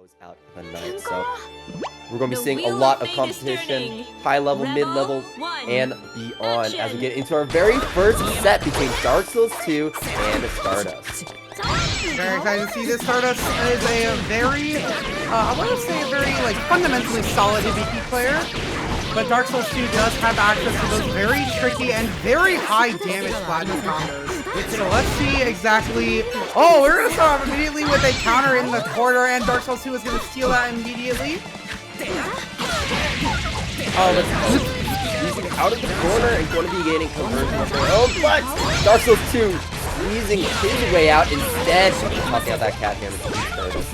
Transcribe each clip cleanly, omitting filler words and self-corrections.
close out the night. So we're going to be seeing a lot of competition, high level, mid level, and beyond as we get into our very first set between Dark Souls 2 and Stardust. Very excited to see this. Stardust is a very, I want to say a very fundamentally solid Hibiki player. But Dark Souls 2 does have access to those very tricky and very high damage platinum combos. So let's see exactly. Oh, we're going to start off immediately with a counter in the corner, and Dark Souls 2 is going to steal that immediately. Oh, Using out of the corner and going to be gaining conversion of their own, but Dark Souls 2 squeezing his way out instead. Tossing out that cat hammer to Stardust.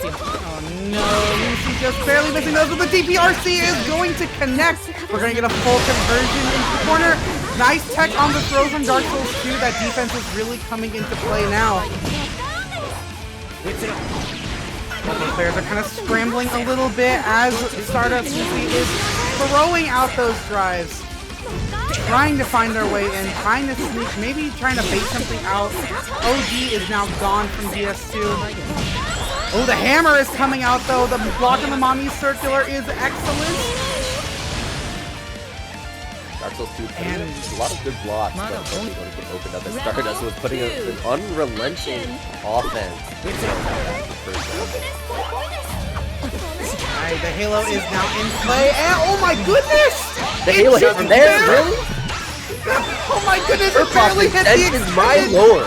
Oh no, Lucy just barely missing those, but the DPRC is going to connect. We're going to get a full conversion into the corner. Nice tech on the throw from Dark Souls 2. That defense is really coming into play now. The players are kind of scrambling a little bit as Stardust is throwing out those drives. Trying to find their way in, trying to sneak, maybe trying to bait something out. OG is now gone from DS2. Oh, the hammer is coming out though. The block on the mommy circular is excellent. Dark Souls 2 and a lot of good blocks, but only one can open up as Stardust was putting an unrelenting offense. Alright, the Halo is now in play, and oh my goodness! The Halo hit from there, really? Oh my goodness, it barely hit the is my lord.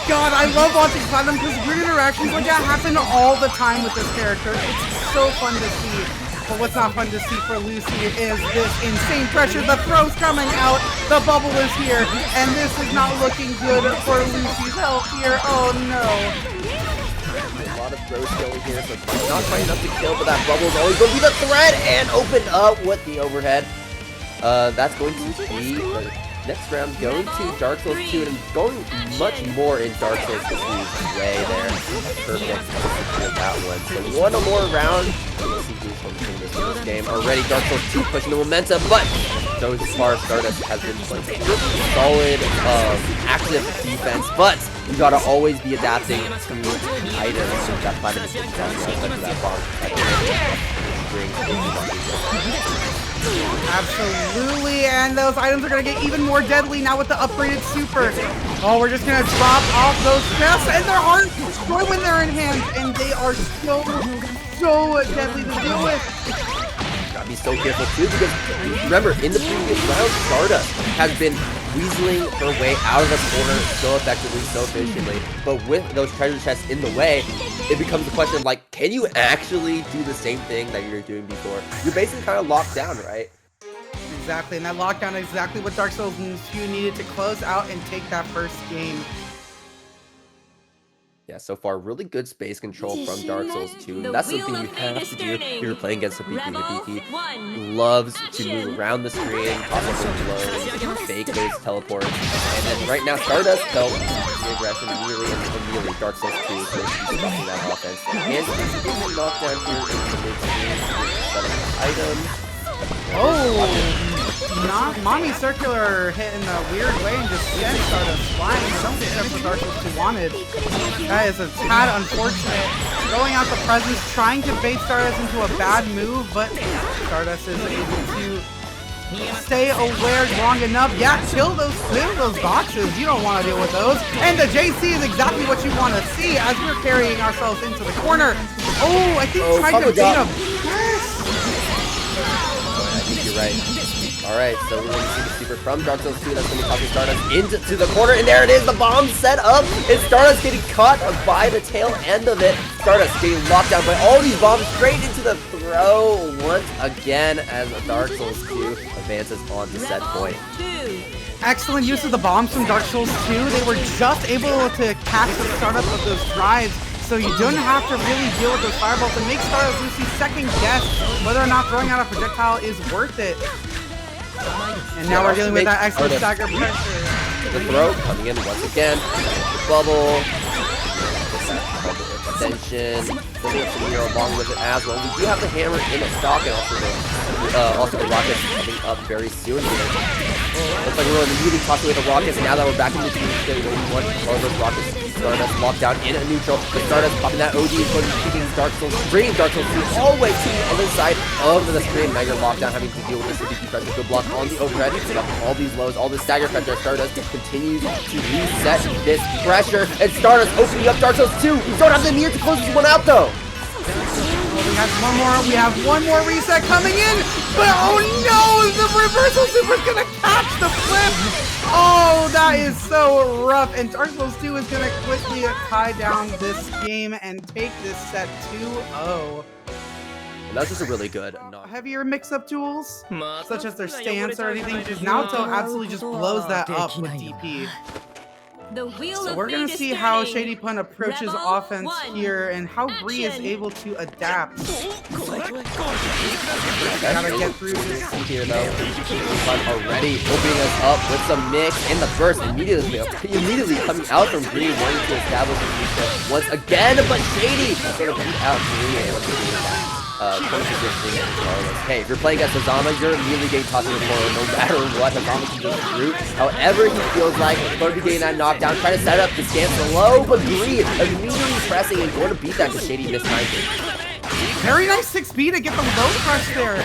God, I love watching Platinum because weird interactions like that happen all the time with this character. It's so fun to see. But what's not fun to see for Lucy is this insane pressure. The throw's coming out, the bubble is here, and this is not looking good for Lucy's health here. Oh no. A lot of throw skill here, so not quite enough to kill, but that bubble is always going to be the threat, and opened up with the overhead. That's going to be the next round going to Dark Souls 2, and going much more in Dark Souls 2's way there. Perfect for that one. So one more round. Let's see who's going to win this game. Already Dark Souls 2 pushing the momentum, but so far Stardust has been playing solid, active defense, but you gotta always be adapting to items that platinum is getting down to that bomb. Absolutely, and those items are going to get even more deadly now with the upgraded super. Oh, we're just going to drop off those chests, and their heart destroy when they're in hand, and they are so deadly to deal with. Gotta be so careful too, because remember, in the previous round, Stardust has been weaseling her way out of the corner so effectively, so efficiently, but with those treasure chests in the way, it becomes a question of like, can you actually do the same thing that you were doing before? You're basically kind of locked down, right? Exactly, and that lockdown is exactly what Dark Souls 2 needed to close out and take that first game. Yeah, so far, really good space control from Dark Souls 2. And that's something you have to do if you're playing against Hibiki. Hibiki loves to move around the screen, possibly blows, fake those teleports. And then right now, Stardust felt the aggression really immediately. Dark Souls 2 is going to be stopping that offense. And he's getting knocked down here into the mid-screen. Items. Oh! Not mommy circular hit in a weird way and just sent Stardust flying. Something that's what Dark Souls 2 wanted. That is a tad unfortunate. Throwing out the presence, trying to bait Stardust into a bad move, but Stardust is able to stay aware long enough. Yeah, kill those boxes. You don't want to deal with those. And the JC is exactly what you want to see as we're carrying ourselves into the corner. Oh, I think tried to beat him. I think you're right. Alright, so we're going to see the super from Dark Souls 2. That's going to be tossing Stardust into the corner, and there it is, the bomb set up, and Stardust getting caught by the tail end of it. Stardust getting locked down by all these bombs straight into the throw once again as Dark Souls 2 advances on the set point. Excellent use of the bombs from Dark Souls 2. They were just able to catch the startup of those drives, so you don't have to really deal with those fireballs and make Stardust Lucy second guess whether or not throwing out a projectile is worth it. And now we're dealing with that excellent stagger pressure. The throw coming in once again. The bubble. extension, building up some Nero along with it as well. We do have the hammer in stock and also the rockets coming up very soon here. Looks like we're immediately tossing away the rockets, and now that we're back in the team, we want all those rockets. Stardust locked down in a neutral. The Stardust popping that OD is going to be keeping Dark Souls, bringing Dark Souls 2 all the way to the other side of the screen. Mega lockdown, having to deal with this Hibiki pressure. Good block on the overhead. Set up all these lows, all this stagger pressure. Stardust continues to reset this pressure, and Stardust opening up Dark Souls 2. We don't have the meter to close this one out though. We have one more reset coming in, but oh no, the reversal super's gonna catch the flip. Oh, that is so rough, and Dark Souls 2 is gonna quickly tie down this game and take this set 2-0. And that's just a really good heavier mix-up tools, such as their stance or anything, because Naoto absolutely just blows that up with DP. So we're going to see how ShadyPun approaches offense here and how Gree is able to adapt. Gotta get through this here though. ShadyPun already opening us up with some mix in the burst immediately coming out from Gree, wanting to establish a reset once again, but Shady is going to beat out Gree and hey, if you're playing against Hazama, you're immediately getting tossed in the corner no matter what. Hazama can just root however he feels like. Going to be getting that knockdown, trying to set up the stance low, but Gree immediately pressing and going to beat that to Shady this time. Very nice 6B to get the low crush there.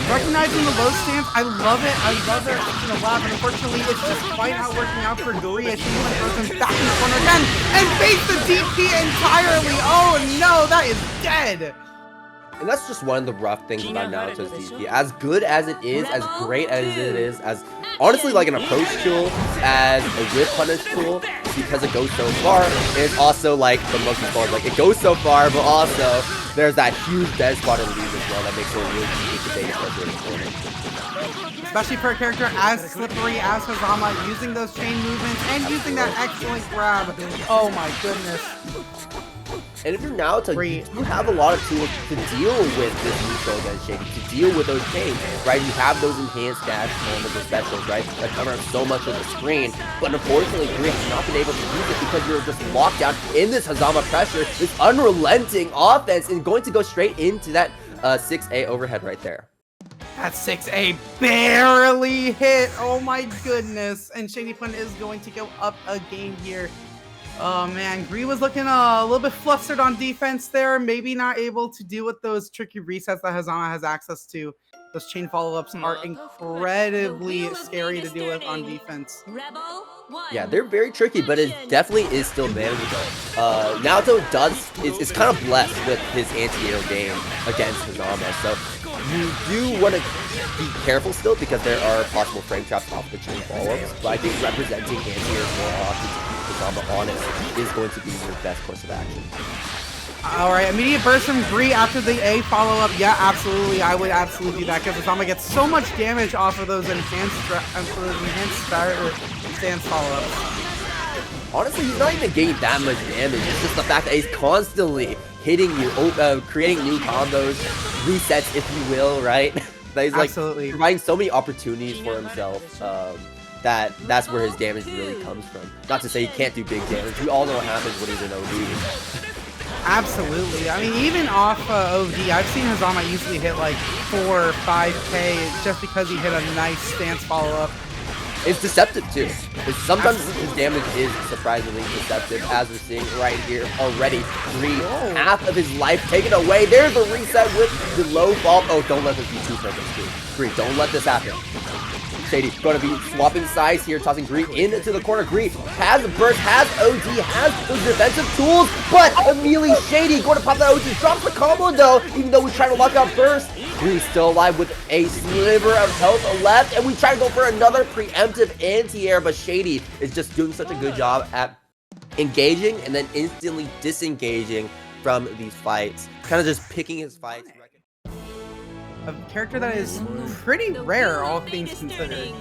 Recognizing the low stance, I love it. I love their action a lot, but unfortunately, it's just quite not working out for Gree as she throws him back in the corner again and fakes the DP entirely. Oh no, that is dead. And that's just one of the rough things about Naoto's DP. As good as it is, as great as it is, as honestly like an approach tool, as a whip punish tool, because it goes so far, it's also like the monkey ball. Like it goes so far, but also there's that huge dead spot in lead as well that makes it really easy to take, especially in the corner. Especially for a character as slippery as Hazama, using those chain movements and using that excellent grab. Oh my goodness. And if you're Naoto, you have a lot of tools to deal with this neutral against Shady, to deal with those chains, right? You have those enhanced dash combos or specials, right? That cover up so much of the screen. But unfortunately, Gree has not been able to use it because you're just locked down in this Hazama pressure, this unrelenting offense, and going to go straight into that 6A overhead right there. That 6A barely hit. Oh my goodness. And ShadyPun is going to go up a game here. Oh man, Gree was looking a little bit flustered on defense there. Maybe not able to deal with those tricky resets that Hazama has access to. Those chain follow-ups are incredibly scary to deal with on defense. Yeah, they're very tricky, but it definitely is still manageable. Naoto is kind of blessed with his anti-air game against Hazama, so you do want to be careful still because there are possible frame traps off the chain follow-ups, but I think representing anti-air more often on it is going to be your best course of action. Alright, immediate burst from Gree after the A follow-up. Yeah, absolutely. I would absolutely do that because Hazama gets so much damage off of those enhanced stance follow-ups. Honestly, he's not even getting that much damage. It's just the fact that he's constantly hitting you, creating new combos, resets, if you will, right? That he's like providing so many opportunities for himself. That's where his damage really comes from. Not to say he can't do big damage. We all know what happens when he's in OD. Absolutely. I mean, even off OD, I've seen Hazama easily hit like 4 or 5K just because he hit a nice stance follow-up. It's deceptive too. Sometimes his damage is surprisingly deceptive, as we're seeing right here already. Gree, half of his life taken away. There's a reset with the low fall. Oh, don't let this be too perfect, Gree. Don't let this happen. Shady going to be swapping sides here, tossing Gree into the corner. Gree has a burst, has OD, has those defensive tools, but immediately Shady going to pop that OD, drops the combo though, even though we try to lock out burst. Gree's still alive with a sliver of health left, and we try to go for another preemptive anti-air, but Shady is just doing such a good job at engaging and then instantly disengaging from these fights. Kind of just picking his fights. A character that is pretty rare, all things considered.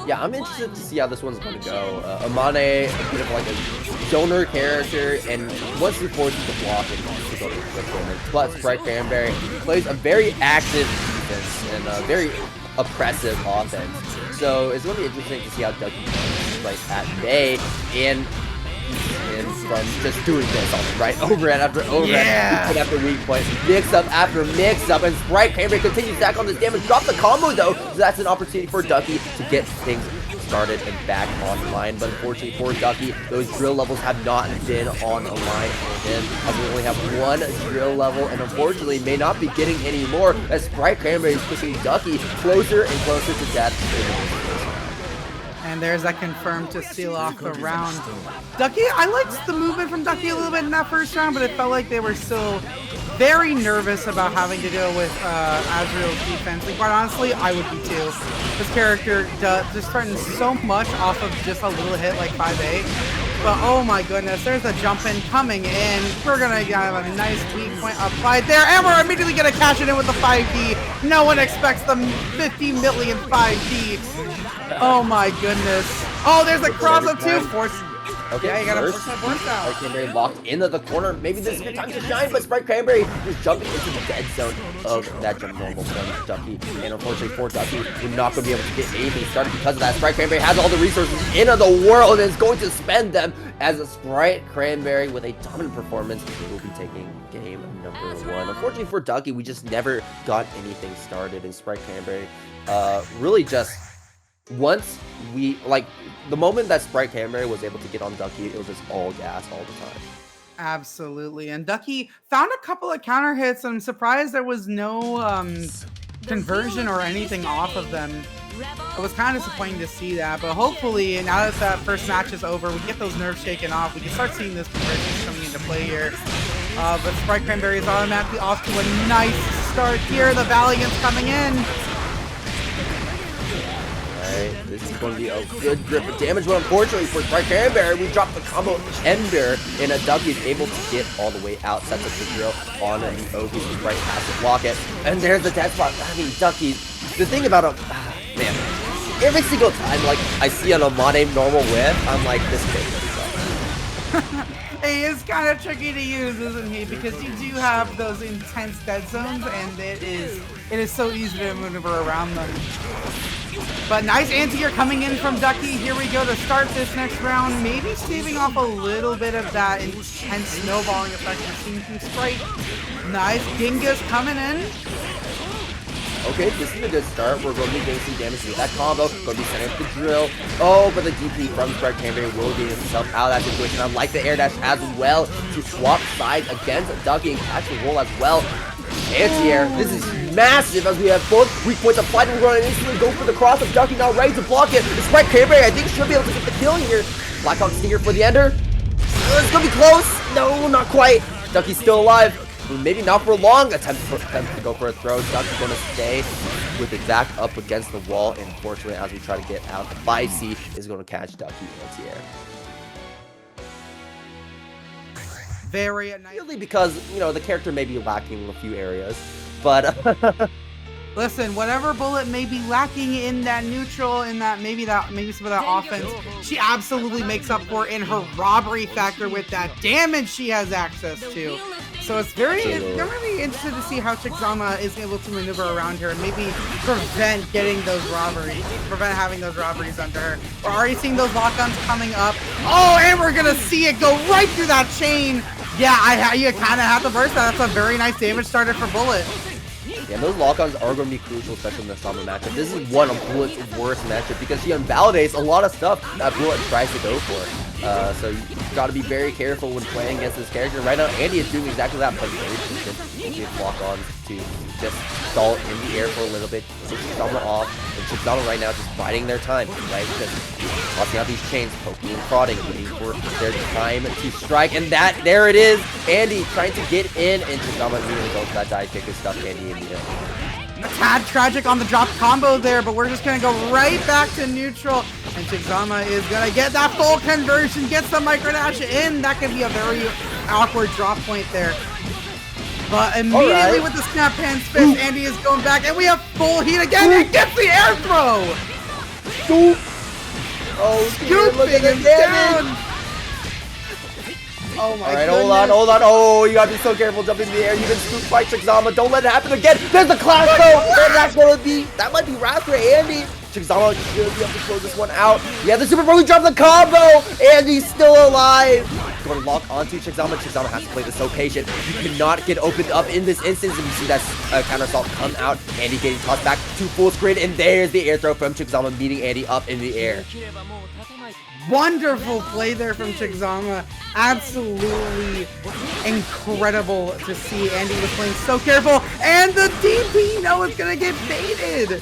Yeah, I'm interested to see how this one's going to go. Amane, a bit of like a donor character, and once he forces the block and to go to the corner. But SpriteCranberry plays a very active defense and a very oppressive offense. So it's going to be interesting to see how DuckiePlz plays at bay and from just doing this all right, overhead after overhead, weak point after weak point, mix-up after mix-up, and SpriteCranberry continues to stack on this damage. Drop the combo though, so that's an opportunity for Duckie to get things started and back online. But unfortunately for Duckie, those drill levels have not been on the line for him, as we only have one drill level, and unfortunately may not be getting any more, as SpriteCranberry is pushing Duckie closer and closer to death. And there's that confirmed to seal off the round. Duckie, I liked the movement from Duckie a little bit in that first round, but it felt like they were still very nervous about having to deal with Azrael's defense. And quite honestly, I would be too. This character just threatens so much off of just a little hit like 5A. But oh my goodness, there's a jump in coming in. We're gonna have a nice weak point applied there, and we're immediately gonna cash it in with the 5D. No one expects the 50 million 5D. Oh my goodness. Oh, there's a cross up too. Okay, yeah, you gotta force that burst out. SpriteCranberry locked into the corner. Maybe this is your time to shine, but SpriteCranberry is jumping into the dead zone of that jump normal from Duckie. And unfortunately for Duckie, we're not going to be able to get anything started because of that. SpriteCranberry has all the resources in the world and is going to spend them, as a SpriteCranberry with a dominant performance will be taking game number 1. Unfortunately for Duckie, we just never got anything started, and SpriteCranberry really just... once we, like, the moment that SpriteCranberry was able to get on Duckie, it was just all gas all the time. Absolutely. And Duckie found a couple of counter hits. I'm surprised there was no conversion or anything off of them. It was kind of disappointing to see that, but hopefully now that that first match is over, we get those nerves shaken off. We can start seeing this conversion coming into play here. But SpriteCranberry is automatically off to a nice start here. The Valiant's coming in. This is going to be a good grip of damage, but unfortunately for SpriteCranberry, we dropped the combo Ender, and Duckie is able to get all the way out, sets up the drill on the Oki, so Sprite has to block it, and there's the death spot. I mean, Duckie, the thing about him, man, every single time, like, I see an Amane normal whip, I'm like, this kid sucks. He is kind of tricky to use, isn't he? Because you do have those intense dead zones, and it is so easy to maneuver around them. But nice anti-air coming in from Duckie. Here we go to start this next round. Maybe staving off a little bit of that intense snowballing effect we're seeing from Sprite. Nice. Dingus coming in. Okay, this is a good start. We're going to be getting some damage with that combo. Going to be setting up the drill. Oh, but the DP from SpriteCranberry will get himself out of that situation. I like the air dash as well to swap sides against Duckie and catch the roll as well. Anti-air. This is massive as we have both weak points applied. We're going to instantly go for the cross of Duckie, now ready to block it. SpriteCranberry, I think, should be able to get the kill here. Blackhawk Stinger for the ender. It's going to be close. No, not quite. Duckie's still alive. Maybe not for long. Attempt to go for a throw. Duckie's going to stay with it back up against the wall. And unfortunately, as we try to get out, the 5C is going to catch Duckie anti-air. Very nice. Really, because, you know, the character may be lacking in a few areas, but listen, whatever bullet may be lacking in that neutral, in that maybe some of that offense, she absolutely makes up for in her robbery factor with that damage she has access to. So it's I'm really interested to see how Chickzama is able to maneuver around her and maybe prevent having those robberies under her. We're already seeing those lock-ons coming up. Oh, and we're gonna see it go right through that chain. Yeah, you kind of have to burst that. That's a very nice damage starter for Bullet. Yeah, those lock-ons are going to be crucial, especially in the Sama matchup. This is one of Bullet's worst matchup because she invalidates a lot of stuff that Bullet tries to go for. So you've got to be very careful when playing against this character. Right now, Andy is doing exactly that, but very decent. Give lock-ons to just stall in the air for a little bit, push Chickzama off, and Chickzama right now just biding their time, right? Just tossing out these chains, poking and prodding, waiting for their time to strike, and there it is! Andy trying to get in, and Chickzama immediately goes for that dive kick and stuff Andy in the air. A tad tragic on the drop combo there, but we're just going to go right back to neutral. And Chickzama is going to get that full conversion, gets the micro dash in. That could be a very awkward drop point there. But immediately with the snap hand fist, Andy is going back, and we have full heat again. And gets the air throw! Scoop! Oh, scooping him down! Oh my Alright, goodness. hold on. Oh, you gotta be so careful jumping in the air. You've been scooped by Chickzama. Don't let it happen again. There's the clash throw! And that might be wrath for Andy. Chickzama should be able to close this one out. Yeah, the Super Pro, we dropped the combo! Andy's still alive! going to lock onto Chickzama. Chickzama has to play this so patient. You cannot get opened up in this instance. And you see that counter assault come out. Andy getting tossed back to full screen. And there's the air throw from Chickzama, meeting Andy up in the air. Wonderful play there from Chickzama. Absolutely incredible to see. Andy was playing so careful. And the DP, no, it's going to get baited.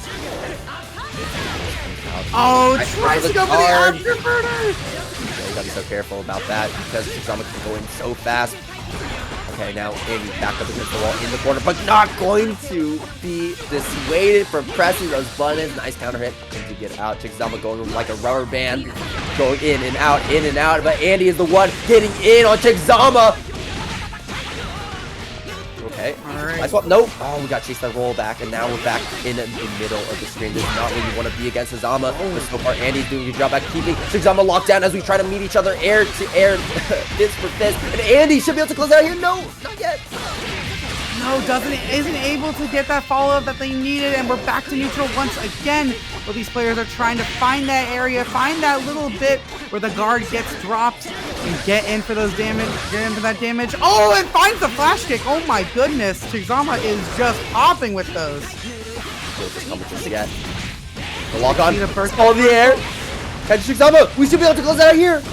Oh, tries to go for the afterburner. Yeah, you gotta be so careful about that because Chickzama can go in so fast. Okay, now Andy back up against the wall in the corner, but not going to be dissuaded from pressing those buttons. Nice counter hit to get out. Chickzama going like a rubber band, going in and out. But Andy is the one getting in on Chickzama. Okay. Alright. Nice swap. Nope. Oh, we got chased by roll back, and now we're back in the middle of the screen. This is not where you want to be against Hazama. But so far, Andy's doing a good job at keeping Chickzama locked down as we try to meet each other air to air, fist for fist. And Andy should be able to close out here. No, not yet. No, isn't able to get that follow-up that they needed, and we're back to neutral once again. Well, these players are trying to find that area, find that little bit where the guard gets dropped, and get in for those damage, get in for that damage. Oh, and finds the flash kick. Oh my goodness, Chickzama is just popping with those. Just yet. The lock on. All in the air. Catch Chickzama. We should be able to close out here.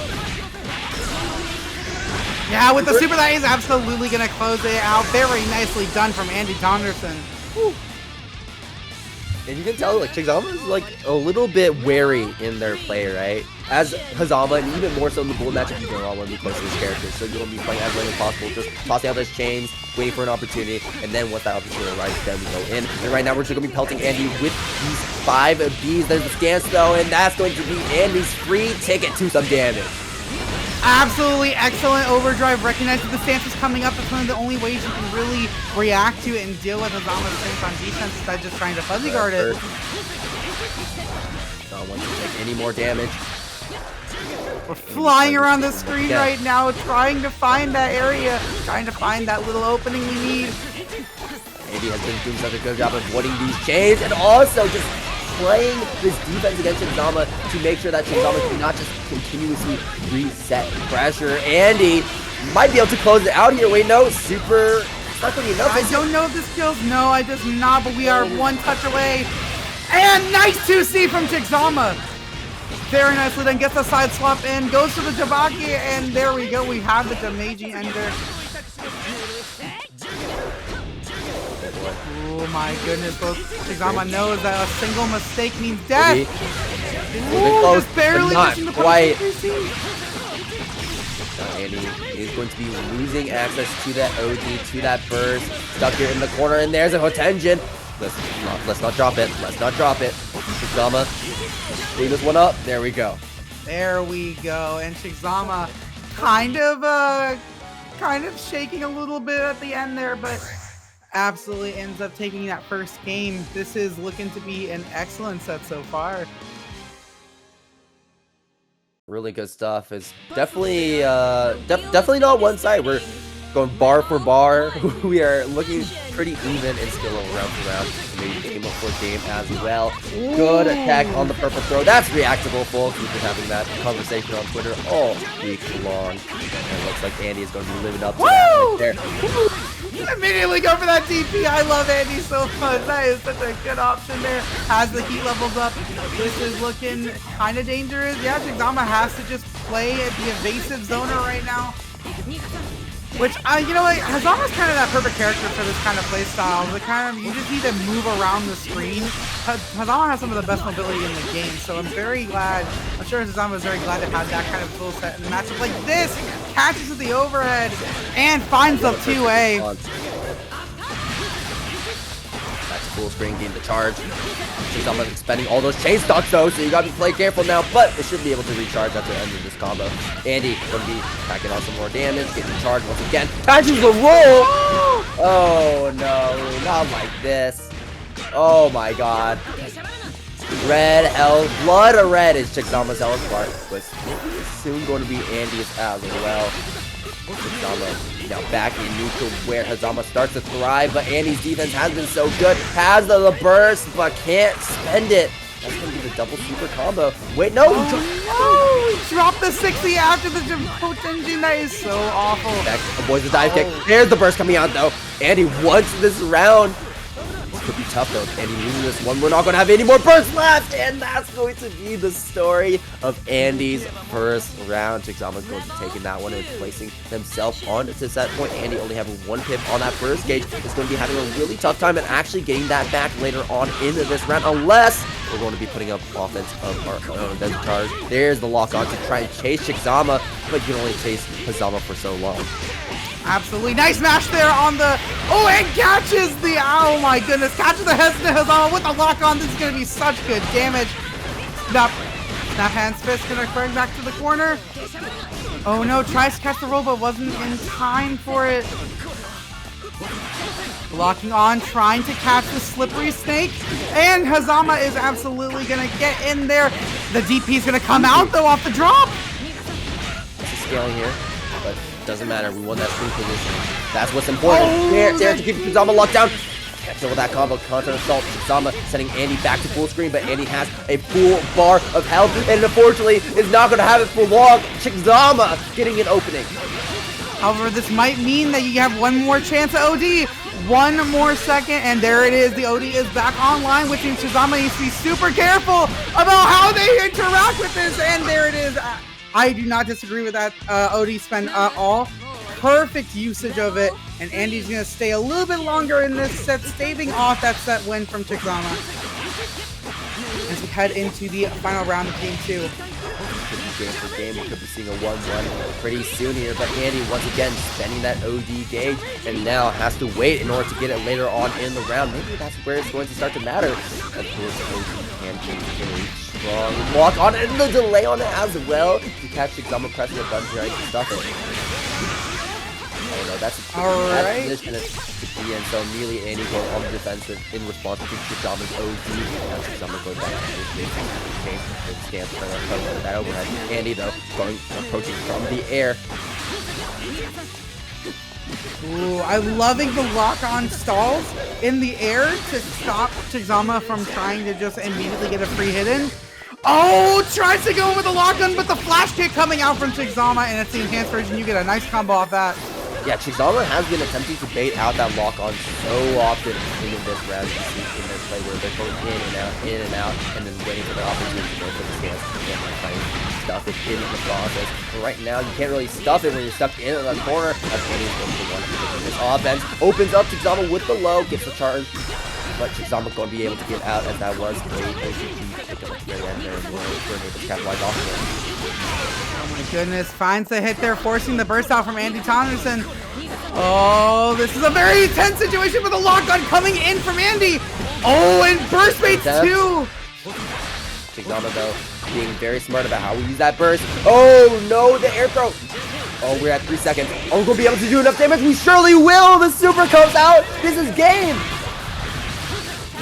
Yeah, with the super, that is absolutely going to close it out. Very nicely done from Andy Tonderson. Woo. And you can tell, like, Chickzama is, like, a little bit wary in their play, right? As Hazama, and even more so in the gold matchup, you don't want to be close to these characters. So you want to be playing as late as possible, just tossing out those chains, waiting for an opportunity, and then once that opportunity arrives, then we go in. And right now, we're just going to be pelting Andy with these 5 Bs. There's the stance, though, and that's going to be Andy's free ticket to some damage. Absolutely excellent overdrive. Recognizing the stance is coming up. That's one of the only ways you can really react to it and deal with Hazama's stance on defense instead of just trying to fuzzy guard it. Don't want to take any more damage. We're flying around the screen right now, trying to find that area, trying to find that little opening we need. Andy has been doing such a good job of avoiding these chains and also just playing this defense against Chickzama to make sure that Chickzama cannot just continuously reset pressure. Andy might be able to close it out here. Wait, no, super stuck with enough. I don't know if this kills. No, I does not, but we are one touch away. And nice 2C from Chickzama. Very nicely then gets the side swap in, goes to the Jabaki, and there we go. We have the damaging ender. Oh my goodness, both Chickzama knows that a single mistake means death. Ooh, just barely missing the quite. Andy is going to be losing access to that OD, to that burst. Stuck here in the corner, and there's a Hotenjin. Let's not drop it. Let's not drop it. Chickzama, clean this one up. There we go. There we go. And Chickzama kind of shaking a little bit at the end there, but absolutely ends up taking that first game. This is looking to be an excellent set so far. Really good stuff. It's definitely definitely not one side. We're going bar for bar. We are looking pretty even in skill round to round. Maybe game for game as well. Good attack on the purple throw. That's reactable, folks. We've been having that conversation on Twitter all week long. And it looks like Andy is going to be living up to that right there. Immediately go for that DP. I love Andy so much. That is such a good option there. As the heat levels up, this is looking kind of dangerous. Yeah, Chickzama has to just play at the evasive zoner right now. Which, you know what, Hazama's kind of that perfect character for this kind of play style. You just need to move around the screen. Hazama has some of the best mobility in the game, so I'm very glad, I'm sure Hazama is very glad to have that kind of tool set in a matchup like this. Catches with the overhead and finds the 2A. That's full screen, gain the charge. Chickzama expending all those chain stocks though, so you gotta play careful now, but it should be able to recharge at the end of this combo. Andy gonna be packing on some more damage, getting charged once again. Catches the roll! Oh no, not like this. Oh my god. Red health, blood of red is Chickzama's health bar, but soon going to be Andy's as well. Chickzama now back in neutral where Hazama starts to thrive, but Andy's defense has been so good. Has the burst, but can't spend it. That's going to be the double super combo. Wait, no! Oh, no! drop the 60 after the Potenji. That is so awful. Avoids the dive kick. There's the burst coming out though. Andy wants this round. This could be tough though. Andy losing this one. We're not going to have any more bursts left. And that's going to be the story of Andy's first round. Chickzama going to be taking that one and placing himself on to set point. Andy only having one pip on that first gauge. Is going to be having a really tough time and actually getting that back later on into this round. Unless we're going to be putting up offense of our own desert charge. There's the lock on to try and chase Chickzama. But you can only chase Hazama for so long. Absolutely nice mash there on the, oh, and catches the, oh my goodness, catches the hesitant Hazama with the lock on. This is going to be such good damage. Snap hands fist gonna bring back to the corner. Oh no, tries to catch the roll but wasn't in time for it. Locking on, trying to catch the slippery snake, and Hazama is absolutely gonna get in there. The DP is gonna come out though off the drop. Scaling here, but doesn't matter. We won that screen position. That's what's important. There to keep Chickzama locked down. Can't kill with that combo. Counter assault. Chickzama sending Andy back to full screen, but Andy has a full bar of health, and unfortunately is not gonna have it for long. Chickzama getting an opening. However, this might mean that you have one more chance at OD. One more second, and there it is. The OD is back online, which means Chickzama needs to be super careful about how they interact with this. And there it is. I do not disagree with that OD spend at all. Perfect usage of it, and Andy's going to stay a little bit longer in this set, staving off that set win from Chickzama as we head into the final round of Game 2. Game for game, we could be seeing a 1-1 pretty soon here, but Andy once again spending that OD gauge and now has to wait in order to get it later on in the round. Maybe that's where it's going to start to matter. Of course, OD can be very strong. Lock on and the delay on it as well to catch Chickzama pressing a button trying to stuff it. Oh no, that's a position to be in, so immediately Andy going on the defensive in response to Chickzama's OD. Now Chickzama goes back to his stance for that overhead. Andy though approaching from the air. Ooh, I'm loving the lock-on stalls in the air to stop Chickzama from trying to just immediately get a free hit in. Oh, tries to go with the lock-on, but the flash kick coming out from Chickzama, and it's the enhanced version. You get a nice combo off that. Yeah, Chickzama has been attempting to bait out that lock-on so often in this round. You see in their play where they're going in and out, and then waiting for the opportunity to go for the stance. And trying to stuff it in the process. But right now, you can't really stuff it when you're stuck in the corner. That's when he's going to want to do this offense. Opens up Chickzama with the low, gets the charge. But Chickzama going to be able to get out, as that was a pick up at the very end there, and we're able to capitalize off of it. Oh my goodness, finds the hit there, forcing the burst out from Andy Tonderson. Oh, this is a very tense situation with a lock-on coming in from Andy. Oh, and burst baits too. Chickzama though, being very smart about how we use that burst. Oh no, the air throw. Oh, we're at 3 seconds. Are we going to be able to do enough damage? We surely will. The super comes out. This is game.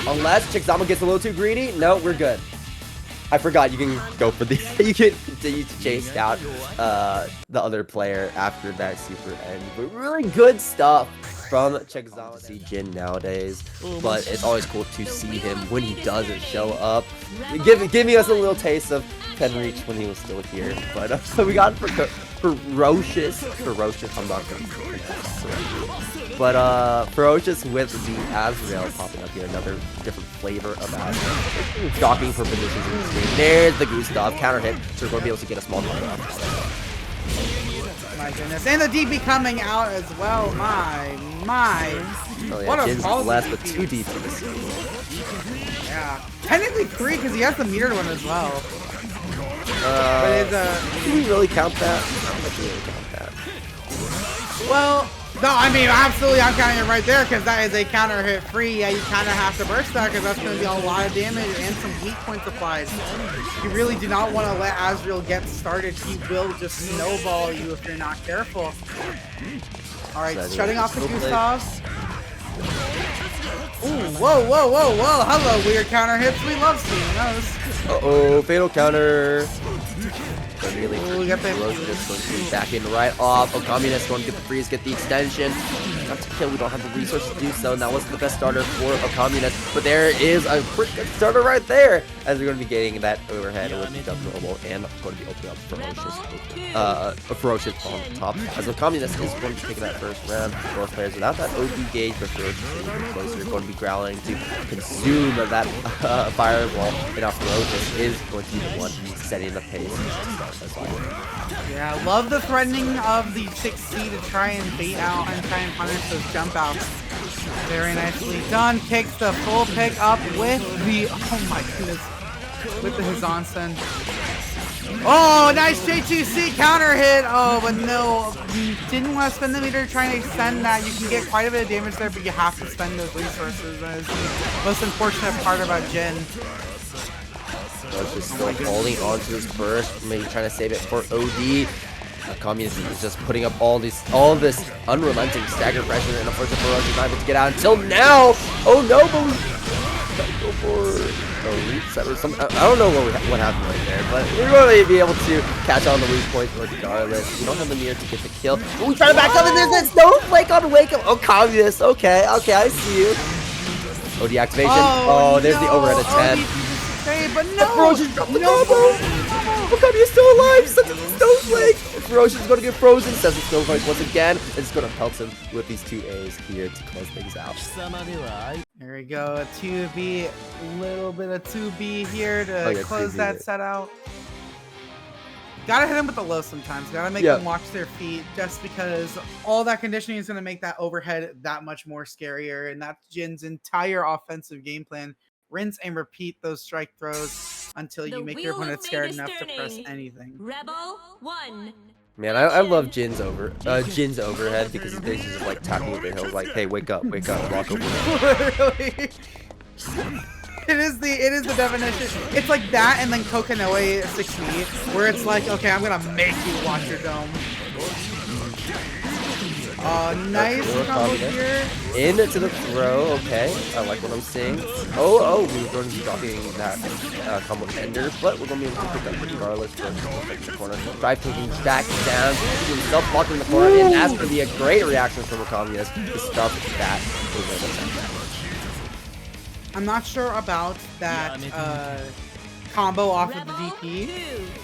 Unless Chickzama gets a little too greedy. No, we're good. I forgot you can go for the you can continue to chase out the other player after that super end. But really good stuff from Chickzama. See Jin nowadays, but it's always cool to see him when he doesn't show up. Giving us a little taste of Penreach when he was still here. But so we got Frorocious. I'm not gonna pronounce it correctly. But Frorocious with the Azrael popping up here, another different flavor of Azrael. Jockeying for positions in the screen. There's the Gustav counter hit, so we're going to be able to get a small number off. My goodness, and the DP coming out as well. My. Oh, yeah, what Jin's a blessed with 2 DPs. Yeah, technically 3 because he has the metered one as well. Do we really count that? I don't think we really count that. Well, no, I mean, absolutely, I'm counting it right there because that is a counter hit free. Yeah, you kind of have to burst that because that's going to be a lot of damage and some weak points applied. You really do not want to let Azrael get started. He will just snowball you if you're not careful. All right, shutting off the Gustav. Ooh, whoa. Hello, weird counter hits. We love seeing those. Uh-oh, fatal counter. immediately. Ooh, got the Ferocious going to be back in right off. Okammunist going to get the freeze, get the extension. Not to kill, we don't have the resources to do so, and that wasn't the best starter for Okammunist, but there is a pretty good starter right there, as we're going to be getting that overhead with the jump normal, and going to be opening up Ferocious on top, as Okammunist is going to take that first round. Both players without that OD gauge, but Ferocious is a bit closer, going to be growling to consume that fireball, and now Ferocious is going to be the one setting the pace. Yeah, love the threatening of the 6C to try and bait out and try and punish those jump outs. Very nicely done. Kicks the full pick up with the, oh my goodness, with the Hazama. Oh, nice J2C counter hit. Oh, but no, you didn't want to spend the meter trying to extend that. You can get quite a bit of damage there, but you have to spend those resources. That is the most unfortunate part about Jin. Just still holding on to his burst, maybe trying to save it for OD. Communist is just putting up all this unrelenting stagger pressure, and unfortunately Ferocious is not able to get out until now. Oh no, but we gotta go for a reset or something. I don't know what happened right there, but we're going to be able to catch on the weak point regardless. We don't have the mirror to get the kill. Oh, we try to back up, and there's that snowflake on wake up. Oh, Communist. Okay, I see you. OD activation. Oh, there's the overhead attempt. But no! Ferocious dropped the combo! Okammunist is still alive! Sends him Snowflake! Ferocious is going to get frozen, sends the Snowflake once again, and it's going to pelt him with these 2 A's here to close things out. There we go, a 2B, little bit of 2B here to close that set out. Gotta hit him with the low sometimes, gotta make them watch their feet, just because all that conditioning is going to make that overhead that much more scarier, and that's Jin's entire offensive game plan. Rinse and repeat those strike throws until you make your opponent scared enough to press anything. Rebel 1. Man, I love Jin's overhead because he's basically just like tapping over hills like, hey, wake up, walk over. Literally. It is the definition. It's like that and then Kokanoe 6B, where it's like, okay, I'm gonna make you watch your dome. Nice combo here. Into the throw, okay. I like what I'm seeing. Oh, we're going to be dropping that combo ender, but we're going to be able to pick up regardless for the corner. Drive taking Jack down, himself blocking in the corner, and that's going to be a great reaction from Okammunist to stuff that over. I'm not sure about that combo off of the DP,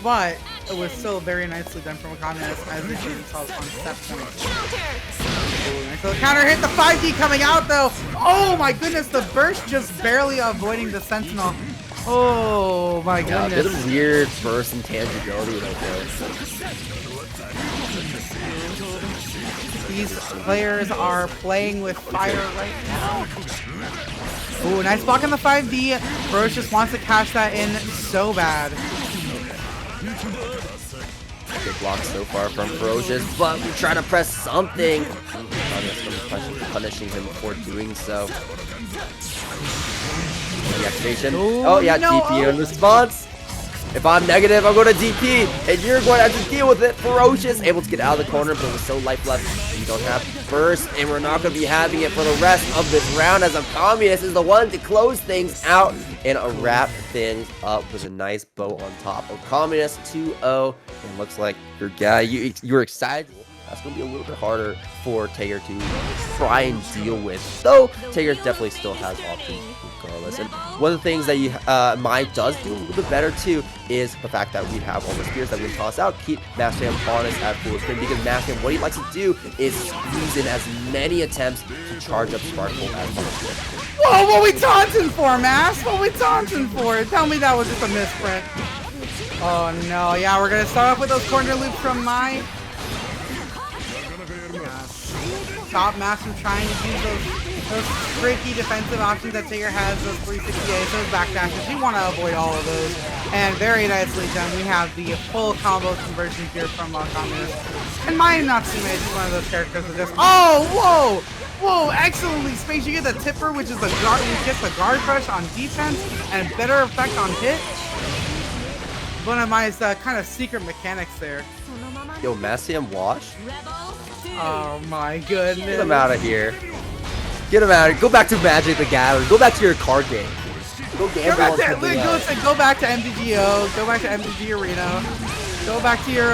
but it was still very nicely done from Okammunist as the team tells on step point. So the counter hit, the 5D coming out though. Oh my goodness, the burst just barely avoiding the Sentinel. Oh my goodness. Yeah, a bit of weird burst intangibility right there. These players are playing with fire right now. Ooh, nice block on the 5D. Ferocious wants to cash that in so bad. Good block so far from Ferocious, but we try to press something. Punishing him for doing so. The activation. Oh yeah, no, DP in response. If I'm negative, I'm going to DP, and you're going to have to deal with it. Ferocious, able to get out of the corner, but with so life left, you don't have burst, and we're not going to be having it for the rest of this round, as Okammunist is the one to close things out and wrap things up with a nice bow on top. Okammunist 2-0, and looks like your guy, you're excited. That's going to be a little bit harder for Tager to try and deal with, though Tager definitely still has options regardless. And one of the things that Mai does do a little bit better too is the fact that we have all the spears that we can toss out, keep Mastfam honest at full screen, because Mastfam, what he likes to do is squeeze in as many attempts to charge up Sparkle as possible. Whoa, what we taunting for, Mas? What we taunting for? Tell me that was just a misprint. Oh no, yeah, we're gonna start off with those corner loops from Mai. Top Mastfam trying to use those tricky defensive options that Tager has, those 368s, those backdashes. You want to avoid all of those. And very nicely done. We have the full combo conversion here from Okammunist. And Mai Natsume is one of those characters that just, oh, whoa, excellently spaced. You get the tipper, which is the guard, which gets the guard crush on defense and better effect on hit. One of Mai's kind of secret mechanics there. Yo, Mastfam wash? Oh my goodness. Get him out of here. Get him out of here. Go back to Magic the Gathering. Go back to your card game. Go gamble on something else. Go back to MTGO. Go back to MTG Arena. Go back to your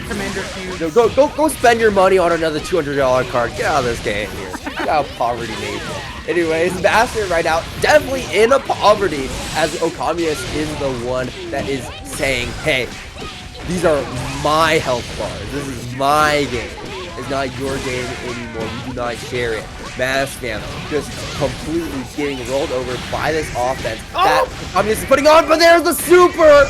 commander cube. No, go spend your money on another $200 card. Get out of this game here. Get out of poverty nation. Anyways, Mastfam right now definitely in a poverty, as Okammunist is the one that is saying, hey, these are my health bars. This is my game. It's not your game anymore. We do not share it. Mastfam just completely getting rolled over by this offense that Okammunist is putting on, but there's the super!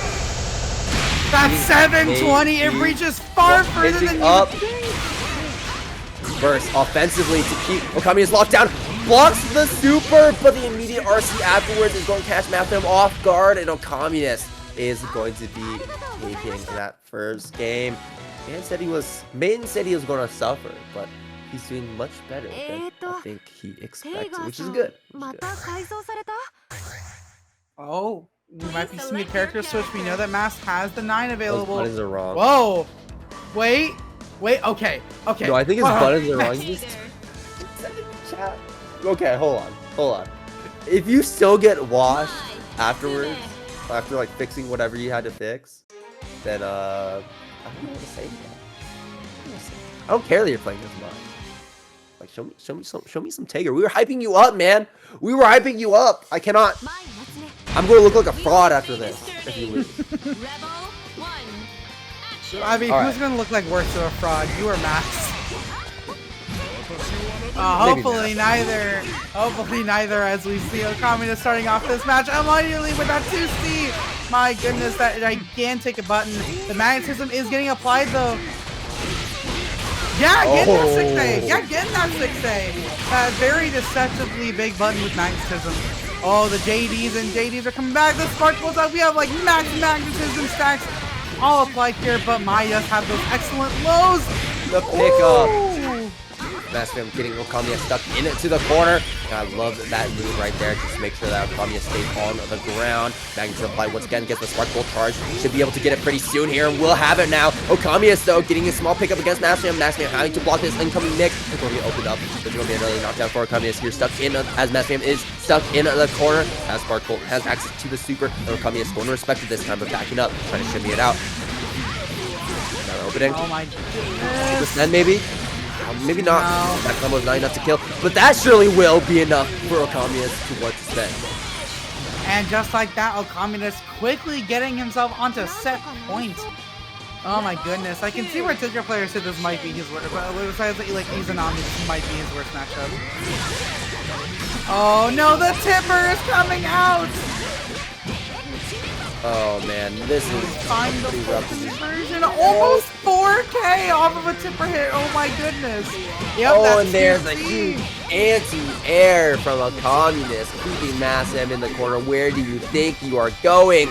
That's 720. It reaches far further than up. you think. Burst offensively to keep Okammunist locked down. Blocks the super, but the immediate RC afterwards is going to catch Mastfam off guard, and Okammunist is going to be taking that first game. Main said he was going to suffer, but he's doing much better than I think he expected, which is good. Oh, we might be seeing a character switch. We know that Mask has the 9 available. Those buttons are wrong. Whoa! Wait, okay. No, I think his buttons are wrong. Okay, hold on. If you still get washed afterwards, after like fixing whatever you had to fix, then I don't know what to say to that. I don't care that you're playing this mod. Like show me some Tager. We were hyping you up, man. We were hyping you up. I cannot. I'm going to look like a fraud after this if you lose. I mean, who's going to look like worse of a fraud? You or Max? Hopefully neither. Hopefully neither, as we see Okammunist starting off this match immediately with that 2C. My goodness, that gigantic button. The magnetism is getting applied though. Yeah, getting that 6A. Yeah, getting that 6A. That very deceptively big button with magnetism. Oh, the JDs are coming back. The sparkles up. We have like max magnetism stacks all applied here, but Maya's have those excellent lows. The pickup. Mastfam getting Okammunist stuck into the corner. I love that move right there. Just make sure that Okammunist stays on the ground. Magnetism applied once again, gets the Spark Bolt charge. Should be able to get it pretty soon here, and we'll have it now. Okammunist, though, getting a small pickup against Mastfam. Mastfam having to block this incoming Nick. It's going to get opened up. There's going to be another knockdown for Okammunist here, stuck in, as Mastfam is stuck in the corner. As Spark Bolt has access to the super, and Okammunist going to respect it this time, but backing up, trying to shimmy it out. Another opening. Oh my goodness. Then maybe. Maybe not. No. That combo is not enough to kill, but that surely will be enough for Okammunist to what to spend. And just like that, Okammunist quickly getting himself onto set point. Oh my goodness. I can see where Ticker player said this might be his worst, but besides like Izanami, this might be his worst matchup. Oh no, the tipper is coming out! Oh man, this is pretty rough. Version, almost 4K off of a tipper hit. Oh my goodness. Yep, oh, and there's a huge anti-air from Okammunist, keeping Mastfam in the corner. Where do you think you are going?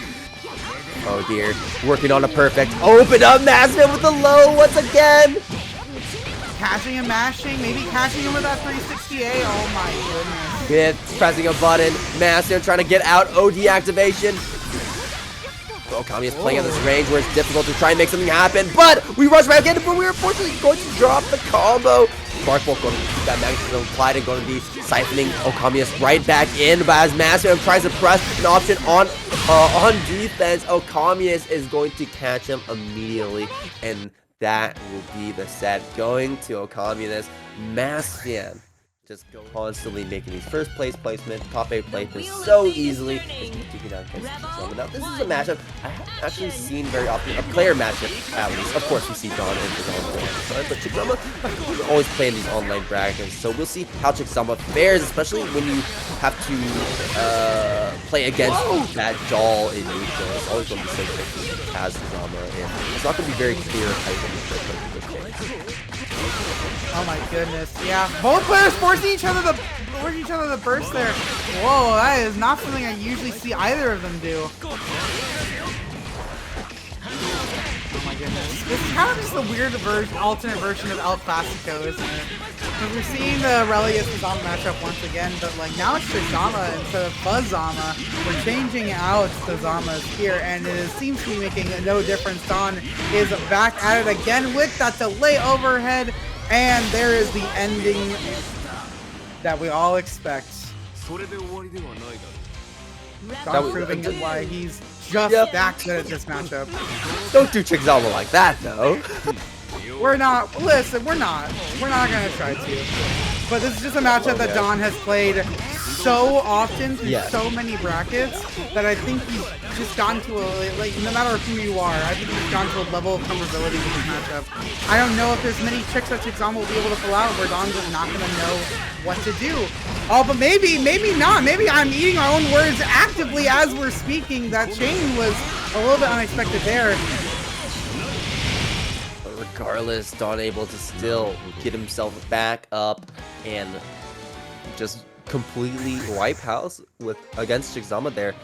Oh dear, working on a perfect. Open up Mastfam with the low once again. Catching and mashing, maybe catching him with that 360A. Oh my goodness. It's pressing a button. Mastfam trying to get out. OD activation. Okammunist playing at this range where it's difficult to try and make something happen, but we rush back in, but we're unfortunately going to drop the combo. Sparkbolt going to keep that magnetism applied and going to be siphoning Okammunist right back in, but as Mastfam tries to press an option on defense, Okammunist is going to catch him immediately, and that will be the set going to Okammunist. Mastfam just constantly making these first place placement, top 8 placements so easily. Now, this is a matchup I haven't actually seen very often. A player matchup, at least. Of course, we see Don in his own way, but Chickzama always play in these online brackets, so we'll see how Chickzama fares, especially when you have to play against that doll in neutral. It's always going to be so tricky as Hazama, and it's not going to be very clear how you're going to play this game. Oh my goodness, yeah. Both players forcing each other to burst there. Whoa, that is not something I usually see either of them do. Oh my goodness. This is kind of just a weird alternate version of El Clasico, isn't it? Because we're seeing the Relius Hazama matchup once again, but like now it's Chickzama instead of Buzzama. We're changing out the Zamas here, and it seems to be making no difference. Don is back at it again with that delay overhead. And there is the ending that we all expect. Don proving why he's just that good at this matchup. Don't do Chickzama like that, though. We're not gonna try to. But this is just a matchup that Don has played so often through so many brackets that I think he's just gotten to a, like, no matter who you are, I think he's gotten to a level of comfortability with this matchup. I don't know if there's many tricks that Chickzama will be able to pull out where Don's just not gonna know what to do. Oh, but maybe not. Maybe I'm eating my own words actively as we're speaking. That chain was a little bit unexpected there. Regardless, Don able to still get himself back up and just completely wipe house against Chickzama there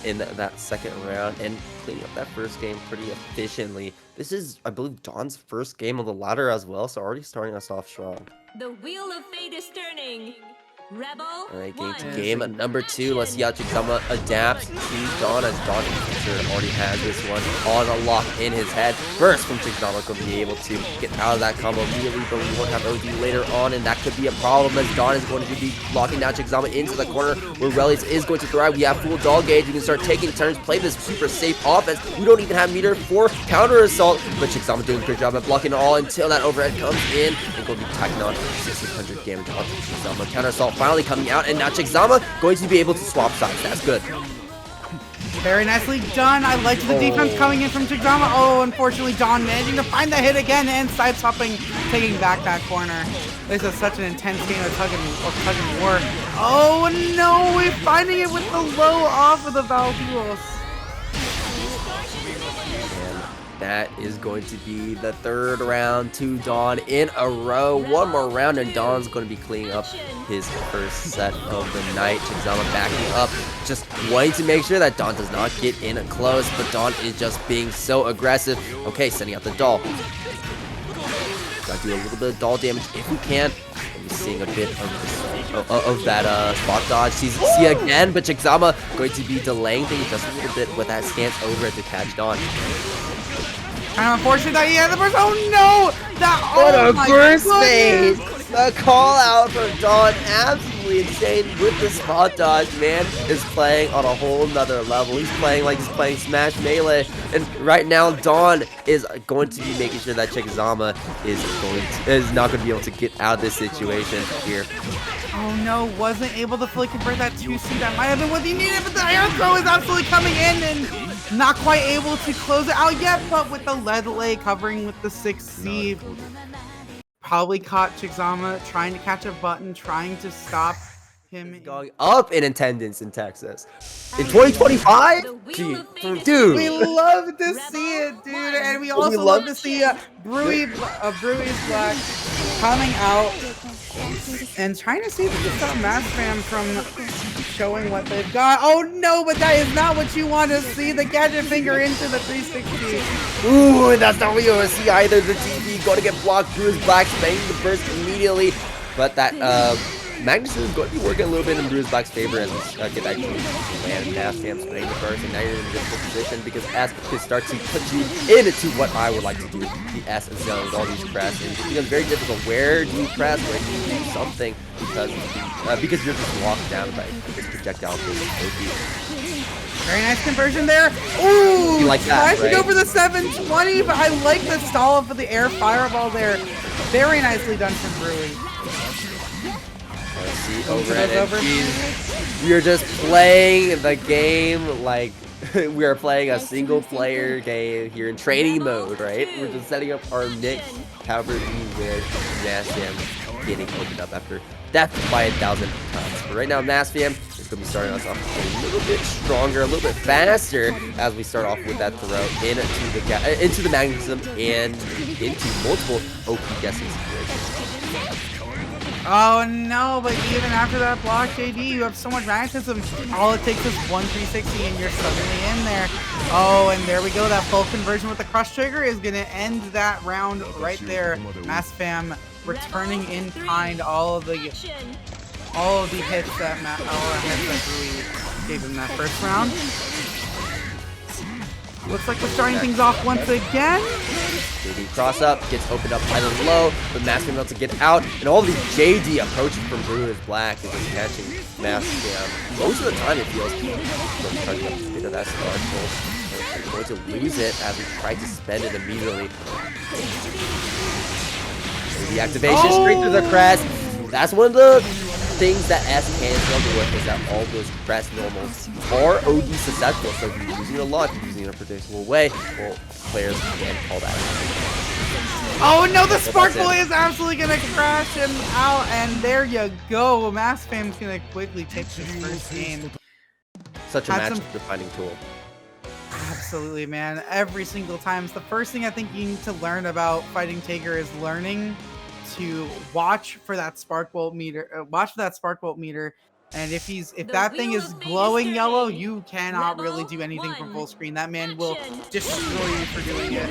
in that second round and cleaning up that first game pretty efficiently. This is, I believe, Don's first game of the ladder as well, so already starting us off strong. The wheel of fate is turning. Rebel. Alright, game to game number 2. Let's see how Chickzama adapts to Don, as Don already has this one on a lock in his head. First from Chickzama, going to be able to get out of that combo immediately, but we won't have OD later on, and that could be a problem as Don is going to be locking down Chickzama into the corner where Relius is going to thrive. We have full dog gauge. We can start taking turns, play this super safe offense. We don't even have meter for counter assault, but Chickzama doing a good job at blocking it all until that overhead comes in and going to be tacking on 1600 damage onto Chickzama. Counter assault finally coming out, and now Chickzama going to be able to swap sides. That's good. Very nicely done. I like the defense coming in from Chickzama. Oh, unfortunately, Don managing to find the hit again and side-swapping, taking back that corner. This is such an intense game of tug and war. Oh no, we're finding it with the low off of the Valduos. That is going to be the third round to Don in a row. One more round and Don's going to be cleaning up his first set of the night. Chickzama backing up, just wanting to make sure that Don does not get in close, but Don is just being so aggressive. Okay, sending out the doll. Gotta do a little bit of doll damage if we can. I'm seeing a bit of that spot dodge. See again, but Chickzama going to be delaying things just a little bit with that stance over to catch Don. And unfortunately, that he had the first. Oh no! What a burst phase! The call out from Don, absolutely insane with the spot dodge. Man is playing on a whole nother level. He's playing like he's playing Smash Melee, and right now Don is going to be making sure that Chickzama is not going to be able to get out of this situation here. Oh no, wasn't able to fully convert that 2C. That might have been what he needed, but the air throw is absolutely coming in and not quite able to close it out yet, but with the lead lay covering with the 6C. Probably caught Chickzama trying to catch a button, trying to stop him. Going up in attendance in Texas. In 2025? Dude. We love to see it, dude. And we also love to see Bruisblack coming out and trying to see if we can stop Mastfam from showing what they've got. Oh no, but that is not what you want to see. The gadget finger into the 360. Ooh, and that's not what you want to see either. The TV going to get blocked. Bruisblack spending the burst immediately. But that Magnus is going to be working a little bit in Bruisblack's favor as we get that game. And Mastfam spending the burst, and now you're in a difficult position because S can start to put you into what I would like to do, the S zone with all these press. And it becomes very difficult. Where do you press? Where do you do something? Because you're just locked down by this projectile. Very nice conversion there. Ooh, you like that, tries to go for the 720, but I like the stall for the air fireball there. Very nicely done from Gree. Let's see, overhead and we are just playing the game like we are playing a single player game here in training mode, right? We're just setting up our next cover with Mastfam getting opened up after death by 1,000 times. But right now, Mastfam is going to be starting us off a little bit stronger, a little bit faster as we start off with that throw into the magnetism and into multiple OP guessing situations. Oh no, but even after that block, JD, you have so much magnetism. All it takes is 1 360 and you're suddenly in there. Oh, and there we go. That full conversion with the crush trigger is going to end that round right there. Mastfam returning in kind all of the hits that Gree gave him that first round. Looks like we're starting things off once again. JD cross up, gets opened up by the low, but Mastfam able to get out, and all these JD approaches from Bruisblack is just catching Mastfam. Most of the time it feels trying to get a bit of that sparkle. We're going to lose it as we try to spend it immediately. The activation straight through the crest. That's one of the things that S can struggle with, is that all those crest normals are OD susceptible. So if you're using it a lot, if you're using it in a predictable way, well, players can call that. Oh no, the Sparkle is absolutely gonna crash him out, and there you go. Mastfam's gonna quickly take this first game. Such a match-defining tool. Absolutely, man. Every single time. It's the first thing I think you need to learn about fighting Tager is learning to watch for that Sparkbolt meter. And if that thing is glowing yellow, you cannot really do anything from full screen. That man will destroy you for doing it.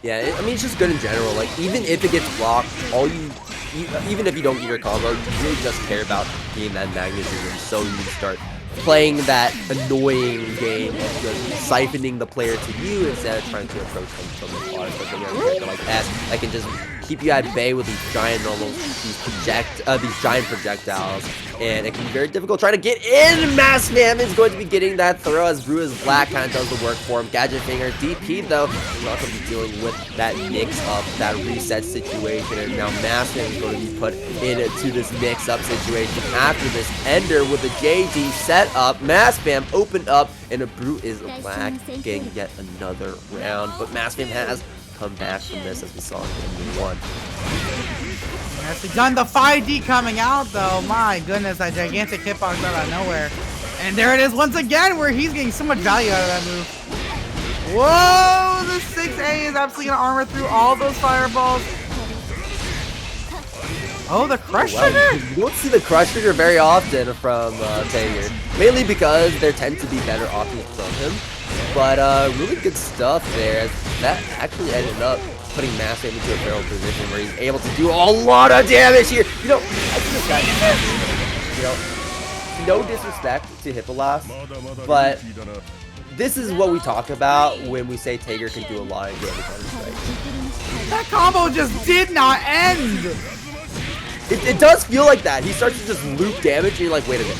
Yeah, I mean, it's just good in general. Like, even if it gets blocked, even if you don't get your combo, you really just care about getting that magnitude, so you start playing that annoying game of just siphoning the player to you instead of trying to approach them from the far. Especially when you're a character like S, that can just keep you at bay with these giant normals, these giant projectiles, and it can be very difficult trying to get in. Mastfam is going to be getting that throw as Bruisblack kind of does the work for him. Gadget Finger DP though is not going to be dealing with that mix-up, that reset situation, and now Mastfam is going to be put into this mix-up situation after this ender with a JD set up. Mastfam opened up, and a Bruisblack getting yet another round, but Mastfam has come back from this, as we saw in game 1. Nicely done. The 5D coming out though. My goodness, that gigantic hitbox out of nowhere. And there it is once again, where he's getting so much value out of that move. Whoa! The 6A is absolutely gonna armor through all those fireballs. Oh, the crush trigger? You don't see the crush trigger very often from Tager, mainly because there tend to be better options from him. But really good stuff there. That actually ended up putting Mastfam into a barrel position where he's able to do a lot of damage here. You know, no disrespect to Hippolas, but this is what we talk about when we say Tager can do a lot of damage on his strike. That combo just did not end. It does feel like that. He starts to just loop damage, and you're like, wait a minute.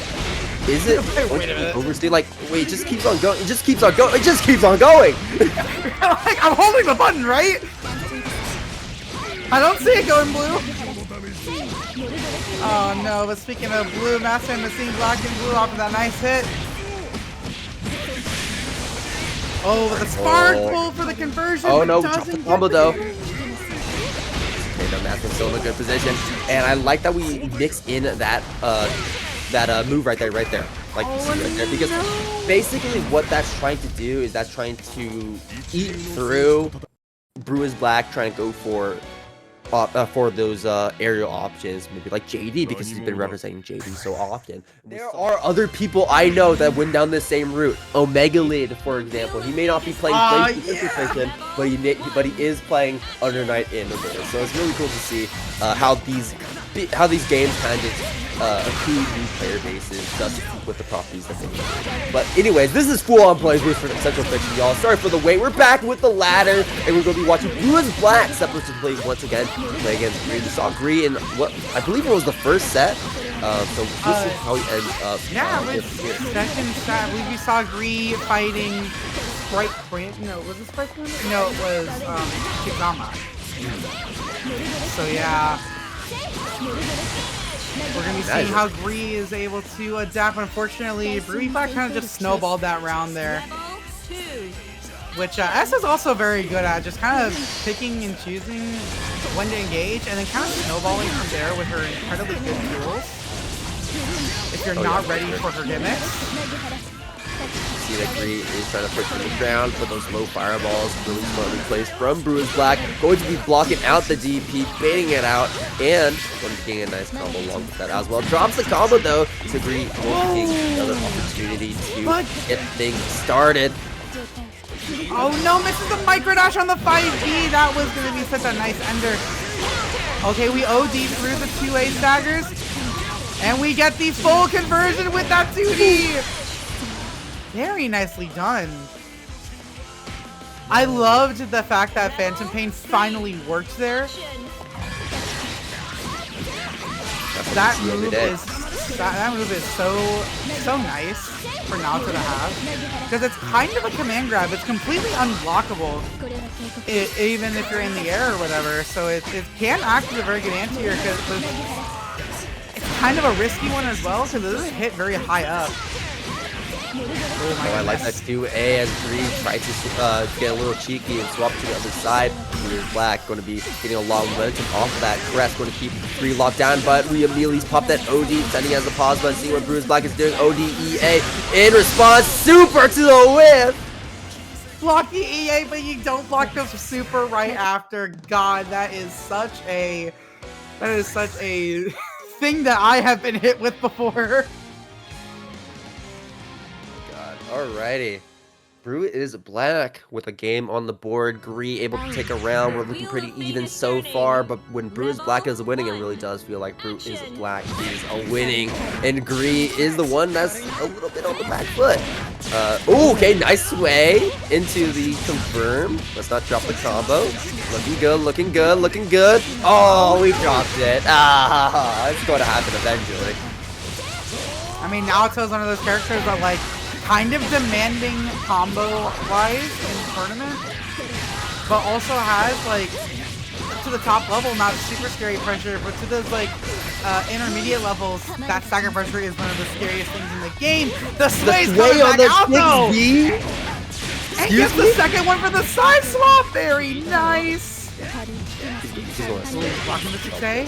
Is it overstay? Like, wait, it just keeps on going. It just keeps on going. It just keeps on going. Like, I'm holding the button, right? I don't see it going blue. Oh no, but speaking of blue, Mastfam is seeing black and blue off of that nice hit. Oh, with a Sparkle for the conversion. Oh no, drop the combo though. Okay, no, Mastfam's still in a good position. And I like that we mix in that move right there. Like, right there, because basically what that's trying to do is that's trying to eat through Bruisblack, trying to go for those aerial options, maybe like JD, because he's been representing JD so often. There are other people I know that went down the same route. Omega Lid, for example, he may not be playing position, but he is playing Under Night in the middle. So it's really cool to see how these games kind of accrue new player bases just with the properties that they need. But anyways, this is full-on Blazblue for Central Fiction, y'all. Sorry for the wait. We're back with the ladder, and we're going to be watching Bruisblack step up to play once again, play against Gree. We saw Gree in what I believe it was the first set. So this is how he ends up. Yeah, second set. We saw Gree fighting SpriteCranberry. No, was it SpriteCranberry? No, it was Chickzama. So yeah. We're going to be seeing how Gree is able to adapt. Unfortunately, Bruisblack kind of just snowballed that round there. Which S is also very good at, just kind of picking and choosing when to engage, and then kind of snowballing from there with her incredibly good tools. If you're not ready for her gimmicks. See that Gree is trying to push to the ground for those low fireballs. Really smartly placed from Bruisblack. Going to be blocking out the DP, baiting it out, and going to be getting a nice combo along with that as well. Drops the combo though, so Gree getting another opportunity to get things started. Oh no, misses the micro dash on the 5D. That was going to be such a nice ender. Okay, we OD through the 2A staggers, and we get the full conversion with that 2D. Very nicely done. I loved the fact that Phantom Pain finally worked there. That move is so nice for Naoto to have, because it's kind of a command grab. It's completely unblockable, even if you're in the air or whatever. So it can act as a very good anti-air, because it's kind of a risky one as well, because it doesn't hit very high up. Oh, I like that too. As Gree tries to get a little cheeky and swap to the other side. Bruisblack going to be getting a lot of momentum off of that crest, going to keep Gree locked down, but we immediately pop that OD, sending as a pause button, see what Bruisblack is doing. ODEA in response, super to the whip. Block the EA, but you don't block the super right after. God, that is such a thing that I have been hit with before. Alrighty. Bruisblack with a game on the board. Gree able to take a round. We're looking pretty even so far, but when Bruisblack is winning, it really does feel like Bruisblack is a winning, and Gree is the one that's a little bit on the back foot. Ooh, okay, nice sway into the confirm. Let's not drop the combo. Looking good, looking good, looking good. Oh, we dropped it. It's going to happen eventually. I mean, Naoto's one of those characters that, like, kind of demanding combo-wise in tournament, but also has, like, to the top level, not super scary pressure, but to those, like, intermediate levels, that stagger pressure is one of the scariest things in the game. The sway's coming back out, though! And gets the second one for the side swap! Very nice! Blocking the 6A?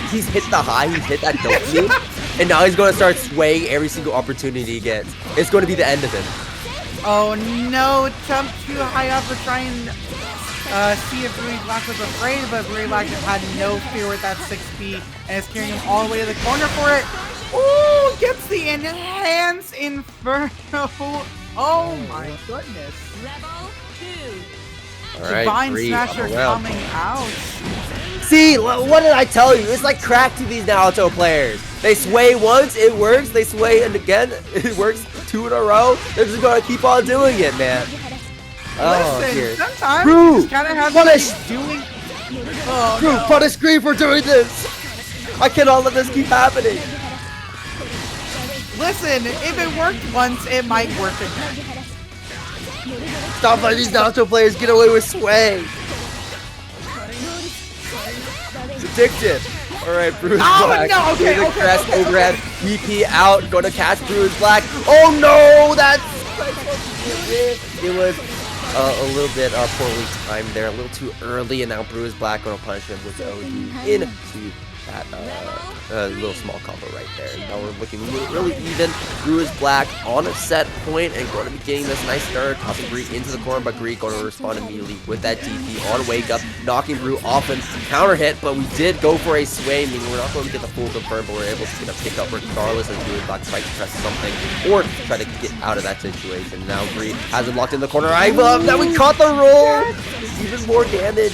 He's hit the high, he's hit that W, and now he's going to start swaying every single opportunity he gets. It's going to be the end of him. Oh no, jump too high up to try and see if Bruisblack was afraid, but Bruisblack just had no fear with that 6B and is carrying him all the way to the corner for it. Ooh, gets the enhance Inferno. Oh my goodness. Rebel 2. Alright, Divine Gree, Smasher coming out. See, what did I tell you? It's like crack to these Naoto players. They sway once, it works. They sway and again, it works 2 in a row. They're just gonna keep on doing it, man. Oh, listen, dear. sometimes Brew, you just kind of have punish. to be doing. Oh, Brew, no. punish Gree for doing this. I cannot let this keep happening. Listen, if it worked once, it might work again. Stop letting these Naoto players get away with sway. It's addictive. Alright, Bruisblack. No, okay, the okay, crest okay, overhead. BP out. Going to catch Bruisblack. Oh no! That's... It was a little bit poorly timed there. A little too early. And now Bruisblack going to punish him with OD into that little small combo right there. And now we're looking really even. Bruisblack on a set point and going to be getting this nice start. Tossing Gree into the corner, but Gree going to respond immediately with that DP on wake up, knocking Brew off and counter hit. But we did go for a sway, meaning we're not going to get the full confirm, but we're able to get a pick up regardless as Bruisblack tries to press something or try to get out of that situation. Now Gree has him locked in the corner. I love that we caught the roll. Even more damage.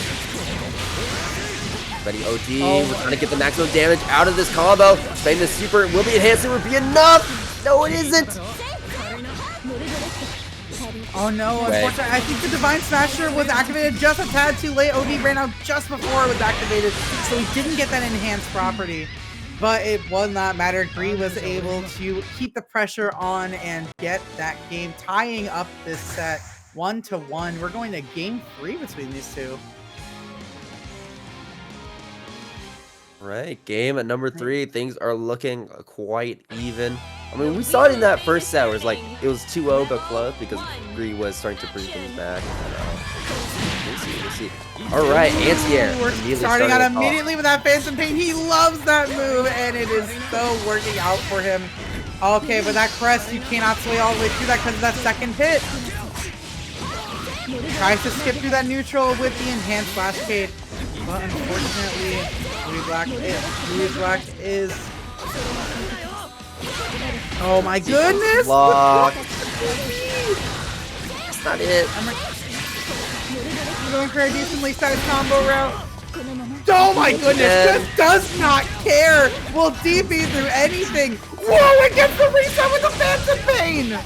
Ready OD, we're trying to get the maximum damage out of this combo. Spain the super will be enhanced, it would be enough! No, it isn't! Oh no, unfortunately, I think the Divine Smasher was activated just a tad too late. OD ran out just before it was activated, so he didn't get that enhanced property. But it will not matter. Gree was able to keep the pressure on and get that game, tying up this set 1-1. We're going to game 3 between these two. Right, game at number 3. Things are looking quite even. I mean, we saw it in that first set where it was 2-0 but close because Gree was starting to bring things back. We'll see. All right, anti-air. We're starting out immediately with that Phantom Pain. He loves that move, and it is so working out for him. Okay, but that crest, you cannot sway all the way through that because of that second hit. Tries to skip through that neutral with the enhanced flash cade, but unfortunately, Bruisblack is. Oh my goodness! Lock. That's not it. I'm going for a decently sized combo route. Oh my goodness! Just does not care. Will DP through anything. Whoa! It gets the reset with the Phantom Pain.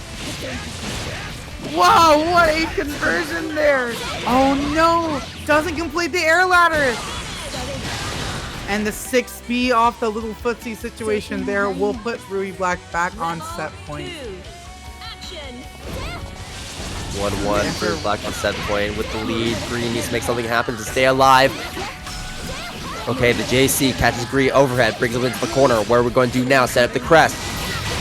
Whoa, what a conversion there. Oh no, doesn't complete the air ladder. And the 6B off the little footsie situation there will put Bruisblack back on set point. 1-1 for Black on set point with the lead. Gree needs to make something happen to stay alive. Okay, the JC catches Gree overhead, brings him into the corner. What are we going to do now? Set up the crest.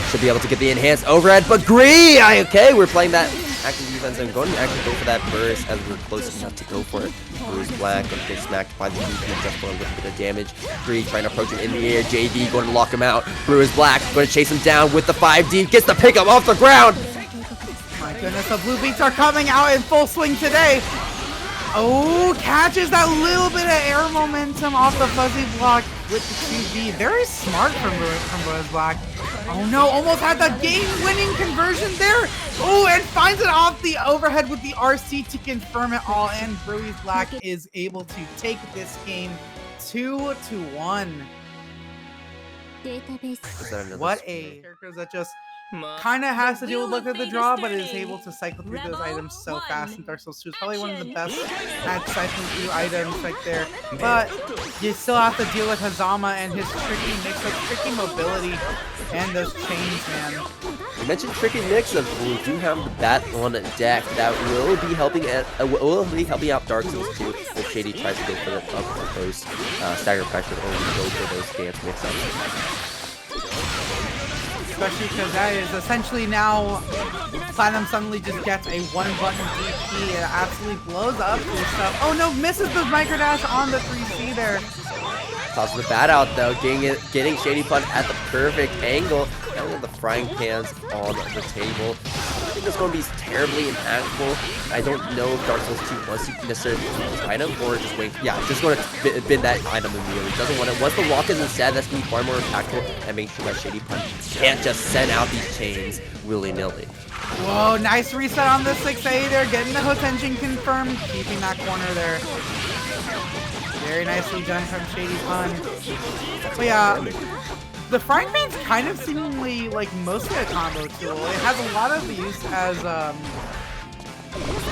Should be able to get the enhanced overhead, but Gree! Okay, we're playing that active defense and going to actually go for that burst as we're close enough to go for it. Bruisblack going to get smacked by the movement just for a little bit of damage. Gree trying to approach him in the air. JD going to lock him out. Bruisblack going to chase him down with the 5D. Gets the pickup off the ground. My goodness, the blue beats are coming out in full swing today. Oh, catches that little bit of air momentum off the fuzzy block with the 2B. Very smart from Bruisblack. Oh no, almost had the game-winning conversion there. Oh, and finds it off the overhead with the RC to confirm it all. And Bruisblack is able to take this game 2-1. What a character that just kind of has to deal with look at the draw, but is able to cycle through those items so fast in Dark Souls 2. It's probably one of the best at cycling through items right there. But you still have to deal with Hazama and his tricky mix of tricky mobility and those chains, man. You mentioned tricky mix of we do have the bat on deck that will be helping out Dark Souls 2 if Shady tries to go for the up those stagger pressure or go for those dance mix-ups. Especially because that is essentially now Platinum suddenly just gets a one-button DP and absolutely blows up his stuff. Oh no, misses the microdash on the 3C there. Tosses the bat out though, getting ShadyPun at the perfect angle. Now we have the frying pans on the table. I think it's going to be terribly impactful. I don't know if Dark Souls 2 wants to necessarily keep this item or just wait. Yeah, just going to bin that item immediately. Doesn't want it. Once the lock is instead, that's going to be far more impactful and make sure that ShadyPun can't just send out these chains willy-nilly. Whoa, nice reset on the 6A there, getting the Hotenjin confirmed, keeping that corner there. Very nicely done from ShadyPun. But yeah, the frying pan's kind of seemingly like mostly a combo tool. It has a lot of use as,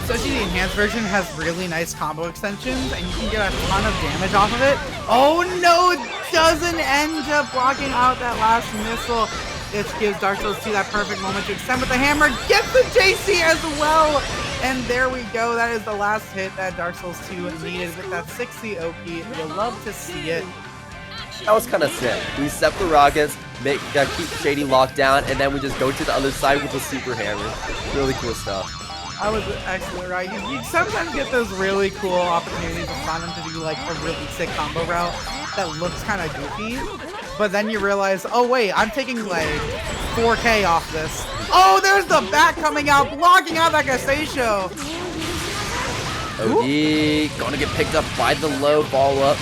especially the enhanced version has really nice combo extensions and you can get a ton of damage off of it. Oh no, it doesn't end up blocking out that last missile. It gives Dark Souls 2 that perfect moment to extend with the hammer, gets the JC as well! And there we go, that is the last hit that Dark Souls 2 needed with that 6C OP. You'll love to see it. That was kind of sick. We set the rockets, keep Shady locked down, and then we just go to the other side with the super hammer. Really cool stuff. I was excellent, right? You sometimes get those really cool opportunities to find them to do like a really sick combo route that looks kind of goofy. But then you realize, oh wait, I'm taking like 4K off this. Oh, there's the bat coming out, blocking out that Gasei-sho. OD, gonna get picked up by the low follow-up.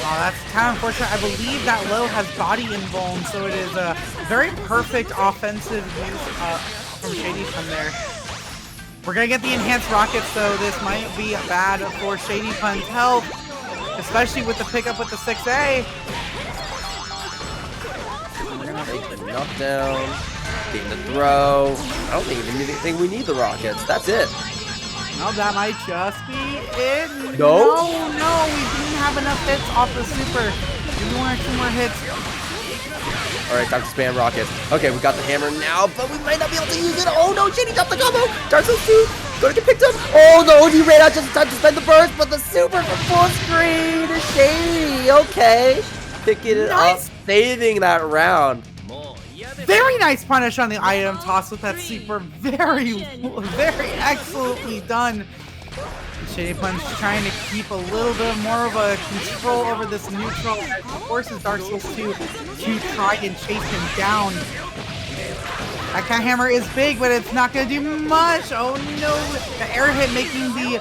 Oh, that's kind of unfortunate. I believe that low has body invuln, so it is a very perfect offensive use from ShadyPun there. We're gonna get the enhanced rockets, so this might be bad for ShadyPun's health, especially with the pickup with the 6A. We're gonna take the knockdown, getting the throw. I don't think we need the rockets. That's it. No, that might just be it. No? No, we didn't have enough hits off the super. Maybe 1 or 2 more hits. Alright, time to spam rockets. Okay, we got the hammer now, but we might not be able to use it. Oh no, Shady got the combo. Dark Souls 2, gonna get picked up. Oh no, he ran out just in time to spend the burst, but the super for full screen is Shady. Okay, picking it up, saving that round. Very nice punish on the item toss with that super. Very excellently done. ShadyPun's trying to keep a little bit more of a control over this neutral. Forces Dark Souls 2 to try and chase him down. That kind of hammer is big, but it's not going to do much. Oh no, the air hit making the...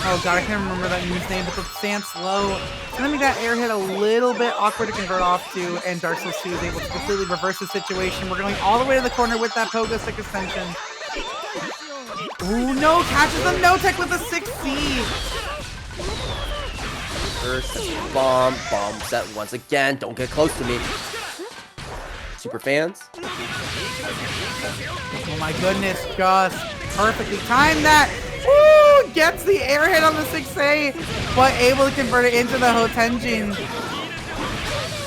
Oh god, I can't remember that news name, but the stance low. It's going to make that air hit a little bit awkward to convert off to, and Dark Souls 2 is able to completely reverse the situation. We're going all the way to the corner with that pogo stick extension. Ooh, no, catches the no-tech with a 6C. First bomb set once again. Don't get close to me. Super fans. Oh my goodness, just perfectly timed that. Woo! Gets the air hit on the 6A, but able to convert it into the Hotenjin.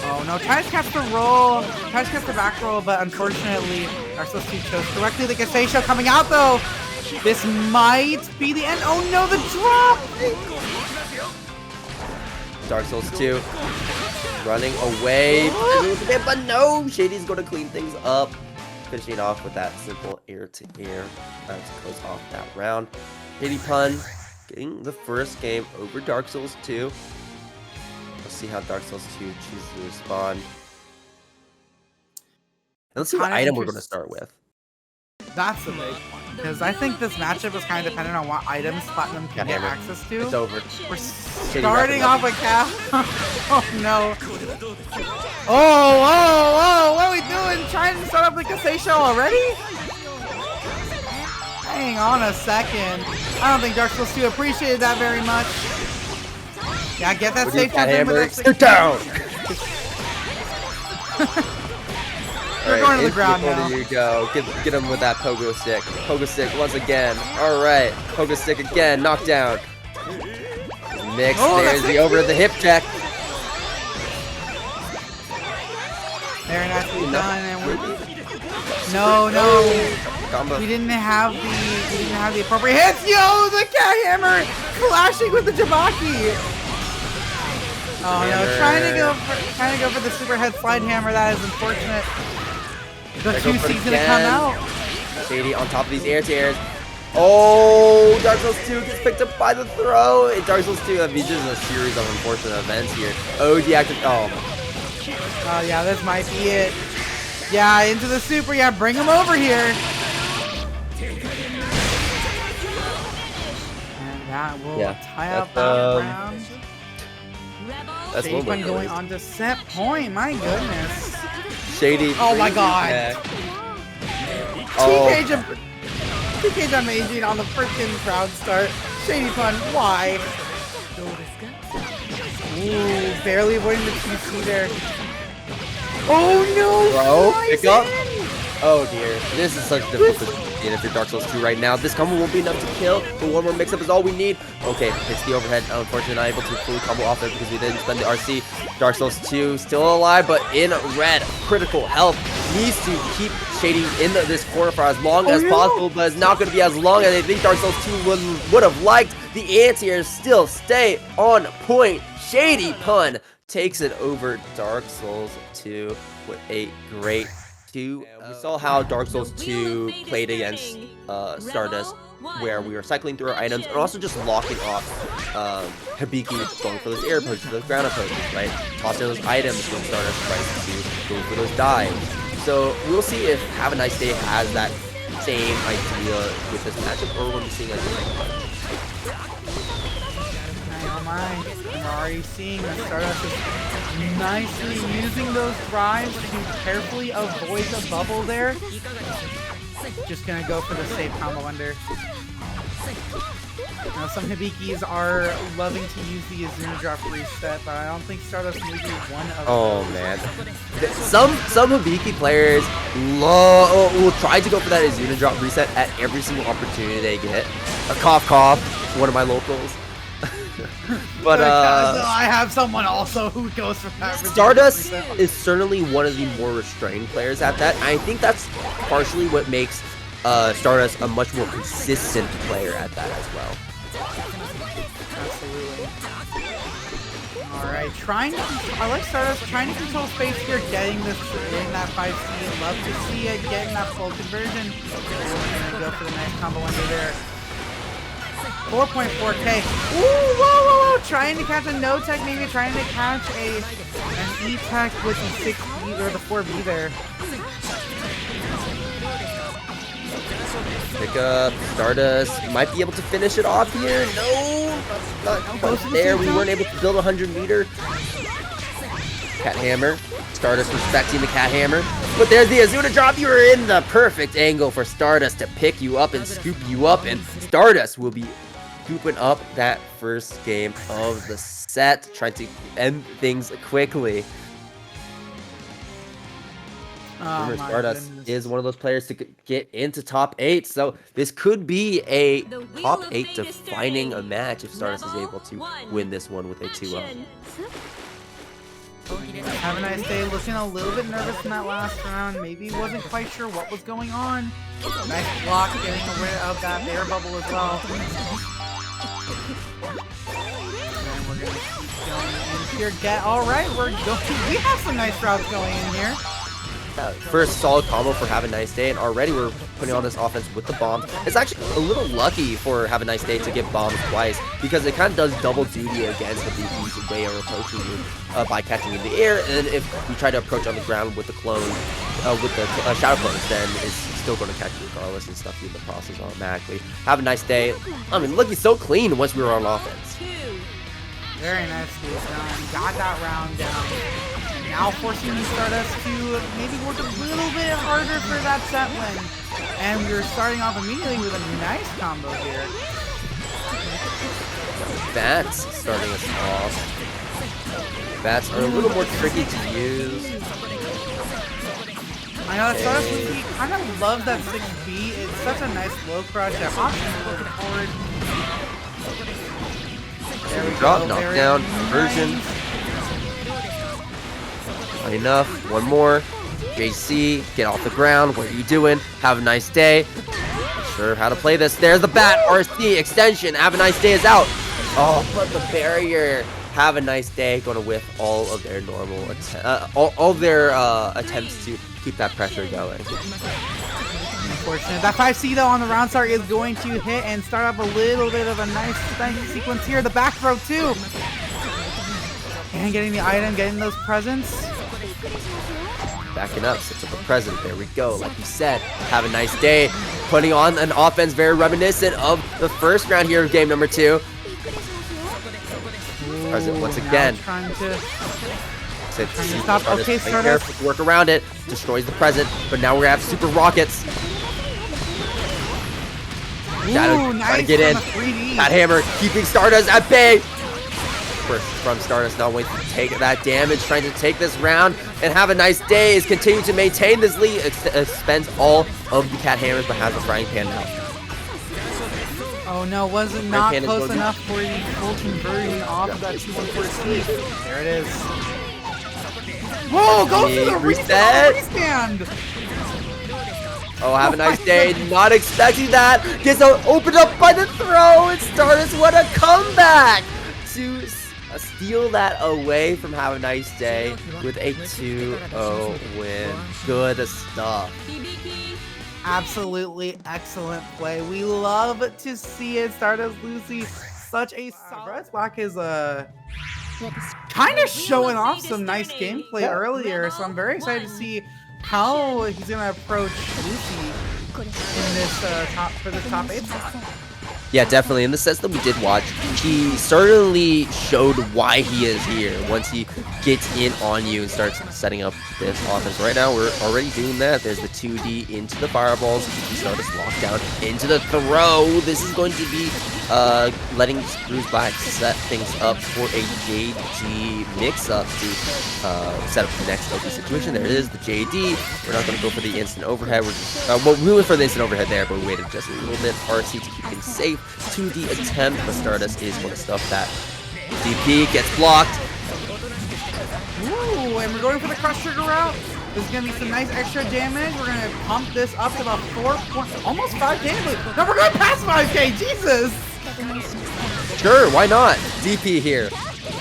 Oh no, tries to catch the roll, tries to catch the back roll, but unfortunately, Dark Souls 2 chose correctly. The Gaseisho coming out though. This might be the end. Oh no, the drop! Dark Souls 2 running away, but no, Shady's going to clean things up, finishing off with that simple air-to-air to close off that round. ShadyPun getting the first game over Dark Souls 2. Let's see how Dark Souls 2 chooses to respond. And let's see what item we're going to start with. That's the big one. Because I think this matchup is kind of dependent on what items Platinum can get access to. It's over. We're starting off with Cal. Oh no. Oh, what are we doing? Trying to start up the Gaseisho already? Hang on a second. I don't think Dark Souls 2 appreciated that very much. Yeah, get that safe jump in with that. Sit down! We're going to the ground now. There you go. Get him with that pogo stick. Pogo stick once again. All right. Pogo stick again. Knockdown. Mix. Oh, there's the over the hip check. Very nicely done. And no. Combo. We didn't have the appropriate hits. Yo, the cat hammer clashing with the Jabaki. Oh no, trying to go for the super head slide hammer. That is unfortunate. The 2C's gonna come out. Shady on top of these air-to-airs. Oh, Dark Souls 2 gets picked up by the throw. In Dark Souls 2, I mean, this is a series of unfortunate events here. Oh, deactivate. Oh. Oh yeah, this might be it. Yeah, into the super. Yeah, bring him over here. And that will tie up that round. That's ShadyPun going on to set point. My goodness. Shady. Oh my god. TK amazing on the freaking crowd start. ShadyPun, why? Ooh, barely avoiding the 2C there. Oh no! Bro, pick up. Oh dear, this is such a difficult position if you're Dark Souls 2 right now. This combo won't be enough to kill, but one more mix-up is all we need. Okay, it's the overhead. Unfortunately, not able to fully combo off it because we didn't spend the RC. Dark Souls 2 still alive, but in red. Critical health. Needs to keep Shady in this corner for as long as possible, but it's not going to be as long as I think Dark Souls 2 would have liked. The anti-airs still stay on point. ShadyPun takes it over Dark Souls 2 with a great 2. We saw how Dark Souls 2 played against Stardust, where we were cycling through our items and also just locking off Hibiki going for those air approaches, those ground approaches, right? Tossing those items when Stardust tries to go for those dives. So we'll see if Havaniceday has that same idea with this matchup, or we'll be seeing a different one. We're already seeing that Stardust is nicely using those drives to carefully avoid the bubble there. Just gonna go for the safe combo under. Now some Hibikis are loving to use the Azuna drop reset, but I don't think Stardust may be one of those. Man. Some Hibiki players will try to go for that Azuna drop reset at every single opportunity they get. A cough, one of my locals. But I have someone also who goes for that. Stardust is certainly one of the more restrained players at that. I think that's partially what makes Stardust a much more consistent player at that as well. Absolutely. Alright, I like Stardust trying to control space here, getting that 5C. Love to see it, getting that full conversion. And we're gonna go for the nice combo under there. 4.4k. Ooh, whoa. Trying to catch a no-tech, maybe trying to catch an E-tech with the 6B or the 4B there. Pick up Stardust. Might be able to finish it off here. No, not quite there. We weren't able to build a 100-meter. Cat hammer. Stardust respecting the cat hammer. But there's the Azuna drop. You were in the perfect angle for Stardust to pick you up and scoop you up. And Stardust will be scooping up that first game of the set, trying to end things quickly. Remember, my Stardust goodness. is one of those players to get into top 8, so this could be a The wheel top of 8 fate is defining a turning. match if Stardust is Rebel able to 1. win this one with a 2-0. Action. Have a nice day. Looking a little bit nervous in that last round. Maybe wasn't quite sure what was going on. Nice block, getting rid of that air bubble as well. And we're gonna keep going in here. All right, we're going. We have some nice routes going in here. First solid combo for Have a Nice Day, and already we're putting on this offense with the bombs. It's actually a little lucky for Have a Nice Day to get bombed twice, because it kind of does double duty against the DP's way of approaching you by catching in the air, and then if you try to approach on the ground with the clone, with the shadow clones, then it's still going to catch you regardless and stuff you in the process automatically. Have a Nice Day. I mean, looking so clean once we were on offense. Very nicely done. Got that round down. Now forcing the Stardust to maybe work a little bit harder for that set win. And we're starting off immediately with a nice combo here. Bats starting us off. Bats are a little more tricky to use. I know, Stardust really kind of loves that 6B. It's such a nice low crush. That option looking forward. There we Drop, go. knockdown, conversion. Nice. Not enough. One more. JC, get off the ground. What are you doing? Have a nice day. Not sure how to play this. There's the bat. RC extension. Have a nice day is out. Oh, but the barrier. Have a nice day. Going to whiff all of their normal all their attempts to keep that pressure going. Unfortunate. That 5C though on the round start is going to hit and start up a little bit of a nice sequence here. The back throw too. And getting the item, getting those presents. Backing up, sets up a present. There we go. Like you said, have a nice day. Putting on an offense very reminiscent of the first round here of game number 2. Present once again. Trying to Stop. Okay, Stardust. Work around it. Destroys the present. But now we're gonna have super rockets. Shadow trying to get in. That hammer keeping Stardust at bay. First from Stardust, not waiting to take that damage, trying to take this round and have a nice day. Is continuing to maintain this lead. Spends all of the cat hammers, but has a frying pan now. Oh no, was it not close enough for the full conversion off of that 2-1-4 C? There it is. Whoa, go for the reset! Oh, have a nice day. Not expecting that. Gets opened up by the throw. And Stardust, what a comeback to steal that away from Have a Nice Day with a 2-0 win. Good stuff. Hibiki. Absolutely excellent play. We love to see it. Stardust losing such a solid. Bruisblack is kind of showing off some nice gameplay earlier, so I'm very excited to see how he's gonna approach Lucy in this top 8 spot. Yeah, definitely. In the sets that we did watch, he certainly showed why he is here once he gets in on you and starts setting up this offense. Right now, we're already doing that. There's the 2D into the fireballs. You Stardust lockdown into the throw. This is going to be letting Bruisblack set things up for a JD mix-up to set up the next open situation. There it is, the JD. We're not going to go for the instant overhead. We're just, well, we went for the instant overhead there, but we waited just a little bit. RC to keep things safe. 2D attempt, but Stardust is going to stuff that. DP gets blocked. Ooh, and we're going for the crush trigger route. This is going to be some nice extra damage. We're going to pump this up to about 4 almost 5K. No, we're going past 5K. Jesus. Sure, why not? DP here.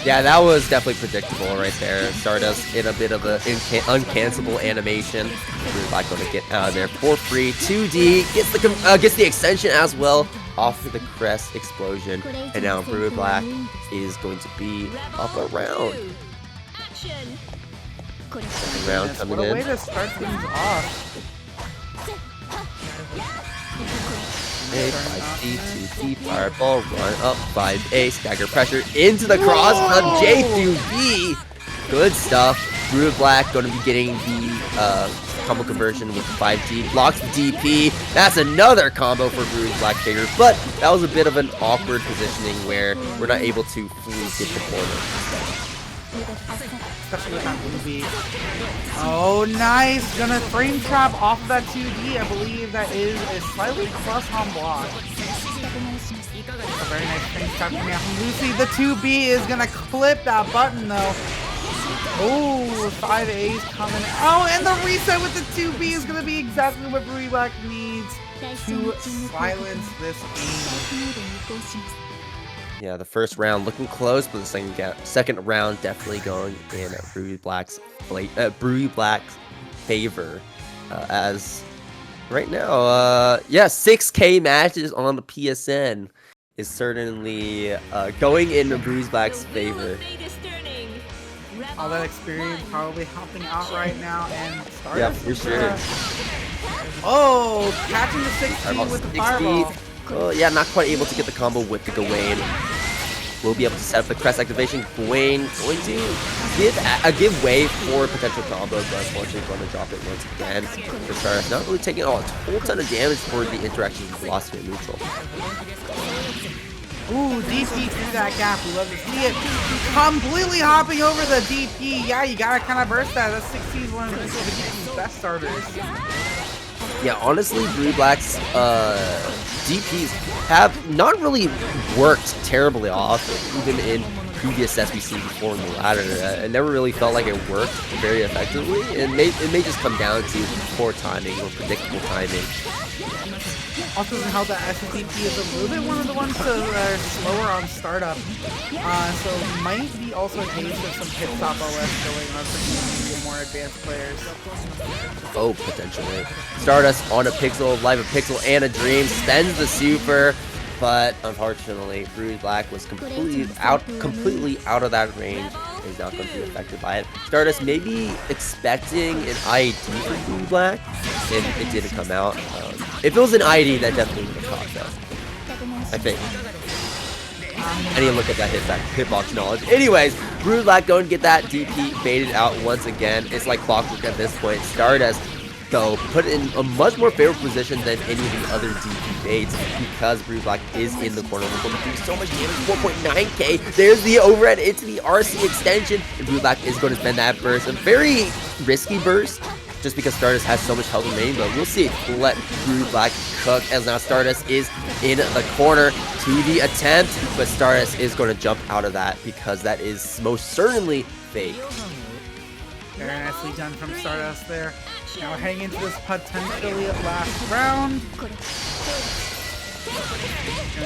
Yeah, that was definitely predictable right there. Stardust in a bit of an uncancelable animation. Bruisblack going to get out of there for free. 2D gets the extension as well off of the crest explosion, and now Bruisblack is going to be up around. Round coming what a in. way to start things off. 5D, 2D, fireball, run up, 5A, stagger pressure into the cross of J2B. Good stuff. Bruisblack going to be getting the combo conversion with 5D. Blocks the DP. That's another combo for Bruisblack figure, but that was a bit of an awkward positioning where we're not able to fully get the corner. Especially with that blue beat. Oh, nice! Gonna frame trap off of that 2D. I believe that is a slightly plus on block. A very nice frame trap coming out from Lucy. The 2B is gonna clip that button though. Oh, 5A's coming. Oh, and the reset with the 2B is gonna be exactly what Bruisblack needs to silence this game. Yeah, the first round looking close, but the second round definitely going in Bruisblack's favor. As right now, yeah, 6K matches on the PSN is certainly going in Bruisblack's favor. All that experience probably helping out right now, and Stardust. Yeah, for sure. Oh, catching the 16 with the fireball. Oh, yeah, not quite able to get the combo with the Gawain. We'll be able to set up the crest activation. Gawain going to give way for potential combos, but unfortunately going to drop it once again. For Stardust, not really taking a whole ton of damage for the interaction with velocity and neutral. Ooh, DP through that gap. We love to see it. Completely hopping over the DP. Yeah, you gotta kind of burst that. That 16 is one of the best starters. Yeah, honestly, Bruisblack's DPs have not really worked terribly often, even in previous sets we've seen before in the ladder. It never really felt like it worked very effectively. It may just come down to poor timing or predictable timing. Also doesn't help that SDP is a little bit one of the ones that are slower on startup. So might be also a case of some pit stop OS going on for some more advanced players. Oh, potentially. Stardust on a Pixel, live a Pixel and a Dream, spends the super, but unfortunately, Bruisblack was completely out of that range. He's not going to be affected by it. Stardust maybe expecting an ID for Bruisblack, and it didn't come out. If it was an ID, that definitely would have caught though. I think. I need to look at that hitbox knowledge. Anyways, Bruisblack going to get that DP baited out once again. It's like clockwork at this point. Stardust, though, put in a much more favorable position than any of the other DP baits because Bruisblack is in the corner. We're going to do so much damage, 4.9k. There's the overhead into the RC extension, and Bruisblack is going to spend that burst. A very risky burst, just because Stardust has so much health remaining, but we'll see. Let Bruisblack cook, as now Stardust is in the corner to the attempt, but Stardust is going to jump out of that because that is most certainly fake. Very nicely done from Stardust there. Now we're heading into this potentially last round. Gonna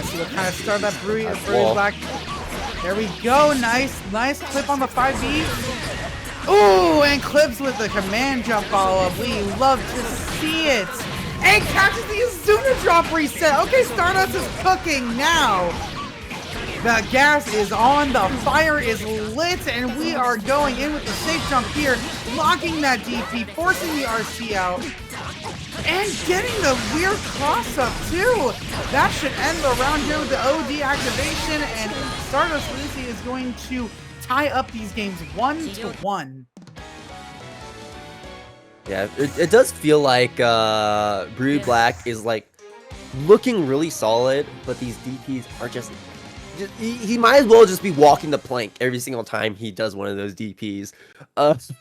see what kind of start that Bruisblack. There we go. Nice clip on the 5B. Ooh, and clips with the command jump follow-up. We love to see it. And catches the Azuna drop reset. Okay, Stardust is cooking now. The gas is on, the fire is lit, and we are going in with the safe jump here, locking that DP, forcing the RC out, and getting the weird cross-up too. That should end the round here with the OD activation, and Stardust Lucy is going to tie up these games 1-1. Yeah, it does feel like Bruisblack is like looking really solid, but these DPs are just he might as well just be walking the plank every single time he does one of those DPs.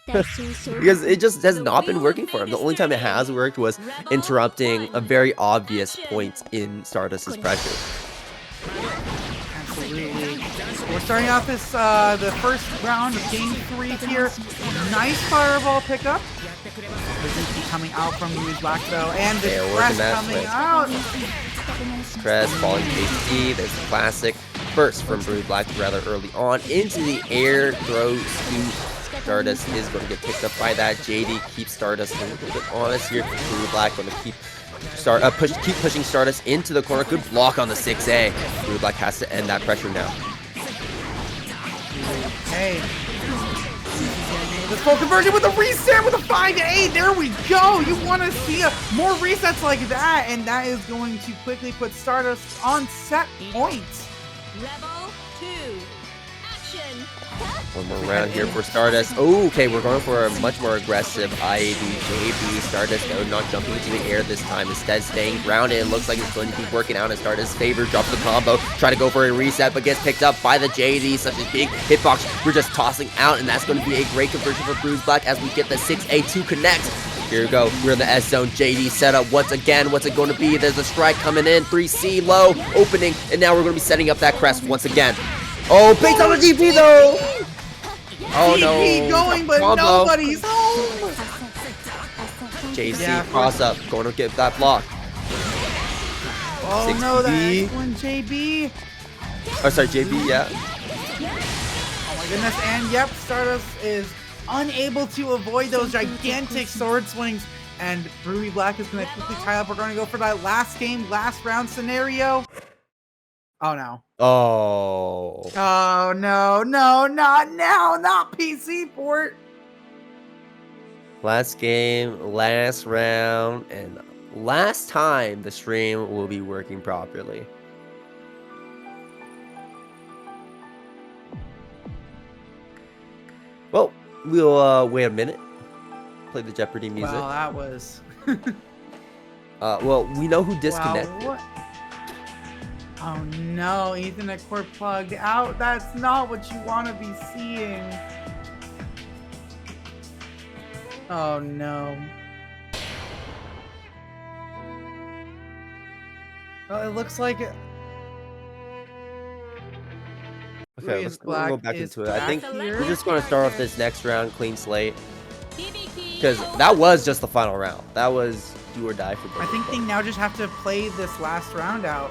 Because it just has not been working for him. The only time it has worked was interrupting a very obvious point in Stardust's pressure. Absolutely. We're starting off this the first round of game 3 here. Nice fireball pickup. The DP coming out from Bruisblack though, and the crest coming out. Crest falling HD. There's the classic burst from Bruisblack rather early on into the air. Throws to Stardust is going to get picked up by that. JD keeps Stardust a little bit honest here. Bruisblack going to keep pushing Stardust into the corner. Good block on the 6A. Bruisblack has to end that pressure now. Hey. This full conversion with a reset with a 5-8. There we go. You want to see more resets like that, and that is going to quickly put Stardust on set point. Level 2. Action. One more round here for Stardust. Oh, okay, we're going for a much more aggressive IAD JB. Stardust, though, not jumping into the air this time. Instead, staying grounded. It looks like it's going to be working out in Stardust's favor. Drops the combo. Try to go for a reset, but gets picked up by the JD. Such a big hitbox. We're just tossing out, and that's going to be a great conversion for Bruisblack as we get the 6A2 connect. Here we go. We're in the S zone. JD setup once again. What's it going to be? There's a strike coming in. 3C low. Opening. And now we're going to be setting up that crest once again. Oh, based on the DP, though. Oh no. DP going, but combo. nobody's home. JC cross up. Going to get that block. Oh no, that excellent JB. Oh, sorry, JB, yeah. Oh my goodness, and yep, Stardust is unable to avoid those gigantic sword swings, and Bruisblack is going to quickly tie up. We're going to go for that last game, last round scenario. Oh no. Oh. Oh no, no, not now, not PC port. Last game, last round, and last time the stream will be working properly. Well, we'll wait a minute. Play the Jeopardy music. Wow, that was... well, we know who disconnected. Wow, what? Oh no, Ethernet cord plugged out. That's not what you want to be seeing. Oh no. Well, it looks like it. Okay, let's go back into it. I think we're just going to start off this next round clean slate. Because that was just the final round. That was do or die for both. I think they now just have to play this last round out.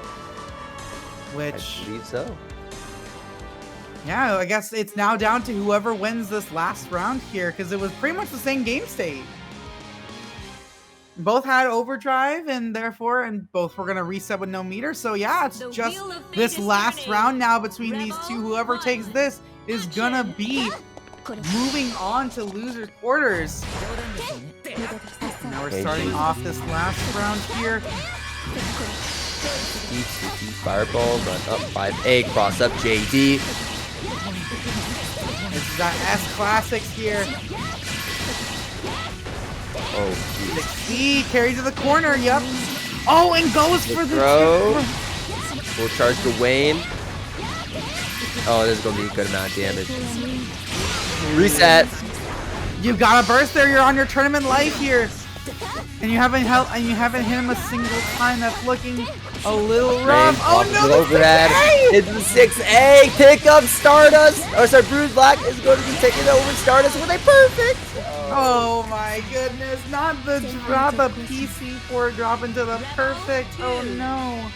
Which... I believe so. Yeah, I guess it's now down to whoever wins this last round here, because it was pretty much the same game state. Both had overdrive, and therefore, both were going to reset with no meter. So yeah, it's just this last round now between these two. Whoever takes this is going to be moving on to loser's quarters. Now we're starting off this last round here. Fireball, run up 5A, cross up JD. This is that S Classics here. Oh, geez. C carry to the corner, yep. Oh, and goes for the throw. Full charge to Wayne. Oh, this is going to be a good amount of damage. Reset. You got a burst there, you're on your tournament life here. And you haven't hit him a single time. That's looking a little rough. Oh no, the overhead. It's the 6A. Pick up Stardust. Oh, sorry, Bruisblack is going to be taking over Stardust with a perfect. Oh my goodness, not the PC for drop into the perfect. Oh no.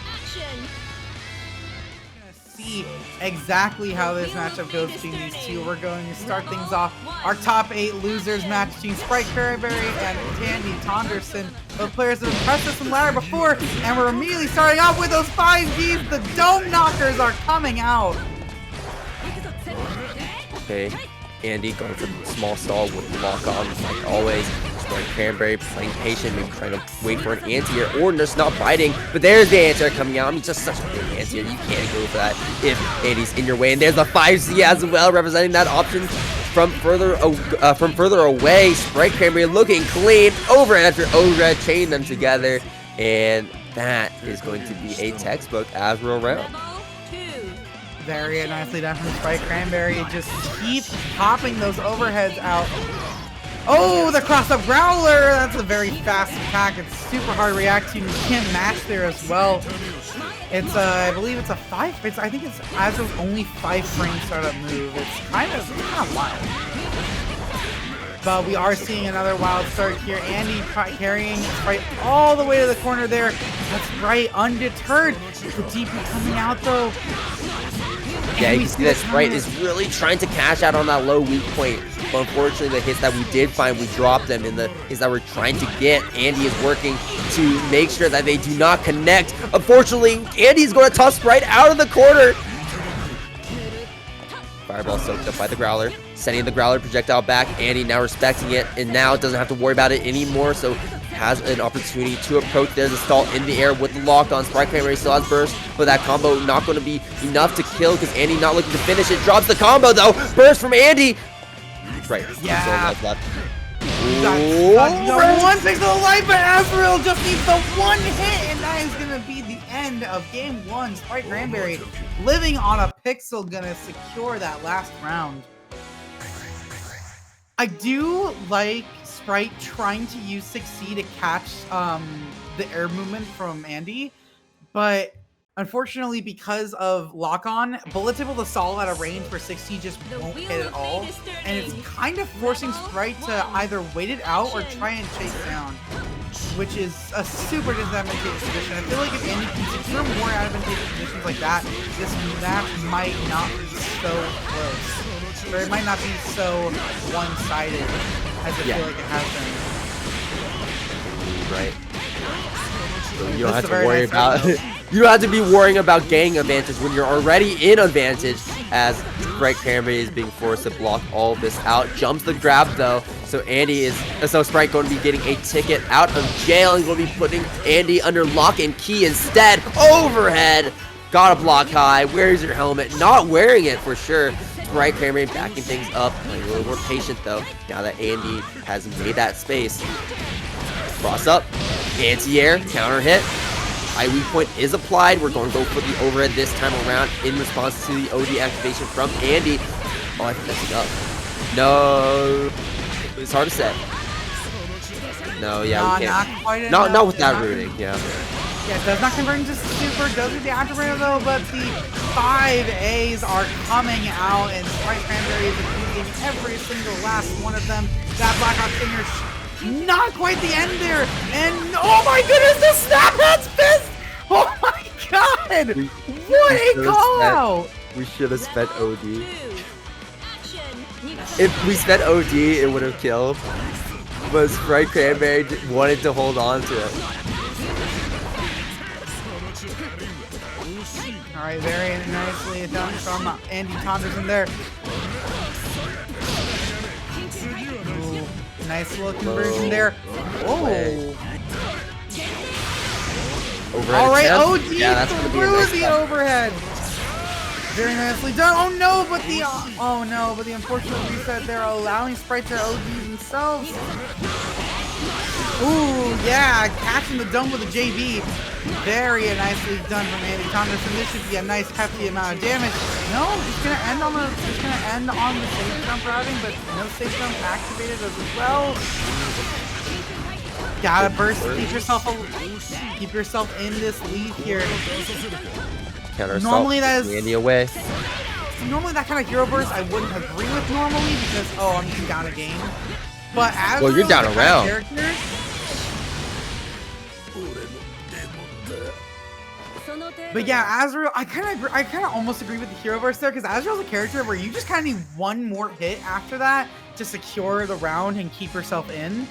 See exactly how this matchup goes between these two. We're going to start things off our top 8 losers match between SpriteCranberry and Tandy TONDERSON. Both players have impressed us in ladder before, and we're immediately starting off with those 5Gs. The dome knockers are coming out. Okay, Andy going for the small stall with lock on like always. SpriteCranberry playing patient, maybe trying to wait for an anti-air or just not biting. But there's the anti-air coming out. I mean, just such a big anti-air. You can't go for that if Andy's in your way. And there's the 5C as well, representing that option from further away. SpriteCranberry looking clean. Overhead after overhead, chain them together. And that is going to be a textbook Azrael round. Very nicely done from SpriteCranberry. Just keep popping those overheads out. Oh, the cross-up Growler! That's a very fast attack. It's super hard to react to. You can't match there as well. It's I believe it's a 5. I think it's Azrael's only 5-frame startup move. It's kind of wild. But we are seeing another wild start here. Andy carrying Sprite all the way to the corner there. That's Sprite undeterred. The DP coming out though. Yeah, you can see that Sprite is really trying to cash out on that low weak point. But unfortunately, the hits that we did find, we dropped them. And the hits that we're trying to get, Andy is working to make sure that they do not connect. Unfortunately, Andy's going to toss Sprite out of the corner. Fireball soaked up by the Growler. Sending the Growler projectile back. Andy now respecting it. And now doesn't have to worry about it anymore. So has an opportunity to approach. There's a stall in the air with the lock on. SpriteCranberry still has burst, but that combo not going to be enough to kill because Andy not looking to finish it. Drops the combo though. Burst from Andy. Right. Yeah. Left. Got one pixel of life, but Azrael just needs the one hit, and that is gonna be the end of game 1. SpriteCranberry living on a pixel gonna secure that last round. I do like Sprite trying to use 6C to catch the air movement from Andy, but unfortunately, because of lock-on, Bullet's able to stall at a range where 6C just won't hit at all, and it's kind of forcing Sprite to either wait it out or try and chase down, which is a super disadvantageous position. I feel like if Andy can secure more advantageous positions like that, this match might not be so close, or it might not be so one-sided as I feel like it has been. Right. So you don't have to worry about you don't have to be worrying about gaining advantage when you're already in advantage, as SpriteCranberry is being forced to block all of this out. Jumps the grab though, so Sprite going to be getting a ticket out of jail and going to be putting Andy under lock and key instead. Overhead, gotta block high. Where's your helmet? Not wearing it for sure. SpriteCranberry backing things up, playing a little more patient though. Now that Andy has made that space, cross up, anti-air, counter hit. High weak point is applied. We're going to go for the overhead this time around in response to the OD activation from Andy. Oh, I think that's enough. No. It's hard to say. No, yeah, we can't. Not quite enough. Not with that rooting, yeah. Yeah, it does not convert into super, does get the activator though, but the 5 A's are coming out, and SpriteCranberry is abusing every single last one of them. That Blackout Singer, not quite the end there, and oh my goodness, the Snaphat's fist! Oh my god! What a call out! We should have spent OD. If we spent OD, it would have killed. But SpriteCranberry wanted to hold on to it. Alright, very nicely done from Andy Tonderson there. Ooh, nice little conversion there. Oh! Alright, OD through the overhead. Very nicely done. Oh no, but the unfortunate reset there allowing Sprite to OD themselves. Ooh, yeah, catching the dome with a JB. Very nicely done from Andy Tonderson. This should be a nice hefty amount of damage. No, it's gonna end on the safe jump routing, but no safe jump activated as well. Gotta burst. Keep yourself in this lead here. Normally that is Andy away. Normally that kind of hero burst I wouldn't agree with normally because I'm just down a game. But as well, you're down a round. But yeah, Azrael, I kind of almost agree with the hero burst there because Azrael's a character where you just kind of need one more hit after that to secure the round and keep yourself in.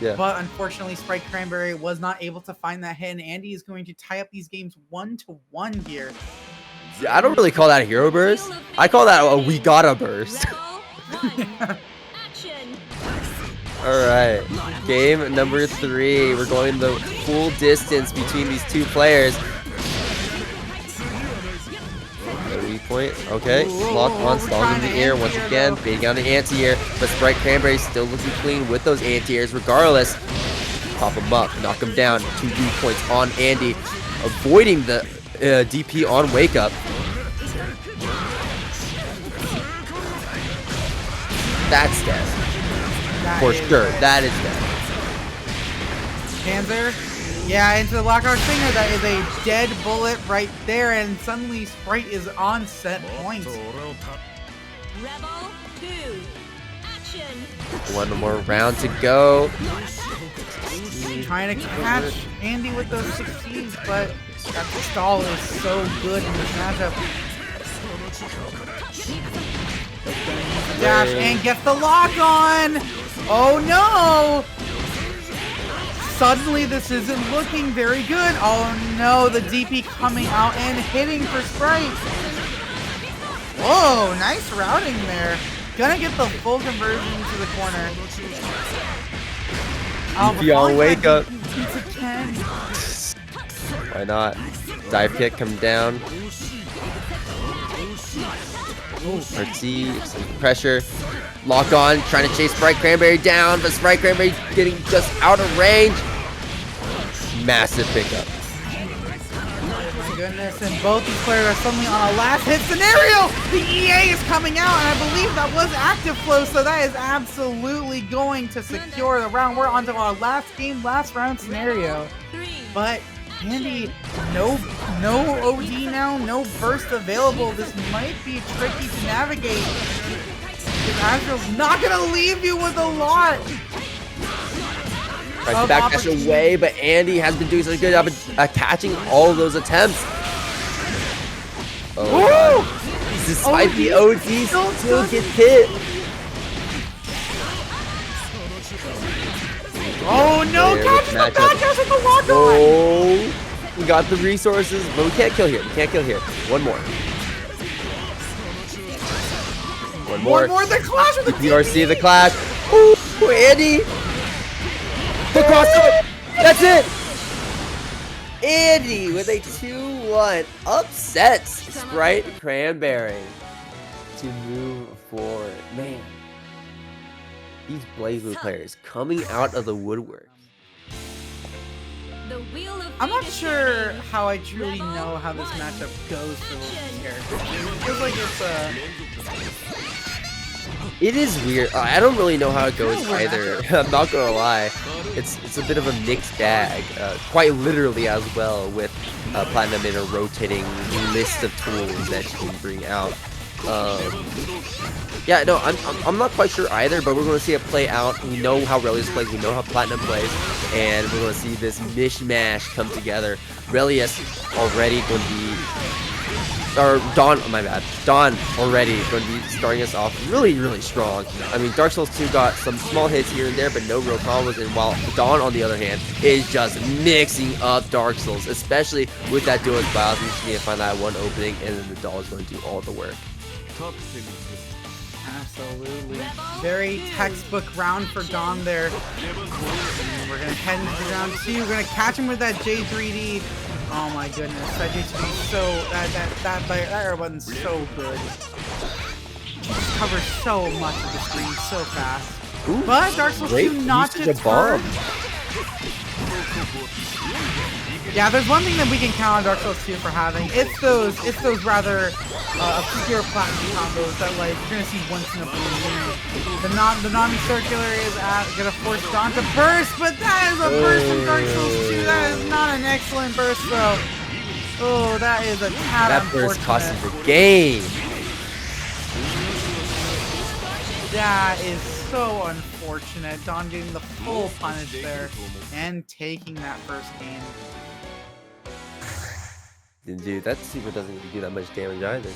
Yeah. But unfortunately, SpriteCranberry was not able to find that hit, and Andy is going to tie up these games 1-1 here. Yeah, I don't really call that a hero burst. I call that a we gotta burst. Alright, game number 3. We're going the full distance between these two players. Weak point, okay. Lock on, stalling in the air once again, baiting on the anti-air, but SpriteCranberry still looking clean with those anti-airs regardless. Pop him up, knock him down, 2 weak points on Andy, avoiding the DP on wake up. That's dead. For sure, that is dead. Panzer, yeah, into the lockout stinger. That is a dead bullet right there, and suddenly Sprite is on set point. Rebel 2, action. One more round to go. Trying to catch Andy with those 6Gs, but that stall is so good in this matchup. Dash and gets the lock on. Oh no! Suddenly this isn't looking very good. Oh no, the DP coming out and hitting for Sprite. Whoa, nice routing there. Gonna get the full conversion to the corner. Y'all wake up. It's a 10. Why not? Dive kick come down. RT, some pressure. Lock on, trying to chase SpriteCranberry down, but SpriteCranberry getting just out of range. Massive pickup. My goodness, and both these players are suddenly on a last hit scenario. The EA is coming out, and I believe that was active flow, so that is absolutely going to secure the round. We're on to our last game, last round scenario. But Andy, no OD now, no burst available. This might be tricky to navigate. Azrael's not gonna leave you with a lot. Tries to backdash away, but Andy has been doing such a good job of catching all of those attempts. Oh, despite the OD, still gets hit. Oh no, catch the backdash with the lock on! Oh, we got the resources, but we can't kill here. We can't kill here. One more. One more, the clash with the PRC, the clash. Ooh, Andy. The crossover. That's it. Andy with a 2-1 upsets SpriteCranberry to move forward. Man, these Blazblue players coming out of the woodwork. I'm not sure how I truly know how this matchup goes for these characters. It feels like it is weird. I don't really know how it goes either. I'm not gonna lie. It's a bit of a mixed bag, quite literally as well, with Platinum in a rotating list of tools that you can bring out. Yeah, no, I'm not quite sure either, but we're going to see it play out. We know how Relius plays, we know how Platinum plays, and we're going to see this mishmash come together. Relius already going to be, or Dawn, oh my bad, Dawn already going to be starting us off really, really strong. I mean, Dark Souls 2 got some small hits here and there, but no real combos, and while Dawn, on the other hand, is just mixing up Dark Souls, especially with that dual bios. We just need to find that one opening, and then the doll is going to do all the work. Absolutely. Very textbook round for Dawn there. And we're going to head into round 2. We're going to catch him with that J3D. Oh my goodness. That J3D is so... That air button's so good. Just covers so much of the screen so fast. Ooh, but Dark Souls 2 not just bomb. Yeah, there's one thing that we can count on Dark Souls 2 for having. It's those rather obscure platinum combos that like you're gonna see once in a blue moon. The non-circular is gonna force Dawn to burst, but that is a burst from Dark Souls 2. That is not an excellent burst though. Oh, that is a tad that burst cost him the game. That is so unfortunate. Dawn getting the full punish there and taking that first game. Dude, that super doesn't even do that much damage either.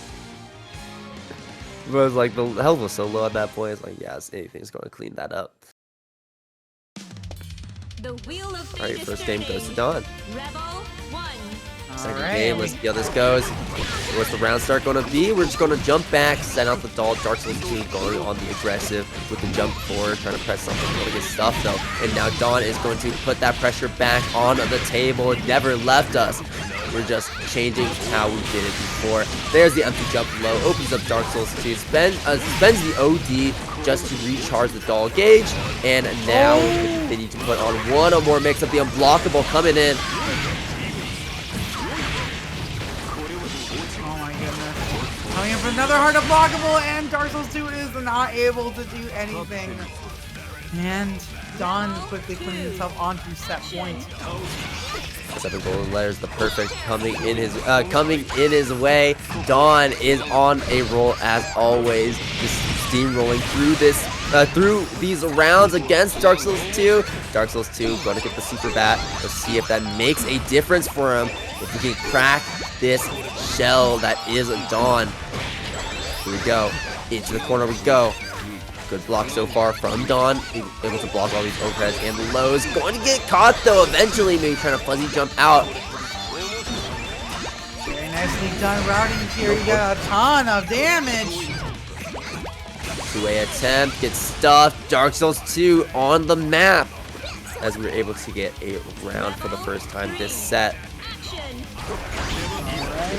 But it was like, the health was so low at that point, it's like, yes, anything's going to clean that up. Alright, first game goes to Dawn. Second game, let's see how this goes. What's the round start going to be? We're just going to jump back, send out the doll. Dark Souls 2 going on the aggressive with the jump forward, trying to press something, really good stuff though. And now Dawn is going to put that pressure back on the table. It never left us. We're just changing how we did it before. There's the empty jump low, opens up Dark Souls 2, spends the OD just to recharge the doll gauge, and now they need to put on one or more mix of the unblockable coming in. Oh my goodness. Coming in for another hard unblockable, and Dark Souls 2 is not able to do anything. And Dawn quickly putting himself onto set point. 7 golden letters, the perfect coming in his way. Dawn is on a roll as always, just steamrolling through these rounds against Dark Souls 2. Dark Souls 2 going to get the super bat. Let's see if that makes a difference for him. If we can crack this shell that is Dawn. Here we go. Into the corner we go. Good block so far from Dawn. Able to block all these overheads and the lows. Going to get caught though eventually. Maybe trying to fuzzy jump out. Very nicely done routing here. You got a ton of damage. 2-way attempt. Gets stuffed. Dark Souls 2 on the map. as we were able to get a round for the first time this set.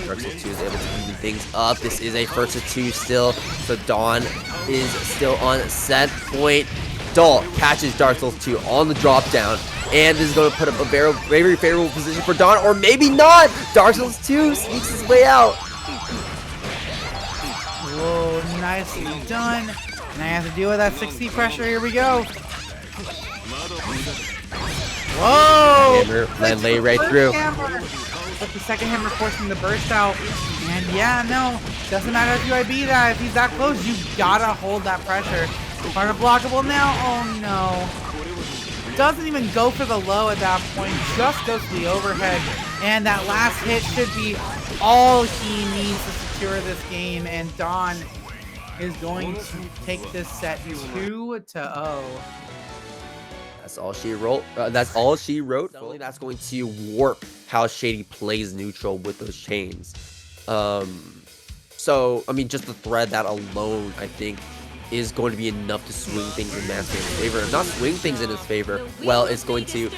Frorocious 2 is able to even things up. This is a first to 2 still, so Dawn is still on set point. Dull catches Dark Souls 2 on the drop down, and this is going to put up a very favorable position for Dawn, or maybe not. Dark Souls 2 sneaks his way out. Whoa, nicely done. Now I have to deal with that 60 pressure. Here we go. Whoa! Hammer, and lay right through. But the second hammer forcing the burst out. And yeah, no, doesn't matter if you IB that. If he's that close, you gotta hold that pressure. Are blockable now? Oh no. Doesn't even go for the low at that point. Just goes to the overhead. And that last hit should be all he needs to secure this game. And Dawn is going to take this set 2-0. That's all she wrote. That's all she wrote. So that's going to warp how Shady plays neutral with those chains. So I mean, just the thread that alone, I think, is going to be enough to swing things in Mastfam's favor. If not swing things in his favor, well, it's going to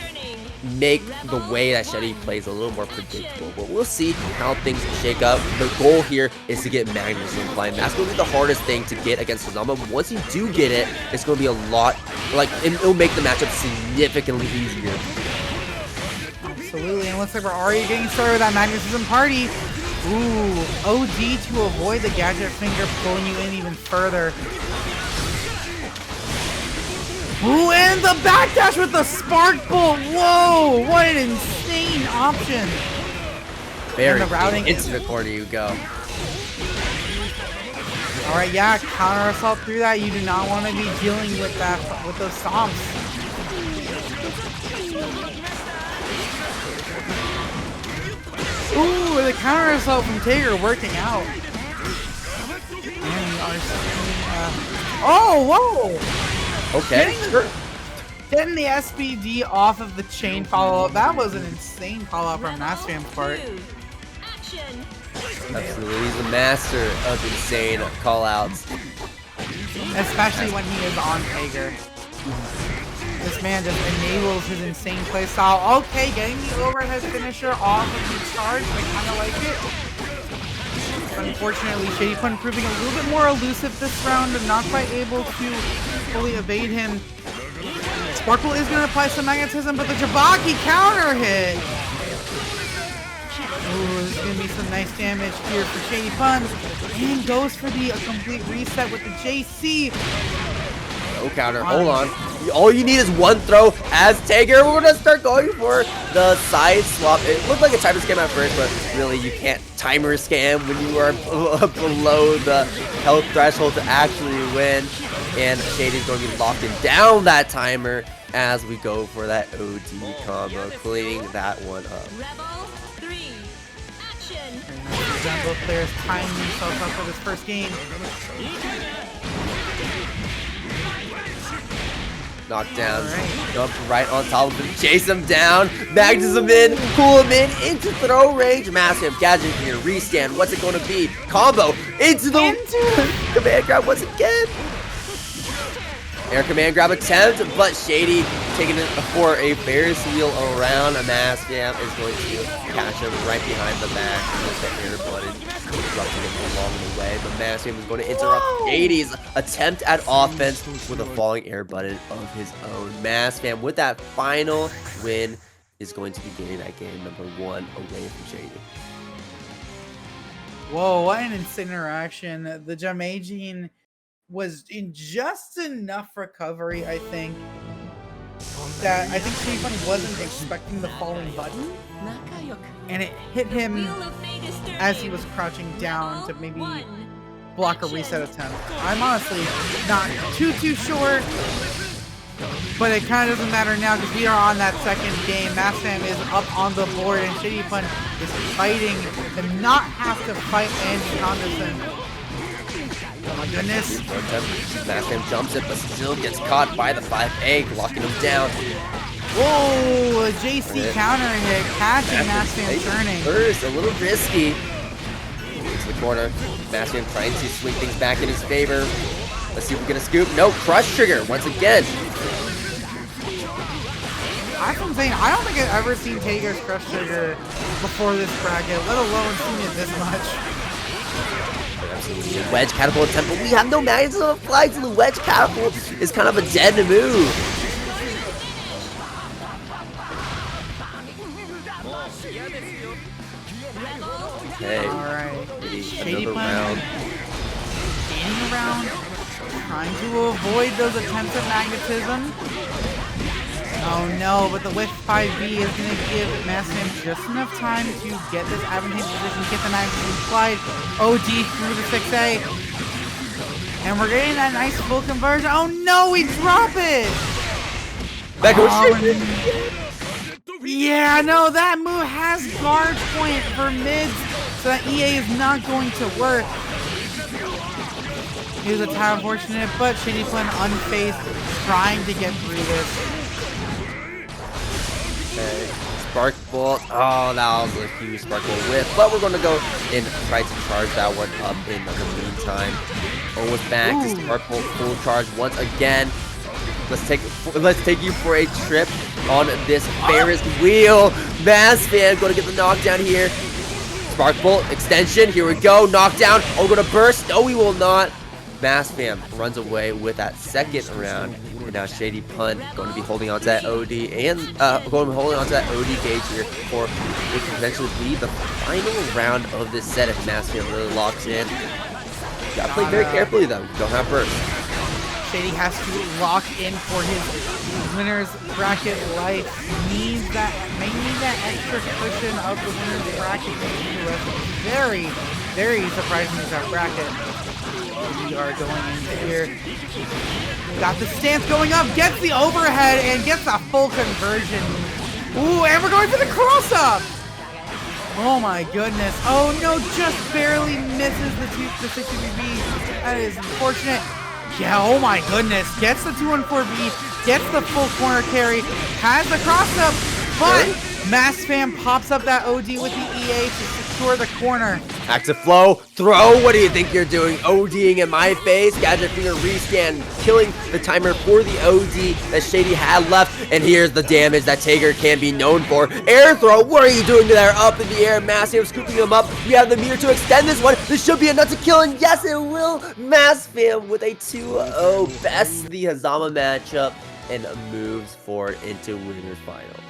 make the way that Shady plays a little more predictable. But we'll see how things shake up. The goal here is to get Magnus in play, and that's going to be the hardest thing to get against Hazama. But once you do get it, it's going to be a lot, like, it'll make the matchup significantly easier. Absolutely, and looks like we're already getting started with that Magnetism party. Ooh, OD to avoid the gadget finger pulling you in even further. Ooh, and the backdash with the spark bolt. Whoa, what an insane option. Very and the routing into the corner you go. All right, yeah, counter assault through that. You do not want to be dealing with that, with those stomps. Ooh, the counter assault from Tager working out. And we are seeing, oh, whoa! Okay, sure. Getting the SBD off of the chain follow-up. That was an insane call-out from Mastfam's part. Absolutely, he's the master of insane call-outs. Especially when he is on Tager. This man just enables his insane playstyle. Okay, getting the overhead finisher off of the charge. I kind of like it. Unfortunately, ShadyPun proving a little bit more elusive this round and not quite able to fully evade him. Sparkle is going to apply some magnetism, but the Jabaki counter hit. Ooh, this is going to be some nice damage here for ShadyPun. And goes for the complete reset with the JC. No counter, hold on. All you need is one throw as Tager. We're going to start going for the side swap. It looked like a timer scam at first, but really you can't timer scam when you are below the health threshold to actually win. And Shady's going to be locking down that timer as we go for that OD combo, cleaning that one up. Both players tying themselves up for this first game. Knocked down, jump right on top of him, chase him down, magnetism in, cool him in, into throw range, massive gadget here, restand, what's it going to be? Combo, into the command grab once again. Air command grab attempt, but Shady taking it for a Ferris wheel around. Mastfam is going to catch him right behind the back with the air button, disrupting him along the way. But Mastfam is going to interrupt Shady's attempt at offense with a falling air button of his own. Mastfam, with that final win, is going to be getting that game number 1 away from Shady. Whoa, what an insane interaction. The Jamajin was in just enough recovery, I think, that I think ShadyPun wasn't expecting the falling button, and it hit him as he was crouching down to maybe block a reset attempt. I'm honestly not too sure, but it kind of doesn't matter now because we are on that second game. Mastfam is up on the board, and ShadyPun is fighting to not have to fight Andy TONDERSON. Oh my goodness. Mastfam jumps it, but still gets caught by the 5A, locking him down. Whoa, a JC counter hit, catching Mastfam turning. First, a little risky. Into the corner. Mastfam trying to swing things back in his favor. Let's see if we get a scoop. No, crush trigger once again. That's insane. I don't think I've ever seen Tager's Crush Trigger before this bracket, let alone seen it this much. Absolutely. Wedge catapult attempt, but we have no magnets on the fly, so the wedge catapult is kind of a dead move. Okay. Alright. Another round. Gaining around, trying to avoid those attempts at magnetism. Oh no, but the Whip 5B is going to give Mastfam just enough time to get this advantageous position, get the magnetism slide, OD through the 6A. And we're getting that nice full conversion. Oh no, we drop it! Back Yeah, no, that move has guard point for mids, so that EA is not going to work. It was a tad unfortunate, but ShadyPun unfazed, trying to get through this. Okay. Spark Bolt. Oh, that was a huge Spark Bolt whip, but we're going to go and try to charge that one up in the meantime. Almost back to Spark Bolt full charge once again. Let's take you for a trip on this Ferris wheel. Mastfam going to get the knockdown here. Spark Bolt extension. Here we go. Knockdown. Oh, we're going to burst. No, we will not. Mastfam runs away with that second round. And now ShadyPun going to be holding on to that OD and going to be holding on to that OD gauge here for it could potentially be the final round of this set if Mastfam really locks in. Gotta play very carefully though. Don't have burst. Shady has to lock in for his winner's bracket life. May need that extra cushion of the winner's bracket. Very, very surprising is that bracket. We are going into here. Got the stance going up, gets the overhead, and gets a full conversion. Ooh, and we're going for the cross-up! Oh my goodness. Oh no, just barely misses the 60BB. That is unfortunate. Yeah, oh my goodness. Gets the 214B, gets the full corner carry, has the cross-up, but Mastfam pops up that OD with the EA to secure the corner. Active flow, throw, what do you think you're doing? ODing in my face, gadget finger rescan, killing the timer for the OD that Shady had left, and here's the damage that Tager can be known for. Air throw, what are you doing there? Up in the air, Mastfam scooping him up. We have the meter to extend this one. This should be enough to kill, and yes it will. Mastfam with a 2-0 best the Hazama matchup and moves forward into winners finals.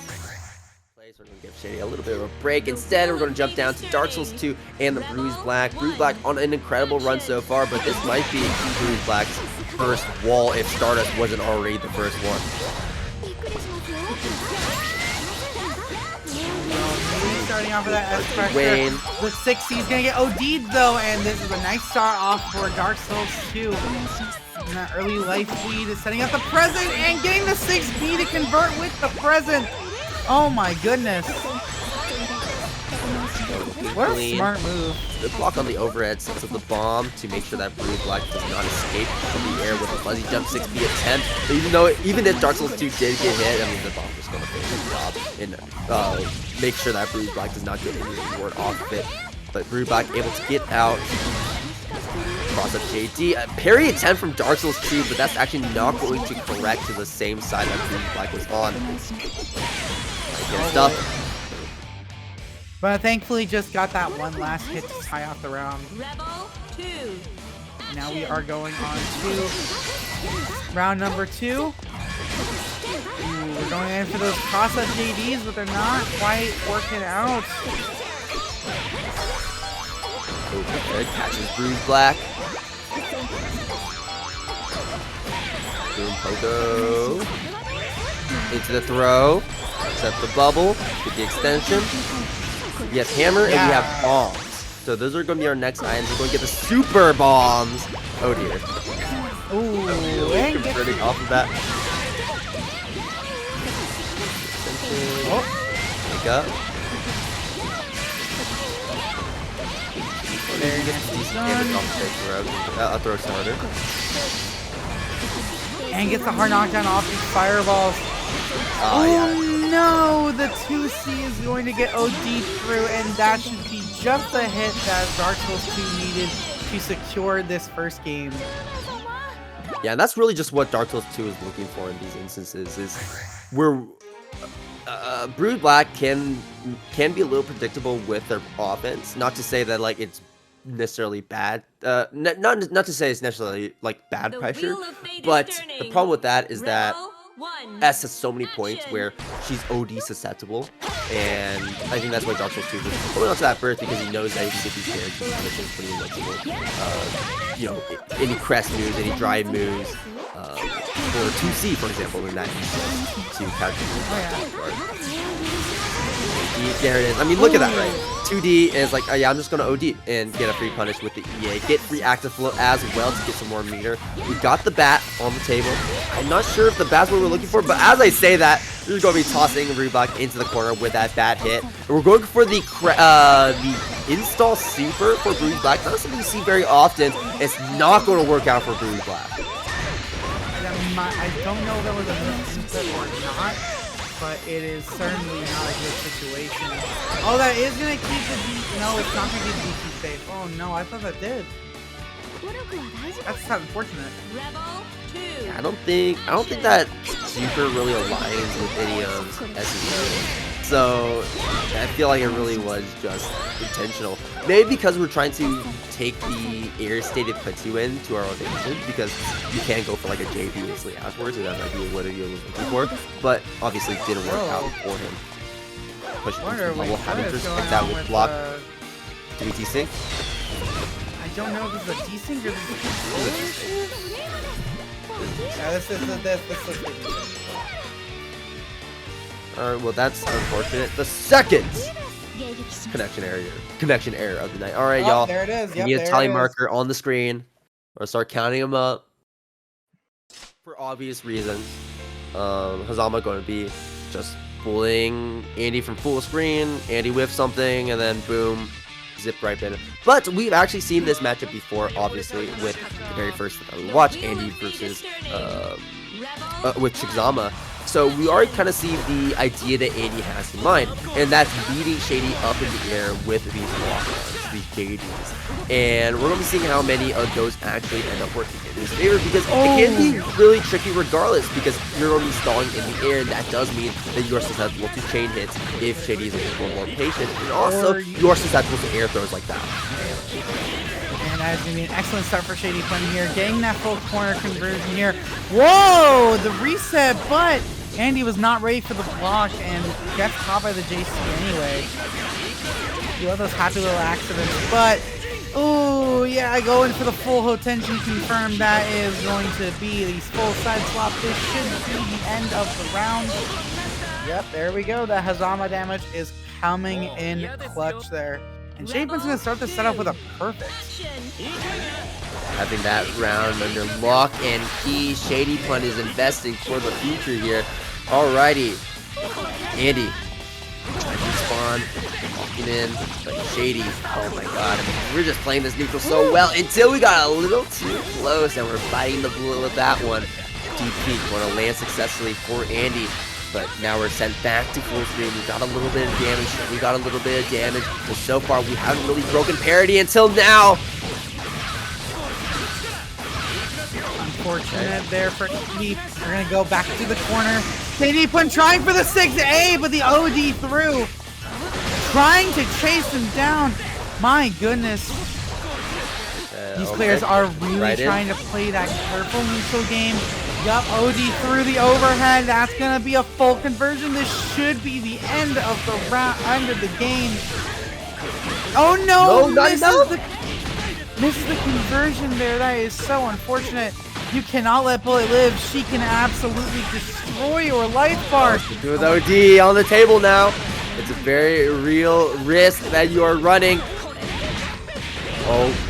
We're going to give Shady a little bit of a break. Instead, we're going to jump down to Dark Souls 2 and the Bruisblack. Bruisblack on an incredible run so far, but this might be Bruisblack's first wall if Stardust wasn't already the first one. Starting off with that S pressure. Wayne. The 60 is going to get OD'd though, and this is a nice start off for Dark Souls 2. And that early life lead is setting up the present and getting the 6B to convert with the present. Oh my goodness. What a smart move. The block on the overhead sets up the bomb to make sure that Bruisblack does not escape from the air with a fuzzy jump 6B attempt. But even if Dark Souls 2 did get hit, I mean the bomb was going to finish the job and make sure that Bruisblack does not get any reward off of it. But Bruisblack able to get out. Cross up JD. A parry attempt from Dark Souls 2, but that's actually not going to correct to the same side that Bruisblack was on. Stuff. But thankfully just got that one last hit to tie off the round. Rebel 2. Now we are going on to round number 2. Ooh, we're going in for those cross-up JDs, but they're not quite working out. Overhead catches Bruisblack. Boom Pogo. Into the throw. Set the bubble. Get the extension. We have hammer and we have bombs. So those are going to be our next items. We're going to get the super bombs. Oh dear. Ooh, and converting off of that. Oh. Wake up. There you go. I'll throw starter. And gets the hard knockdown off these fireballs. Oh no, the 2C is going to get OD'd through, and that should be just a hit that Dark Souls 2 needed to secure this first game. Yeah, and that's really just what Dark Souls 2 is looking for in these instances, is we're Bruisblack can be a little predictable with their offense. Not to say that like it's necessarily bad. Not to say it's necessarily like bad pressure, but the problem with that is that S has so many points where she's OD susceptible, and I think that's why Dark Souls 2 is holding on to that birth because he knows that he should be scared to punish is pretty invincible. You know, any crest moves, any drive moves, or 2C for example in that instance to catch there it is. I mean, look at that, right? 2D is like, oh yeah, I'm just gonna OD and get a free punish with the EA. Get free active flow as well to get some more meter. We got the bat on the table. I'm not sure if the bat's what we're looking for, but as I say that, we're gonna be tossing Bruisblack into the corner with that bat hit. And we're going for the install super for Bruisblack. Not something you see very often. It's not going to work out for Bruisblack. I don't know if that was a misinput or not, but it is certainly not a good situation. Oh, that is gonna keep the DC. No, it's not gonna keep the DC safe. Oh no, I thought that did. That's kind of unfortunate. Yeah, I don't think that super really aligns with any of SEO. So I feel like it really was just intentional. Maybe because we're trying to take the air stated puts you in to our advantage, because you can go for like a JP instantly afterwards, and that might be what you're looking for. But obviously didn't work out for him. Push into the bubble. Havaniceday like that with block. Do we desync? I don't know if this is a desync or this is a yeah, this is Alright, well that's unfortunate. The second connection error of the night. Alright, y'all. There it is. Yep, need a tally marker on the screen. We'll start counting them up. For obvious reasons. Hazama going to be just pulling Andy from full screen. Andy whiffs something, and then boom, zip right in. But we've actually seen this matchup before, obviously, with the very first that we watched, Andy versus with Chickzama. So we already kind of see the idea that Andy has in mind, and that's beating Shady up in the air with these walk-ons, these JDs. And we're going to be seeing how many of those actually end up working in his favor, because it can be really tricky regardless, because you're going to be stalling in the air, and that does mean that you're susceptible to chain hits if Shady is a little more patient, and also you're susceptible to air throws like that. And that is going to be an excellent start for ShadyPun here, getting that full corner conversion here. Whoa, the reset, but Andy was not ready for the block and gets caught by the JC anyway. You love those happy little accidents, but oh yeah, going for the full Hotenshi confirmed. That is going to be the full side swap. This should be the end of the round. Yep, there we go. The Hazama damage is coming in clutch there. And ShadyPun's going to start the setup with a perfect. Having that round under lock and key, ShadyPun is investing for the future here. Alrighty, Andy trying to respawn, walking in, but Shady, oh my god, I mean, we're just playing this neutral so well until we got a little too close, and we're biting the bullet with that one. DP going to land successfully for Andy. But now we're sent back to full screen. We got a little bit of damage. But so far, we haven't really broken parity until now. Unfortunate there for Keith. We're going to go back to the corner. ShadyPun trying for the 6A, but the OD through. Trying to chase him down. My goodness. These players are really trying to play that careful neutral game. Yup, OD through the overhead. That's gonna be a full conversion. This should be the end of the round, end of the game. Oh no! Misses the conversion there. That is so unfortunate. You cannot let Bullet live. She can absolutely destroy your life bar. With OD on the table now. It's a very real risk that you are running. Oh.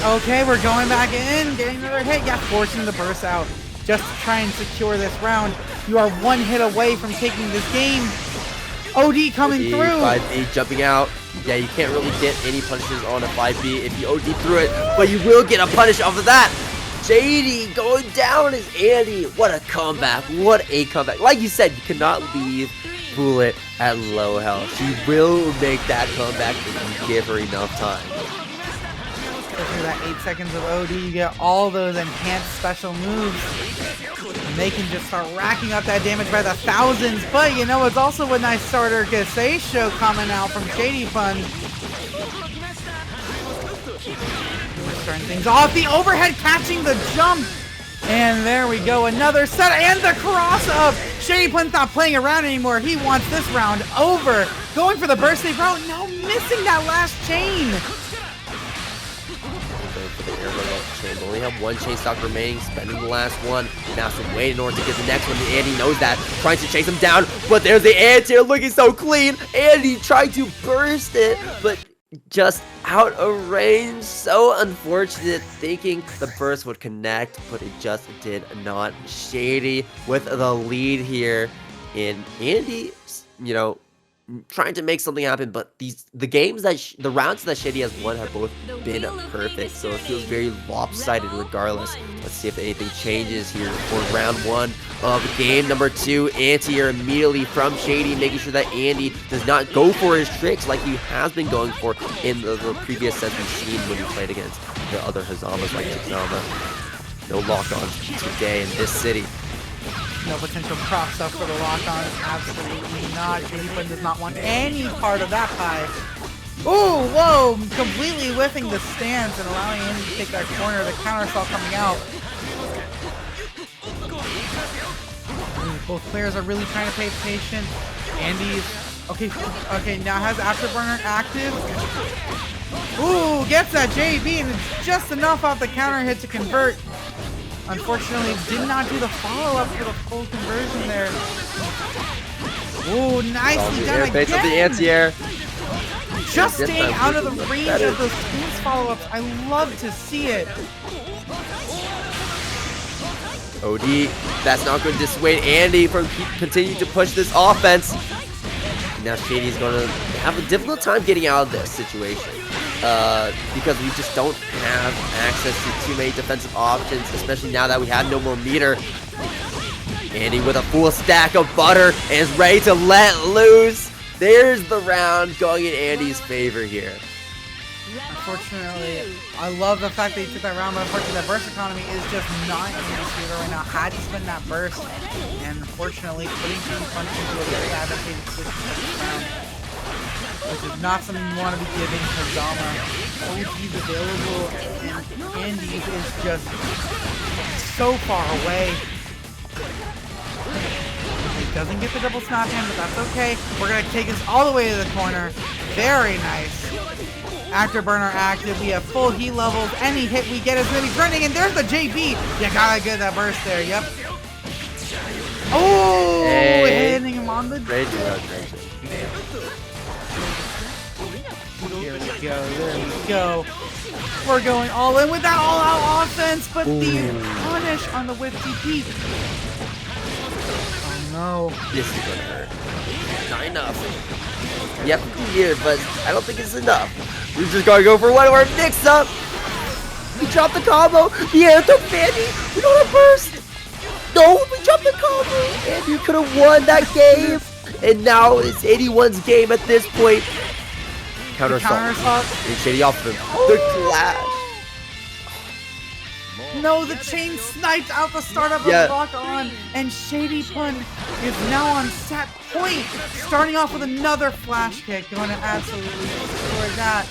Okay, we're going back in, getting another hit. Yeah, forcing the burst out. Just to try and secure this round. You are one hit away from taking this game. OD coming through. 5B jumping out. Yeah, you can't really get any punishes on a 5B if you OD through it, but you will get a punish off of that. Shady going down is Andy. What a comeback. What a comeback. Like you said, you cannot leave Bullet at low health. She will make that comeback if you give her enough time. After that 8 seconds of OD, you get all those enhanced special moves. they can just start racking up that damage by the thousands. But you know, it's also a nice starter Gesei coming out from ShadyPun. We're starting things off. The overhead catching the jump. And there we go. Another set and the cross up. ShadyPun's not playing around anymore. He wants this round over. Going for the burst save route. No, missing that last chain. They only have one chain stock remaining, spending the last one. Now some wait in order to get the next one. And Andy knows that, trying to chase him down. But there's the anti-air looking so clean. Andy trying to burst it, but just out of range. So unfortunate, thinking the burst would connect, but it just did not. Shady with the lead here. And Andy, you know, trying to make something happen, but the rounds that Shady has won have both been perfect, so it feels very lopsided regardless. Let's see if anything changes here for round one of game number 2. Anti-air immediately from Shady, making sure that Andy does not go for his tricks like he has been going for in the previous sets we've seen when he played against the other Hazamas like Chickzama. No lock-ons today in this city. No potential cross up for the lock-on. Absolutely not. ShadyPun does not want any part of that pie. Ooh, whoa! Completely whiffing the stance and allowing him to take that corner. The counter assault coming out. Ooh, both players are really trying to pay patient. Andy's okay. Now has Afterburner active. Ooh, gets that JB and it's just enough off the counter hit to convert. Unfortunately, did not do the follow-up for the full conversion there. Ooh, nicely done again. Of the anti-air. Just staying out of the range of those Queen's follow-ups. I love to see it. OD, that's not going to dissuade Andy from continuing to push this offense. Now Shady's going to have a difficult time getting out of this situation. Because we just don't have access to too many defensive options, especially now that we have no more meter. Andy with a full stack of butter and is ready to let loose. There's the round going in Andy's favor here. Unfortunately, I love the fact that he took that round, but unfortunately that burst economy is just not in Andy's favor right now. Had to spend that burst, and unfortunately putting ShadyPun into a very advantageous position for this round, which is not something you want to be giving Hazama. OG's available, and Andy's is just so far away. He doesn't get the double snap in, but that's okay. We're going to take this all the way to the corner. Very nice. Afterburner active. We have full heat levels. Any hit we get is going to be trending, and there's the JB. You gotta get that burst there. Yep. Oh, hey. Hitting him on the... Great job. Here we go, there we go. We're going all in with that all-out offense, but the punish on the whip TP. Oh no. This is gonna hurt. Not enough. Yep, here, but I don't think it's enough. We're just gonna go for one of our mix-up. We dropped the combo. The anthem, Andy. We don't have burst. No, we dropped the combo. Andy could have won that game. And now it's 81's game at this point. Counter assault. Shady off of him. The clash. No, the chain sniped out the startup of the lock on, and ShadyPun is now on set point. Starting off with another flash kick, going to absolutely destroy that.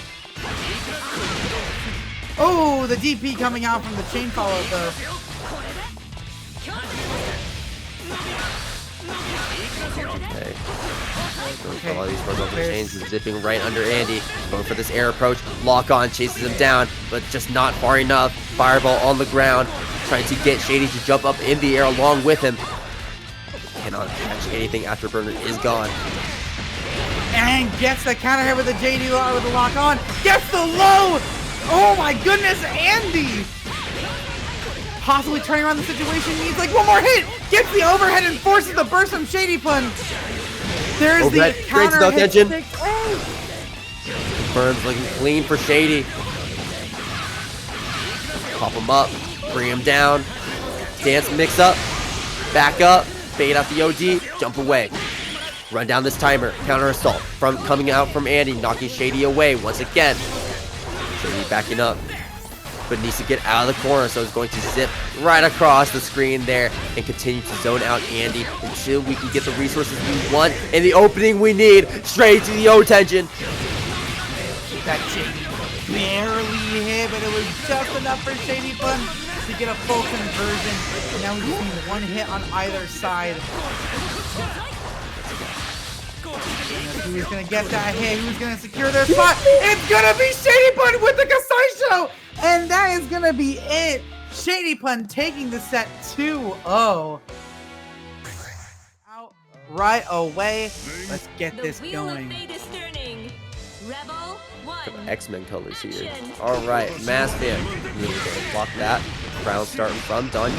Oh, the DP coming out from the chain follow though. Okay. All these horizontal chains is zipping right under Andy. Going for this air approach. Lock on, chases him down, but just not far enough. Fireball on the ground. Trying to get Shady to jump up in the air along with him. Cannot catch anything. Afterburner is gone. And gets the counter hit with the JD with the lock on. Gets the low! Oh my goodness, Andy! Possibly turning around the situation. Needs like one more hit. Gets the overhead and forces the burst from ShadyPun. There's overhead. The counter Great hit. engine. Burns looking clean for Shady. Pop him up. Bring him down. Dance mix up. Back up. Bait out the OD. Jump away. Run down this timer. Counter assault coming out from Andy, knocking Shady away once again. Shady backing up. but needs to get out of the corner, so it's going to zip right across the screen there and continue to zone out Andy until we can get the resources we want and the opening we need straight to the O-tension. That chick barely hit, but it was just enough for ShadyPun to get a full conversion. And now we just need one hit on either side. Who's gonna get that hit? Who's gonna secure their spot? It's gonna be ShadyPun with the Kasai, and that is gonna be it. ShadyPun taking the set 2-0. Out right away. Let's get this going. Rebel 1. X-Men colors here. Alright, Mastfam. Really gonna block that. Round starting from Don.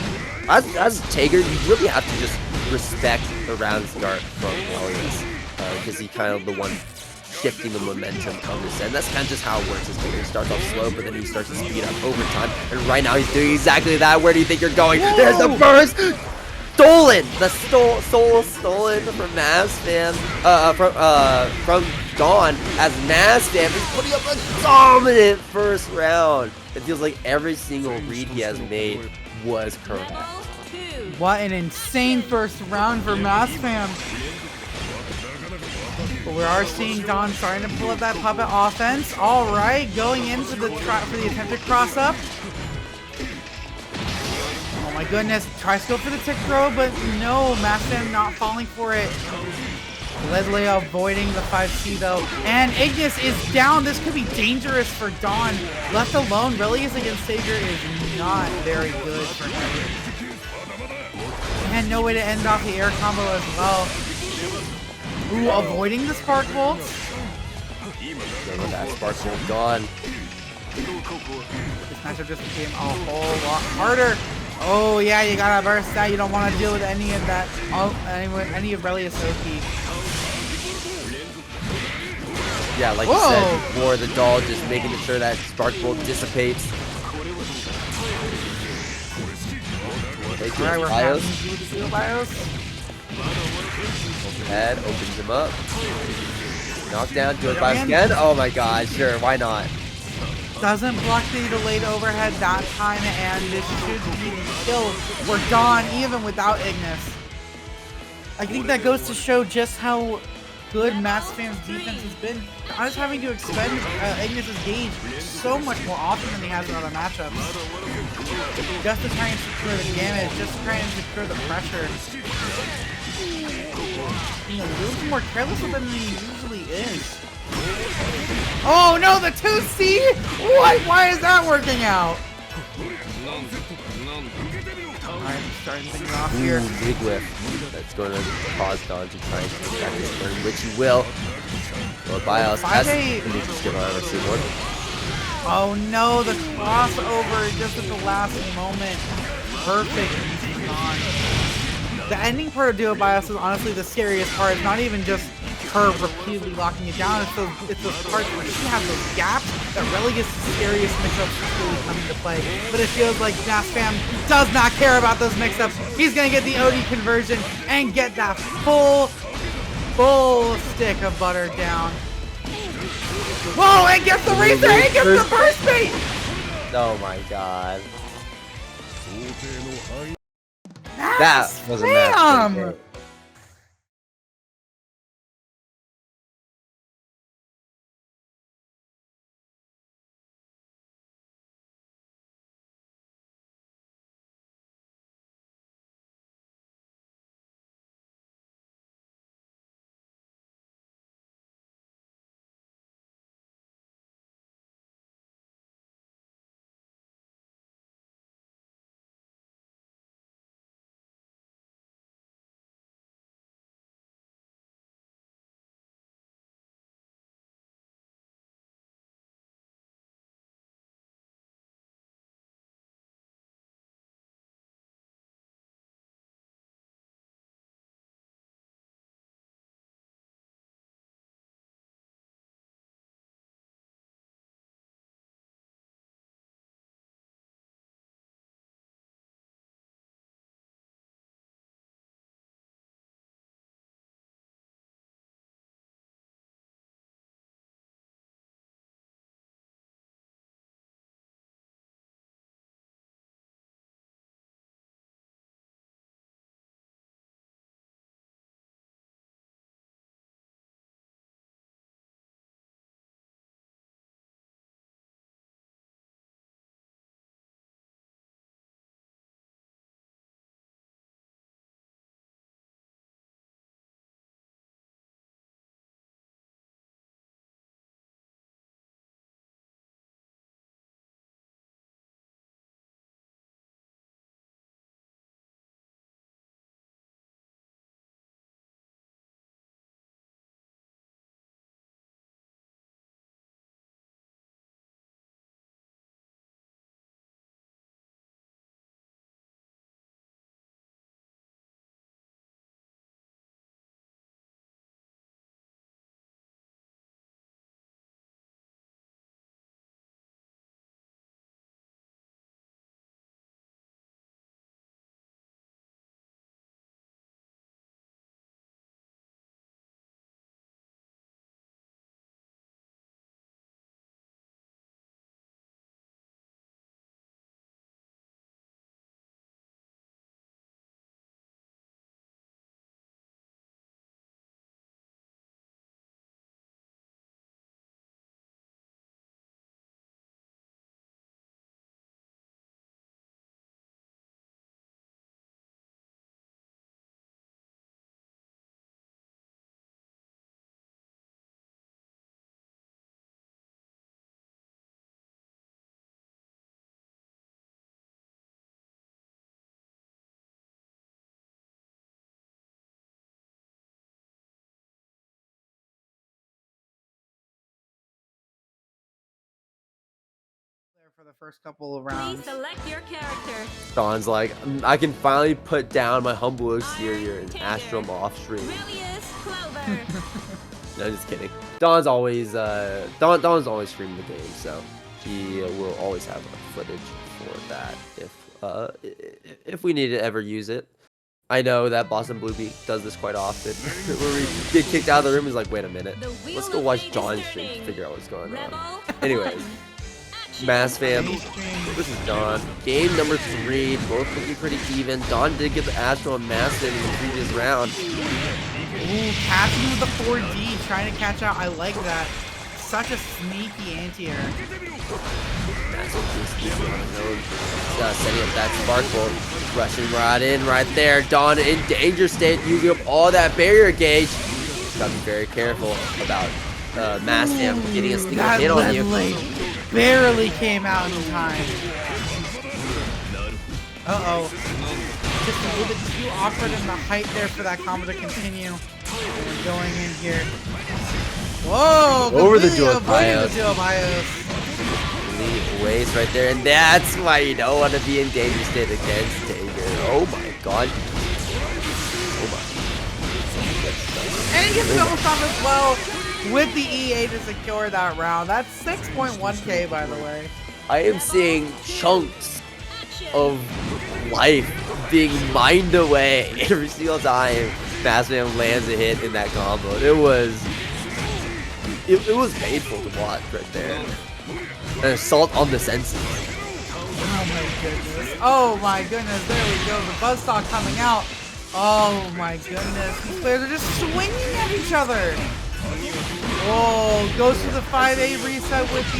As Tager, you really have to just respect the round start from Relius. Because he's kind of the one shifting the momentum of this end. That's kind of just how it works. He starts off slow, but then he starts to speed up over time. And right now he's doing exactly that. Where do you think you're going? Whoa! There's the burst! Stolen! The soul stolen from Mastfam. From Dawn, as Mastfam is putting up a dominant first round. It feels like every single read he has made was correct. What an insane first round for Mastfam. But we are seeing Dawn starting to pull up that puppet offense. All right, going into the for the attempted cross up. Oh my goodness, tries to go for the tick throw, but no, Mastfam not falling for it. Leslie avoiding the 5C though. And Ignis is down. This could be dangerous for Dawn. Left alone, Relius against Savior is not very good for him. And no way to end off the air combo as well. Ooh, avoiding the Spark Bolts. That Spark Bolt gone. This matchup just became a whole lot harder. Oh yeah, you gotta burst that. You don't want to deal with any of that. Any of Relius Oki. Yeah, like you said before, the doll just making sure that Spark Bolt dissipates. Alright, we're having BIOS. Overhead, opens him up. Knockdown, do it by again. Oh my god, sure, why not? Doesn't block the delayed overhead that time, and this should be the kill for Dawn, even without Ignis. I think that goes to show just how good Mastfam's defense has been. Dawn is having to expend Ignis' gauge so much more often than he has in other matchups. Just to try and secure the damage, just to try and secure the pressure. Being a little more careless with him than he usually is. Oh no, the 2C! What? Why is that working out? Alright, starting things off here. Big whiff. That's going to cause Dawn to try and take back his turn, which he will. Well, BIOS has to just give out a one. Oh no, the crossover just at the last moment. Perfect. The ending part of Duo BIOS is honestly the scariest part. It's not even just her repeatedly locking it down. It's those parts where she has those gaps that really gets the scariest mix-ups really come into play. But it feels like Mastfam does not care about those mix-ups. He's gonna get the OD conversion and get that full stick of butter down. Whoa, and gets the reset and gets the burst bait! Oh my god. That was a Mastfam. for the first couple of Please rounds. select your character. Dawn's like, I can finally put down my humble exterior and astral him off stream. Relius Clover. No, just kidding. Dawn's always streaming the game, so he will always have footage for that if we need to ever use it. I know that Boston Bluebeak does this quite often. Where we get kicked out of the room, is like, wait a minute, let's go watch Dawn's stream to figure out what's going on. Anyways, Mastfam, this is Dawn. Game number 3, both looking pretty even. Dawn did get the Astral and Mastfam in the previous round. Ooh, catching with the 4D, trying to catch out. I like that. Such a sneaky anti-air. Setting up that spark bolt, rushing right in, right there. Dawn in danger state, using up all that barrier gauge. Gotta be very careful about Mastfam getting a sneaky hit on you. Barely came out in time. Uh-oh. Just a little bit too awkward in the height there for that combo to continue. Going in here. Whoa! Over the dual bios. Waste right there, and that's why you don't want to be in danger state against Danger. Oh my god. Oh my. And he gets double stop as well with the EA to secure that round. That's 6.1k, by the way. I am seeing chunks of life being mined away every single time Mastfam lands a hit in that combo. It was painful to watch right there. An assault on the senses. Oh my goodness. Oh my goodness. There we go. The buzzsaw coming out. Oh my goodness. These players are just swinging at each other. Whoa. Goes to the 5A reset with the...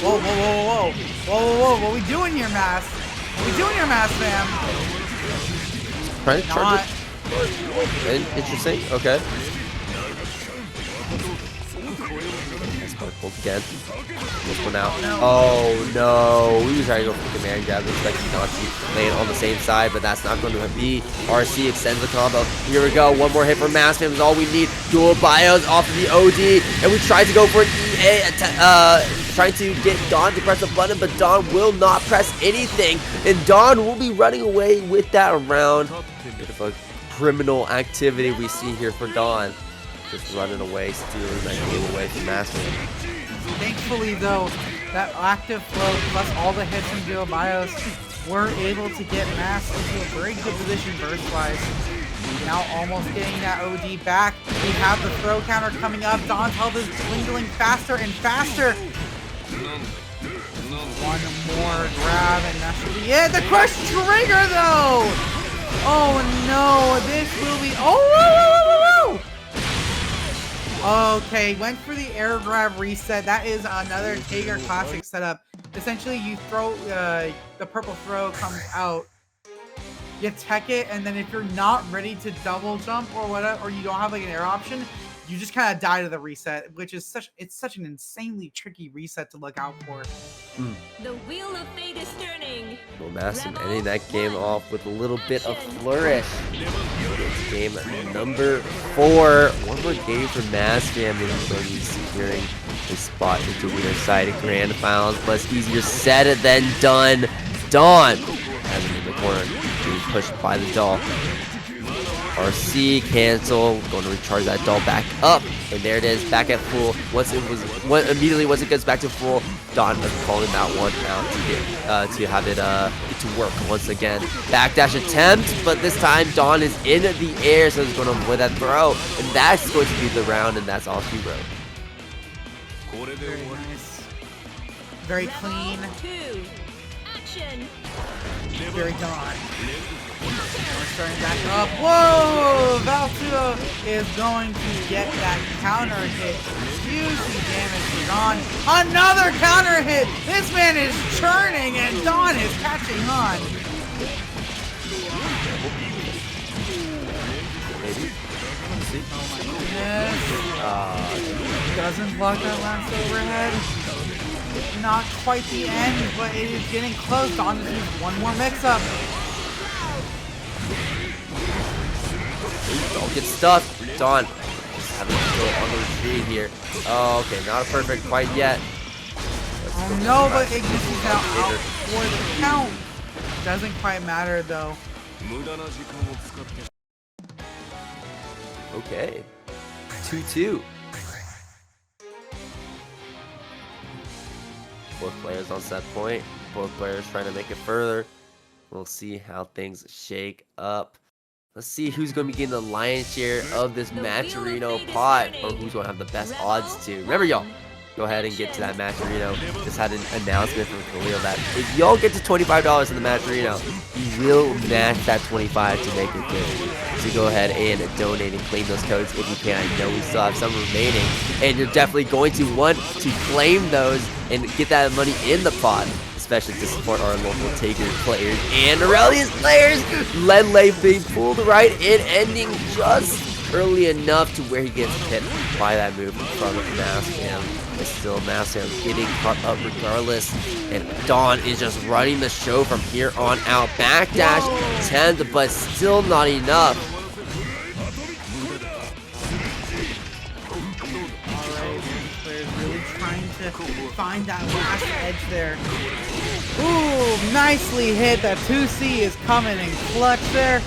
Whoa, whoa, whoa, whoa. Whoa, whoa, whoa. What are we doing here, Mass? What are we doing here, Mass, fam? Trying to charge it. Interesting. Okay. Again. This one out. Oh no. We were trying to go for the command grab, expecting not to lay it on the same side, but that's not going to be. RC extends the combo. Here we go. One more hit from Mastfam is all we need. Dual bios off of the OD. And we tried to go for an EA trying to get Dawn to press a button, but Dawn will not press anything. And Dawn will be running away with that round. Bit of a criminal activity we see here for Dawn. Just running away, stealing that game away from Mastfam. Thankfully, though, that active flow plus all the hits from Duo Bios were able to get Mass into a very good position burst-wise. Now almost getting that OD back. We have the throw counter coming up. Dawn's health is dwindling faster and faster. One more grab, and that should be it. The crush trigger, though! Oh, no. This will be... Oh, whoa, whoa, whoa, whoa! Okay, went for the air grab reset. That is another Tager classic setup. Essentially, you throw, the purple throw comes out, you tech it, and then if you're not ready to double jump or whatever, or you don't have like an air option, you just kind of die to the reset, which is such an insanely tricky reset to look out for. The wheel of fate is turning. Well, Mastfam ending that game off with a little bit of flourish. It's game number 4. One more game for Mastfam, and he's going to be securing his spot into winner side in grand finals. But it's easier said than done. Dawn has him in the corner, being pushed by the doll. RC cancel, going to recharge that doll back up, and there it is, back at full. Once it gets back to full, Dawn is calling that one out to have it to work once again. Backdash attempt, but this time Dawn is in the air, so it's going to avoid that throw, and that's going to be the round, and that's all she wrote. Very nice, very clean, Action. very Dawn. We're starting back up. Whoa! Valtuo is going to get that counter hit. Huge damage to Dawn. Another counter hit! This man is churning and Dawn is catching on. Oh my goodness. Doesn't block that last overhead. Not quite the end, but it is getting close. Dawn just needs one more mix-up. Don't get stuck. Dawn just having to go on the retreat here. Oh, okay, not a perfect quite yet. Let's Oh no, but Ignis now out for the count. Doesn't quite matter though. Okay. 2-2. Both players on set point. Both players trying to make it further. We'll see how things shake up. Let's see who's going to be getting the lion's share of this Matcherino pot, or who's going to have the best odds to. Remember, y'all, go ahead and get to that Matcherino. Just had an announcement from Khalil that if y'all get to $25 in the Matcherino, he will match that 25 to make it good. So go ahead and donate and claim those codes if you can. I know we still have some remaining, and you're definitely going to want to claim those and get that money in the pot, especially to support our local Taker players and Relius players. Ledley being pulled right in, ending just early enough to where he gets hit by that move from Mastfam. It's still Mastfam getting caught up regardless, and Dawn is just running the show from here on out. Backdash 10, but still not enough. Find that last edge there. Ooh, nicely hit. That 2C is coming in clutch there.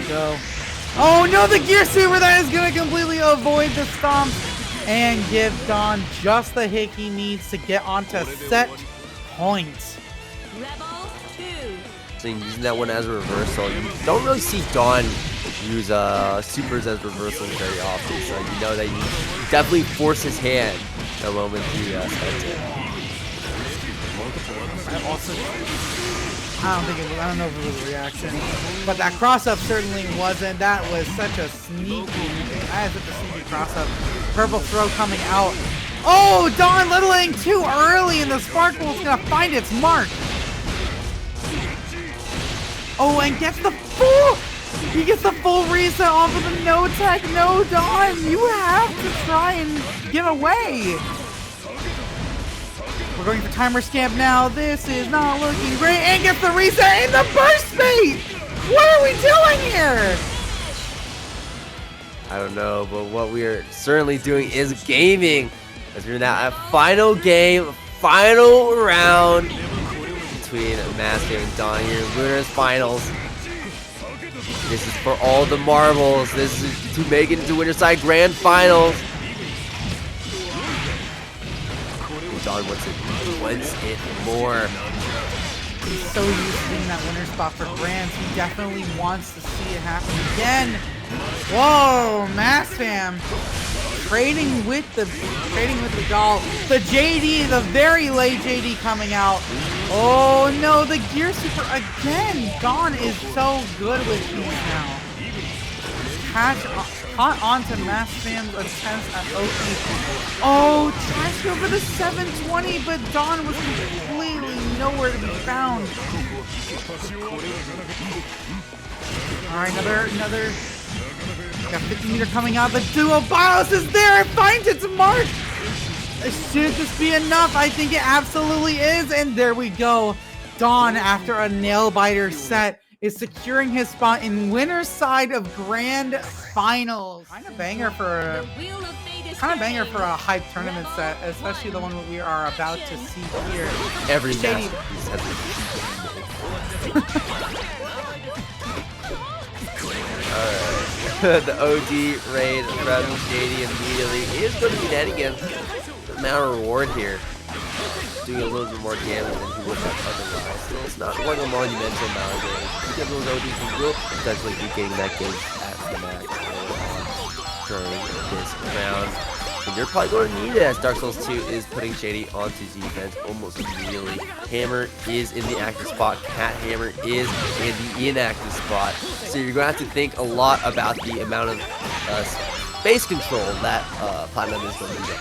Go. Oh no, the gear super that is going to completely avoid the stomp and give Dawn just the hit he needs to get onto set points. Rebel 2. So using that one as a reversal, you don't really see Dawn use supers as reversals very often, so you know that you definitely force his hand the moment he starts it. I don't know if it was a reaction, but that cross-up certainly wasn't. That was such a sneaky cross-up. Purple throw coming out. Oh, Dawn littling too early, and the Sparkle's gonna find its mark. Oh, and gets the full. He gets the full reset off of the no tech. No, Dawn, you have to try and get away. We're going for timer scamp now. This is not looking great. And gets the reset in the burst bait. What are we doing here? I don't know, but what we are certainly doing is gaming. As we're now at final game, final round between Mastfam and Dawn here. Winners finals. This is for all the marbles. This is to make it into Winterside Grand Finals. Dawn wants it more. He's so used to being that winner spot for Grands. He definitely wants to see it happen again. Whoa, Mastfam trading with the doll. The JD, the very late JD coming out. Oh no, the gear super again. Dawn is so good with these now. Caught onto Mastfam's attempts at Oki. Oh, tries to go for the 720, but Dawn was completely nowhere to be found. Alright, another. Got 50 meter coming out. The duo BIOS is there. It finds its mark. Should this be enough? I think it absolutely is. And there we go. Dawn, after a nail biter set, is securing his spot in winner's side of Grand Finals. Kind of banger for a hype tournament set, especially the one that we are about to see here. Every Shady. Alright. The OD raid from Shady immediately is going to be netting him the amount of reward here. Doing a little bit more damage than he would have otherwise. So it's not quite a monumental amount of damage. Because those ODs, he will potentially be getting that game at the max during this round. And you're probably going to need it, as Dark Souls 2 is putting Shady onto defense almost immediately. Hammer is in the active spot. Cat Hammer is in the inactive spot. So you're going to have to think a lot about the amount of space control that Platinum is going to get.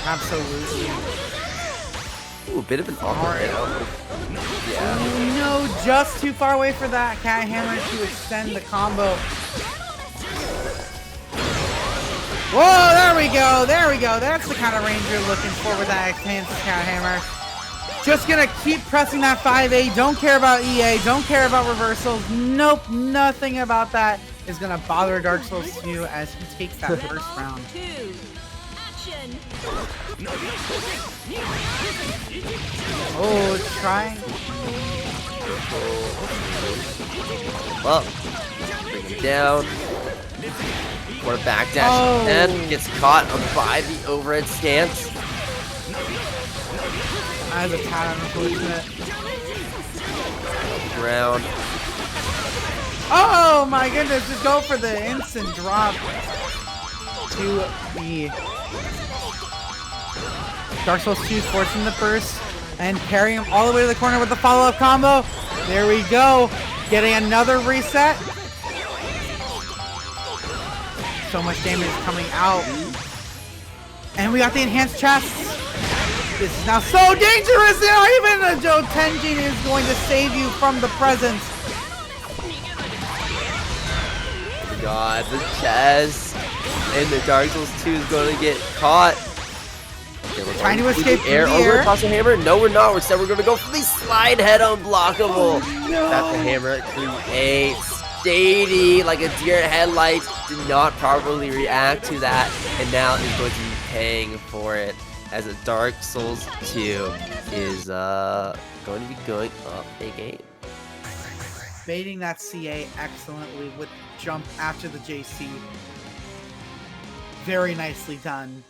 Absolutely. Ooh, a bit of an awkward hit. Yeah. No, just too far away for that Cat Hammer to extend the combo. Whoa, there we go, there we go. That's the kind of range you're looking for with that Cat Hammer. Just gonna keep pressing that 5A. Don't care about EA, don't care about reversals. Nope, nothing about that. is gonna bother Dark Souls 2 as he takes that first round. 2. Action. Oh, trying. Well, bring him down. Quarter back dash and gets caught by the overhead stance. That is a tad unfortunate. Ground. Oh my goodness, just go for the instant drop to the Dark Souls 2 forcing the burst and carrying him all the way to the corner with the follow-up combo. There we go, getting another reset. So much damage coming out. And we got the enhanced chests. This is now so dangerous. Now even the Joe Tenjin is going to save you from the presence. God, the chest and the Dark Souls 2 is going to get caught. Okay, we're trying to escape through the Oh, we're air. across the hammer? No, we're not. Instead, we're going to go for the slide head unblockable. Oh, no. That the hammer creates. Shady, like a deer in headlights, did not properly react to that, and now is going to be paying for it as a Dark Souls 2 is going to be going up a game. Baiting that CA excellently with jump after the JC. Very nicely done.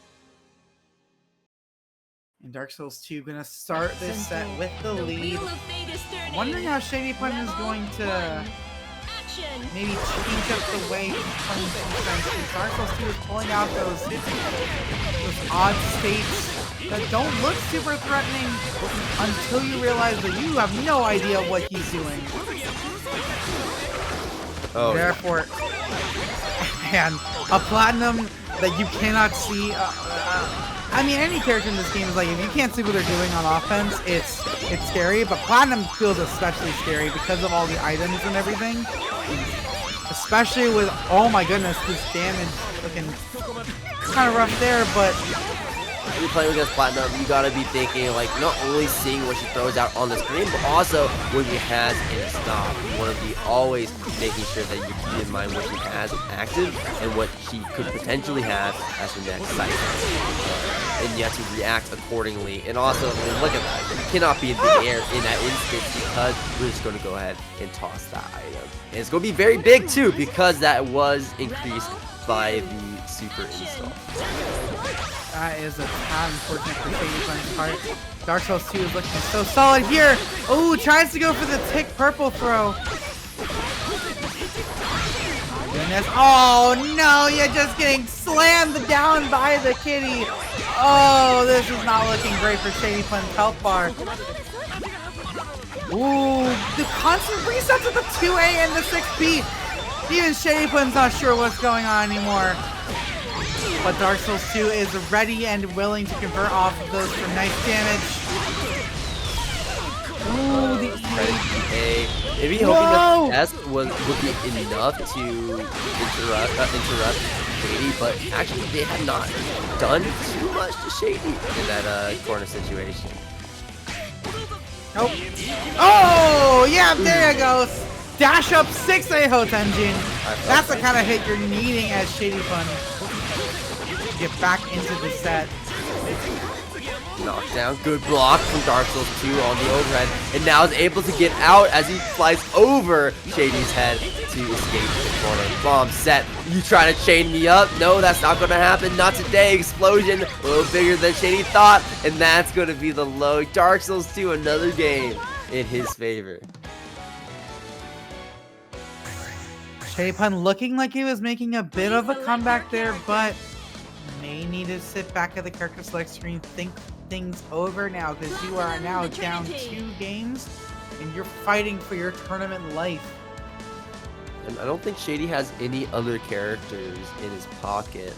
And Dark Souls 2 gonna start this set with the lead. Wheel of Fate is turning. Wondering how ShadyPun is going to maybe change up the way he's playing defense. Dark Souls 2 is pulling out those odd states that don't look super threatening until you realize that you have no idea what he's doing. Oh, Therefore, and a platinum that you cannot see. I mean, any character in this game is like, if you can't see what they're doing on offense, it's scary. But platinum feels especially scary because of all the items and everything. Especially with, oh my goodness, this damage looking kind of rough there, but when you're playing against Platinum, you gotta be thinking, like, not only seeing what she throws out on the screen, but also what she has in stock. You want to be always making sure that you keep in mind what she has active and what she could potentially have as her next cycle. And you have to react accordingly. And also, I mean, look at that. You cannot be in the air in that instance because we're just going to go ahead and toss that item. And it's going to be very big, too, because that was increased by the super install. that is a tad unfortunate for ShadyPun's part. Dark Souls 2 is looking so solid here. Oh, tries to go for the tick purple throw. Goodness. Oh no, you're just getting slammed down by the kitty. Oh, this is not looking great for ShadyPun's health bar. Ooh, the constant resets of the 2A and the 6B. Even ShadyPun's not sure what's going on anymore. But Dark Souls 2 is ready and willing to convert off of those for nice damage. Ooh, the A. Maybe hoping that the S would be enough to interrupt Shady, but actually they have not done too much to Shady in that corner situation. Nope. Oh, yeah, there you go. Dash up 6A Hotenjin. That's the kind of hit you're needing as ShadyPun to get back into the set. Knockdown, good block from Dark Souls 2 on the overhead, and now is able to get out as he flies over Shady's head to escape the corner. Bomb set. You trying to chain me up? No, that's not going to happen. Not today. Explosion, a little bigger than Shady thought, and that's going to be the low. Dark Souls 2, another game in his favor. ShadyPun looking like he was making a bit of a comeback there, but may need to sit back at the character select screen, think things over now, because you are now down 2 games and you're fighting for your tournament life. And I don't think Shady has any other characters in his pocket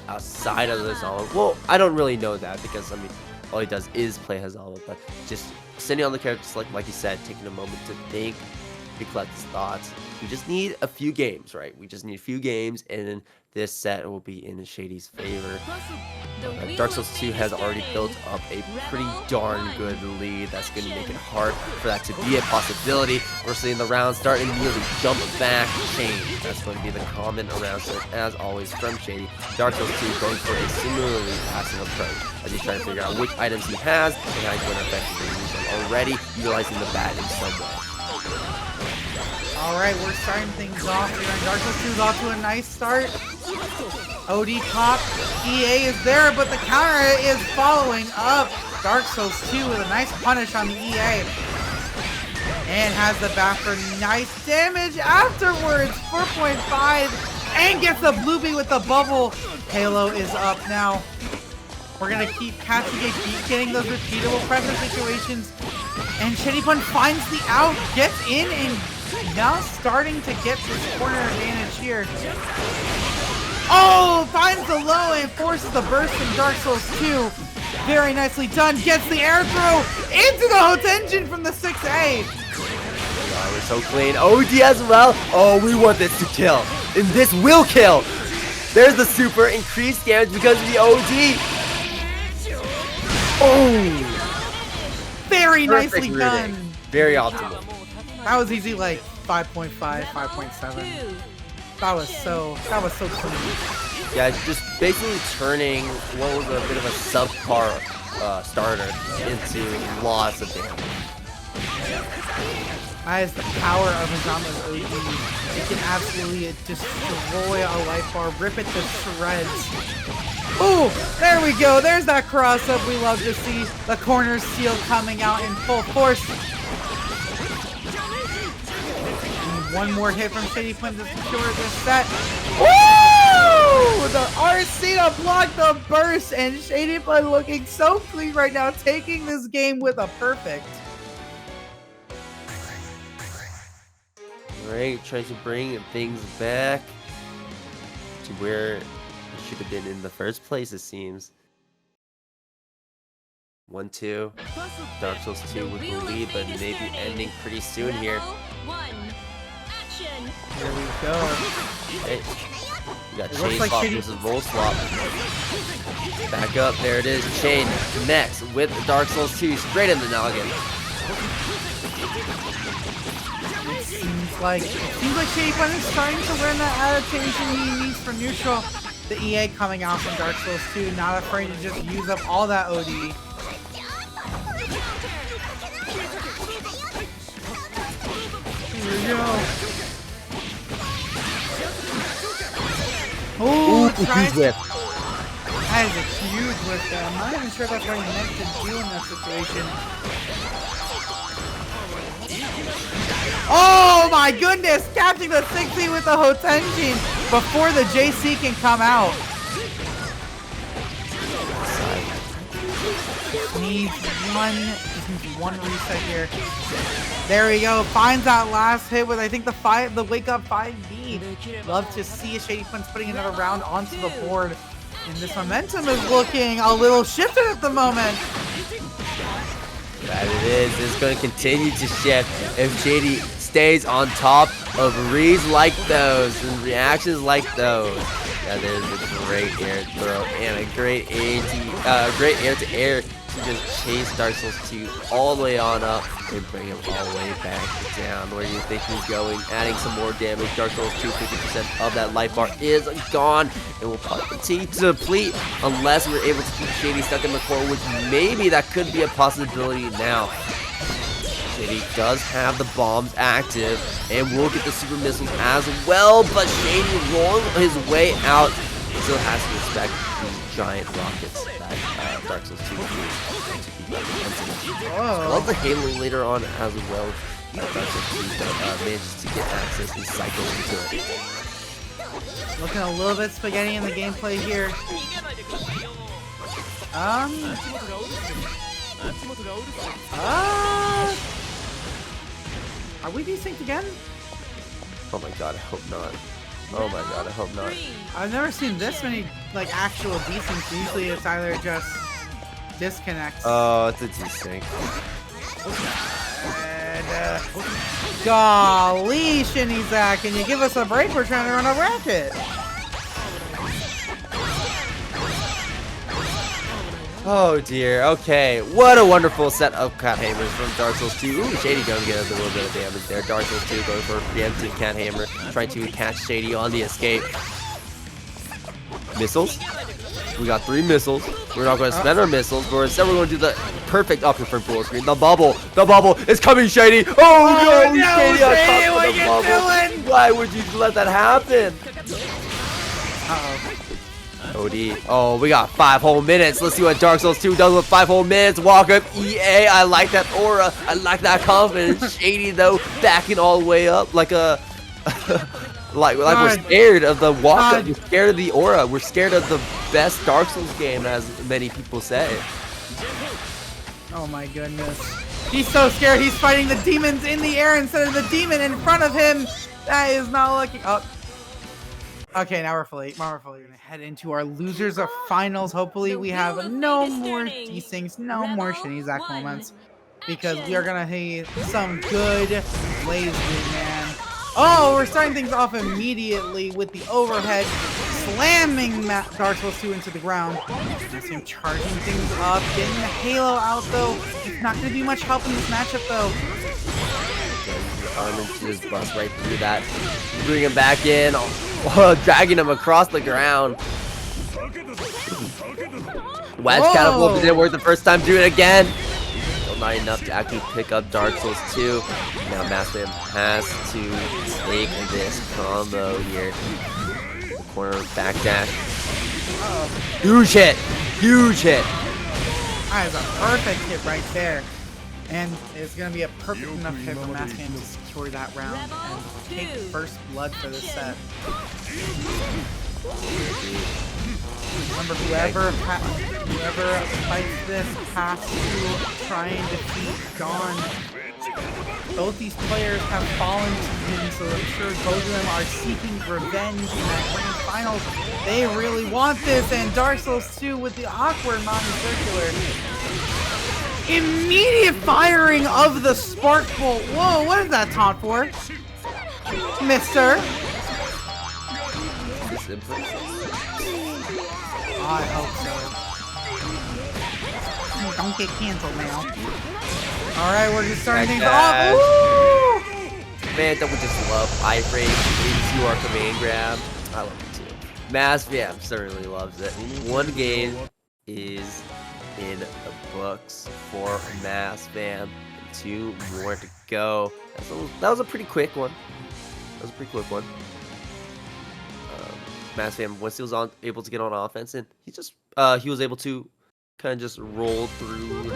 outside of Hazama. Well, I don't really know that because, I mean, all he does is play Hazama, but just sitting on the character select, like you said, taking a moment to think, to collect his thoughts. We just need a few games, right? We just need a few games, and then this set will be in Shady's favor. Dark Souls 2 has already built up a pretty darn good lead. That's going to make it hard for that to be a possibility. We're seeing the round start and immediately jump back change. That's going to be the common around set, as always, from Shady. Dark Souls 2 going for a similarly passive approach as he's trying to figure out which items he has and how he's going to effectively use them already, utilizing the bat in some way. Alright, we're starting things off here, and Dark Souls 2 is off to a nice start. OD pop, EA is there, but the counter is following up. Dark Souls 2 with a nice punish on the EA. And has the back for nice damage afterwards, 4.5, and gets the blue bee with the bubble. Halo is up now. We're going to keep casting keep getting those repeatable pressure situations. And ShadyPun finds the out, gets in, and now starting to get this corner advantage here. Oh, finds the low and forces the burst from Dark Souls 2. Very nicely done. Gets the air throw into the Hotenjin from the 6A. Oh, we're so clean. OD as well. Oh, we want this to kill. And this will kill. There's the super increased damage because of the OD. Oh. Very nicely done. Very optimal. That was easy, like 5.5, 5.7. That was so clean. Yeah, just basically turning what was a bit of a subpar starter into lots of damage. That is the power of Hazama's OD. It can absolutely destroy a life bar, rip it to shreds. Ooh, there we go. There's that cross-up we love to see. The corner seal coming out in full force. One more hit from ShadyPun to secure this set. Woo! The RC to block the burst, and ShadyPun looking so clean right now, taking this game with a perfect. Alright, trying to bring things back to where it should have been in the first place, it seems. 1-2. Dark Souls 2 with the lead, but maybe ending pretty soon here. Here we go. Hey, we got chain swap versus roll swap. Back up, there it is. Chain connects with Dark Souls 2 straight in the noggin. It seems like ShadyPun is starting to learn that adaptation he needs for neutral. The EA coming out from Dark Souls 2, not afraid to just use up all that OD. Here we go. Ooh, huge whip. That is a huge whip there. I'm not even sure that's what he meant to do in that situation. Oh my goodness! Catching the 60 with the Hotenjin before the JC can come out. Needs one reset here. There we go. Finds that last hit with, I think, the wake up 5B. Love to see ShadyPun's putting another round onto the board. And this momentum is looking a little shifted at the moment. That it is. It's going to continue to shift if Shady stays on top of reads like those and reactions like those. Yeah, there's a great air throw and a great air to air to just chase Dark Souls 2 all the way on up and bring him all the way back down. Where do you think he's going? Adding some more damage. Dark Souls 2, 50% of that life bar is gone and will continue to deplete unless we're able to keep Shady stuck in the core, which maybe that could be a possibility now. Shady does have the bombs active and will get the super missiles as well, but Shady rolling his way out still has to respect these giant rockets that Dark Souls 2 uses to keep up the I love the Halo later on as well. Dark Souls 2 manages to get access and cycle into it. Looking a little bit spaghetti in the gameplay here. Are we desynced again? Oh my god, I hope not. Oh my god, I hope not. I've never seen this many, like, actual desyncs. Usually it's either just disconnects. Oh, it's a desync. And, golly, Shinizak, can you give us a break? We're trying to run a racket. Oh dear, okay. What a wonderful set of cat hammers from Dark Souls 2. Ooh, Shady going to get a little bit of damage there. Dark Souls 2 going for a preemptive cat hammer, trying to catch Shady on the escape. Missiles. We got 3 missiles. We're not going to spend our missiles, but instead we're going to do the perfect upper front full screen. The bubble is coming, Shady. Oh no, Shady on top of the bubble. Why would you let that happen? Uh-oh. OD. Oh, we got 5 whole minutes. Let's see what Dark Souls 2 does with 5 whole minutes. Walk up, EA. I like that aura. I like that confidence. Shady though, backing all the way up like a, like we're scared of the walk up. We're scared of the aura. We're scared of the best Dark Souls game, as many people say. Oh my goodness. He's so scared. He's fighting the demons in the air instead of the demon in front of him. That is not looking up. Okay, now we're fully gonna head into our losers of finals. Hopefully we have no more desyncs, no more shitty Zack moments, because we are gonna hit some good Blazblue, man. Oh, we're starting things off immediately with the overhead, slamming Dark Souls 2 into the ground. I see him charging things up, getting the halo out though. It's not gonna be much help in this matchup though. Just bust right through that, bring him back in. Dragging him across the ground. Wedge catapult didn't work the first time. Do it again. Still not enough to actually pick up Dark Souls 2. Now Mastfam has to take this combo here. The corner backdash. Huge hit. Huge hit. That is a perfect hit right there. And it's going to be a perfect enough hit for Mastfam to secure that round and take first blood for this set. Remember, whoever fights this has to try and defeat Dawn. Both these players have fallen to him, so I'm sure both of them are seeking revenge in that grand finals. They really want this, and Dark Souls 2 with the awkward non-circular. Immediate firing of the spark bolt. Whoa, what is that taunt for? Mister? Oh, I hope so. Don't get canceled now. Alright, we're just starting things off. Woo! Man, don't we just love iframe into our command grab? I love it too. Mastfam certainly loves it. One game is in the books for Mastfam. 2 more to go. That was a pretty quick one. Mastfam, once he was able to get on offense, and he was able to kind of just roll through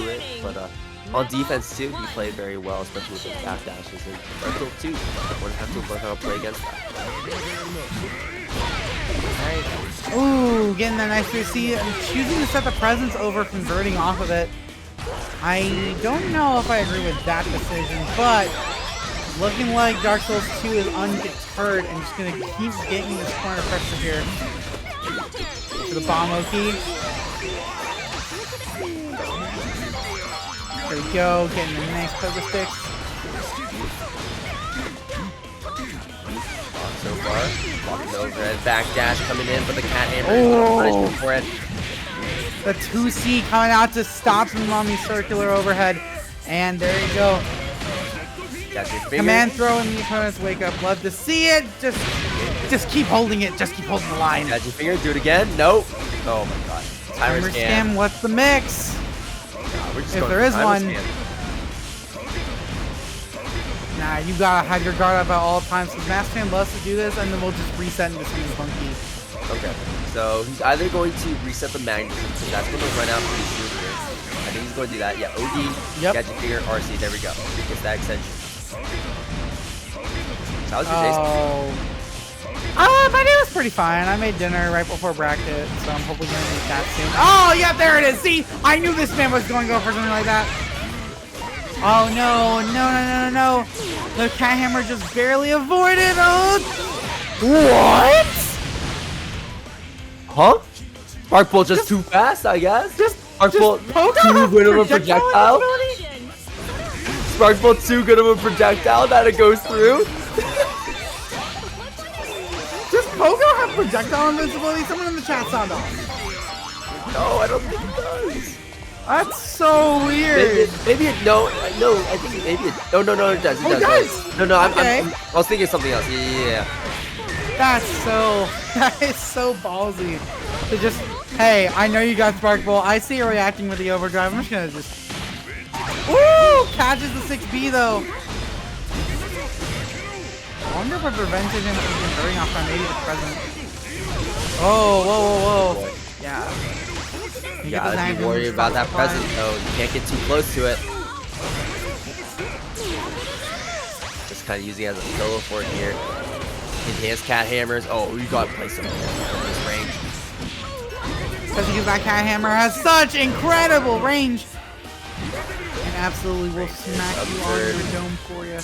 it. But on defense too, he played very well, especially with his backdashes. And Dark Souls 2, we're gonna have to learn how to play against that. Alright. Ooh, getting that nice 3C. I'm choosing to set the presence over converting off of it. I don't know if I agree with that decision, but looking like Dark Souls 2 is undeterred and just gonna keep getting this corner pressure here. For the bomb Oki. There we go, getting the nice poker sticks. So far, walking over it, backdash coming in, but the cat hammer punishment for it. The 2C coming out to stop him on the circular overhead, and there you go. Command throw in the opponent's wake up. Love to see it. Just keep holding it. Just keep holding the line. Got your finger. Do it again. Nope. Oh my god. Timer scam. What's the mix? If there is one. Nah, you gotta have your guard up at all times. Because Mastfam loves to do this, and then we'll just reset and just use funky. Okay. So he's either going to reset the magnetism, so that's going to run out pretty soon here. I think he's going to do that. Yeah. OD. Yep. Got your finger. RC. There we go. Gets that extension. So how's your day? My day was pretty fine. I made dinner right before bracket, so I'm hopefully gonna make that soon. Oh, yeah, there it is. See, I knew this man was going to go for something like that. Oh no, no. The cat hammer just barely avoided. Oh, what? Huh? Spark bolt just too fast, I guess. Spark bolt too good of a projectile. Spark bolt too good of a projectile that it goes through. Does Pogo have projectile invincibility? Someone in the chat sound off. No, I don't think it does. That's so weird. Maybe it, no, I think maybe it, oh, no, it does, It does. No, Okay. I was thinking of something else, yeah. That is so ballsy. To just, hey, I know you got Spark Ball. I see you reacting with the overdrive. I'm just gonna just, woo! Catches the 6B though. I wonder if it prevented him from converting off that maybe the present. Oh, whoa. Yeah. You gotta be worried about that present though. You can't get too close to it. Just kind of using it as a solo for it here. Enhanced cat hammers. Oh, you gotta play some in this range. Especially because that cat hammer has such incredible range. And absolutely will smack you on your dome for you.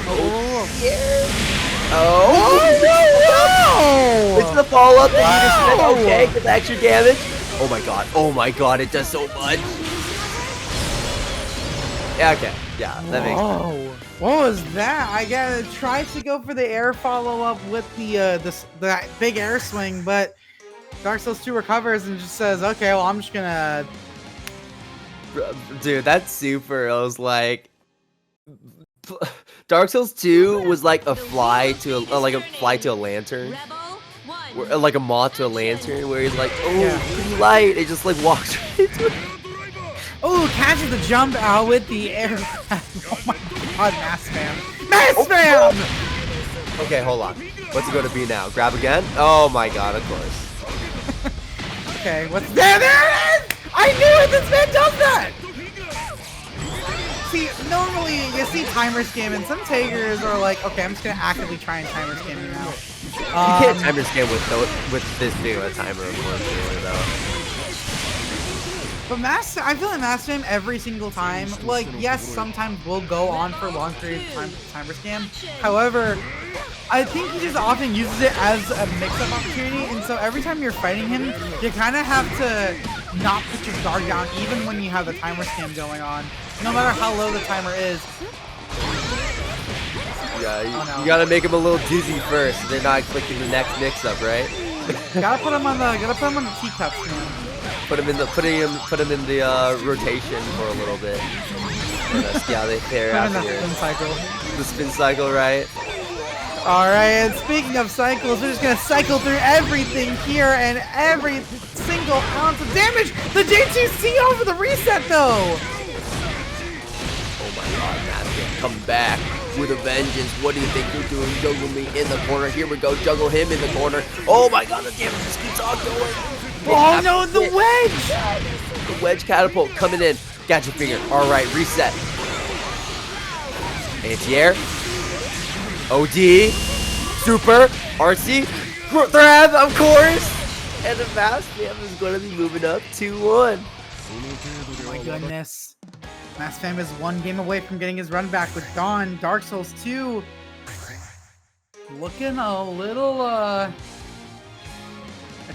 Oh! It's the follow-up that you just said. Okay, with extra damage. Oh my god, it does so much. Yeah, okay. Yeah, that makes sense. What was that? I gotta try to go for the air follow-up with that big air swing, but Dark Souls 2 recovers and just says, okay, well, I'm just gonna... Dude, that's super. I was like... Dark Souls 2 was like a fly to a lantern. Like a moth to a lantern, where he's like, oh, pretty light. It just like walks right into it. Oh, catches the jump out with the air. Oh my god, Mastfam. Mastfam! Okay, hold on. What's it going to be now? Grab again? Oh my god, of course. Okay, what's there? There it is! I knew it! This man does that! See, normally you see timer scam, and some takers are like, okay, I'm just gonna actively try and timer scam you now. You can't timer scam with this big of a timer, unfortunately, though. But I feel like Mastfam every single time, like, yes, sometimes we'll go on for long periods of time to timer scam. However, I think he just often uses it as a mix-up opportunity, and so every time you're fighting him, you kind of have to not put your guard down, even when you have the timer scam going on, no matter how low the timer is. Yeah, you gotta make him a little dizzy first, so they're not clicking the next mix-up, right? Gotta put him on the teacups, man. Put him in the rotation for a little bit. See how they fare out here. The spin cycle, right? Alright, and speaking of cycles, we're just gonna cycle through everything here and every single ounce of damage. The J2C over the reset though! Oh my god, Mastfam, come back with a vengeance. What do you think you're doing? Juggle me in the corner. Here we go, juggle him in the corner. Oh my god, the damage just keeps on going. Oh no, the wedge! The wedge catapult coming in. Got your finger. Alright, reset. Anti-air. OD. Super. RC. Thread, of course. And the Mastfam is going to be moving up 2-1. Oh my goodness. Mastfam is one game away from getting his run back with Dawn. Dark Souls 2 looking a little, a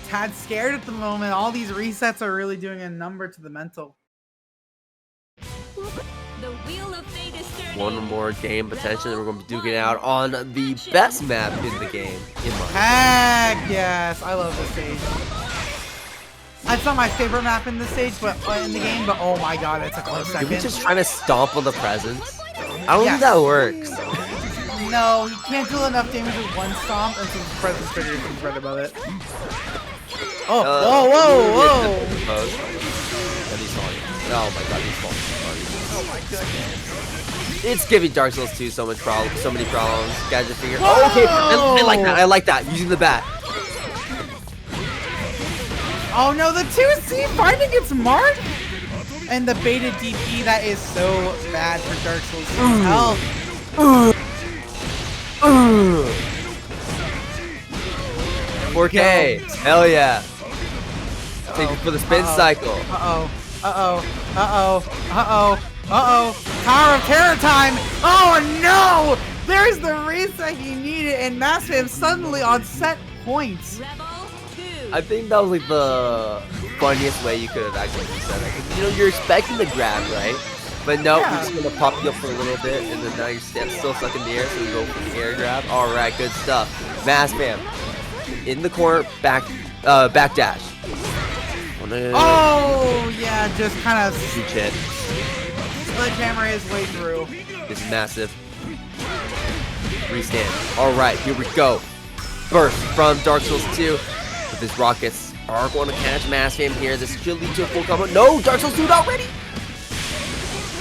tad scared at the moment. All these resets are really doing a number to the mental. The wheel of fate is turning. One more game potentially. We're going to be duking it out on the best map in the game. Heck yes, I love this stage. It's not my favorite map in the stage, but in the game. But oh my god, it's a close second. Are we just trying to stomp on the presence? I don't think that works. No, you can't do enough damage with one stomp until the presence trigger comes right above it. Oh, whoa! Oh my god, he's falling. Oh my goodness. It's giving Dark Souls 2 so many problems. Gadget finger. Oh, okay, I like that. Using the bat. Oh no, the 2C finding its mark! And the baited DP, that is so bad for Dark Souls 2's health. 4K. Hell yeah. Take it for the spin cycle. Tower of Terror time! Oh no! There's the reset he needed, and Mastfam suddenly on set points. I think that was like the funniest way you could have actually reset it. 'Cause, you know, you're expecting the grab, right? But no, we're just gonna pop you up for a little bit, and then now you're still stuck in the air, so you go for the air grab. Alright, good stuff. Mastfam in the corner, back dash. Oh, yeah, just kind of Huge hit. sledgehammer his way through. This is massive. Restand. Alright, here we go. Burst from Dark Souls 2 with his rockets. Are going to catch Mastfam here. This should lead to a full combo. No! Dark Souls 2 not ready!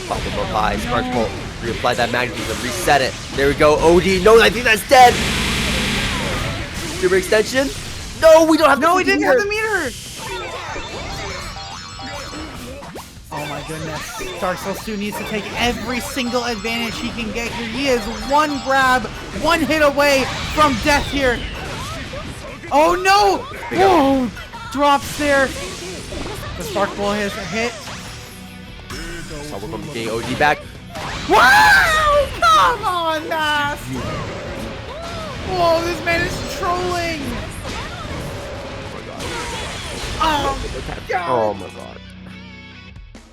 Pop him up high. Spark Bolt. Reapply that magnetism. Reset it. There we go. OD. No, I think that's dead! Super extension? No, we don't have the No, he didn't meter. have the meter! Oh my goodness. Dark Souls 2 needs to take every single advantage he can get here. He is one grab, one hit away from death here. Oh no! Whoa! Drops there. The Spark Ball has a hit. So we're going to get OD back. Wow! Come on, Mass! Whoa, this man is trolling! Oh god! Oh my god.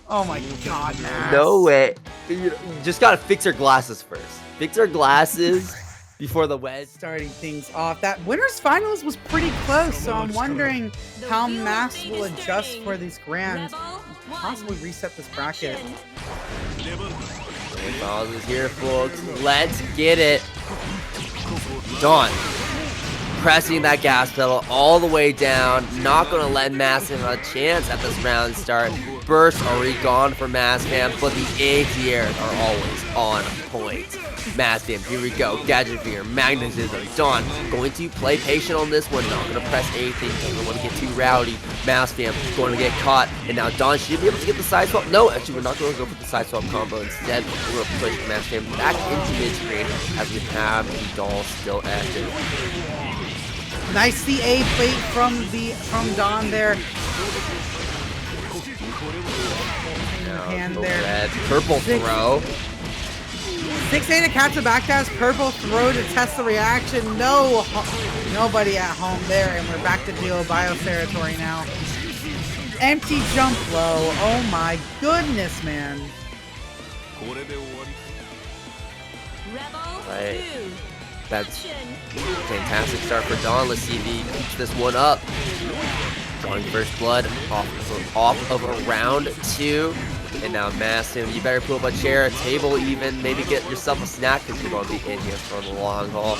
Oh my god, Mass. No way. You just gotta fix her glasses first. Fix her glasses before the wedge. Starting things off. That winners finals was pretty close, so I'm wondering how Mass will adjust for these grands. Possibly reset this bracket. Finals is here, folks. Let's get it. Dawn. Pressing that gas pedal all the way down. Not gonna let Mastfam have a chance at this round start. Bursts already gone for Mastfam, but the ATRs are always on point. Mastfam, here we go. Gadget Fear, Magnetism, Dawn going to play patient on this one. Not gonna press anything. Doesn't want to get too rowdy. Mastfam going to get caught, and now Dawn should be able to get the side swap. No, actually, we're not going to go for the side swap combo. Instead, we're going to push Mastfam back into mid-screen as we have the doll still active. Nice CA bait from Dawn there. Hand there. Red. Purple throw. 6A to catch the backdash. Purple throw to test the reaction. No, nobody at home there, and we're back to Duo Bios territory now. Empty jump low. Oh my goodness, man. Right. That's fantastic start for Dawn. Let's see if he keeps this one up. Drawing first blood off of a round 2. And now Mastfam, you better pull up a chair, a table even, maybe get yourself a snack because you're going to be in here for the long haul.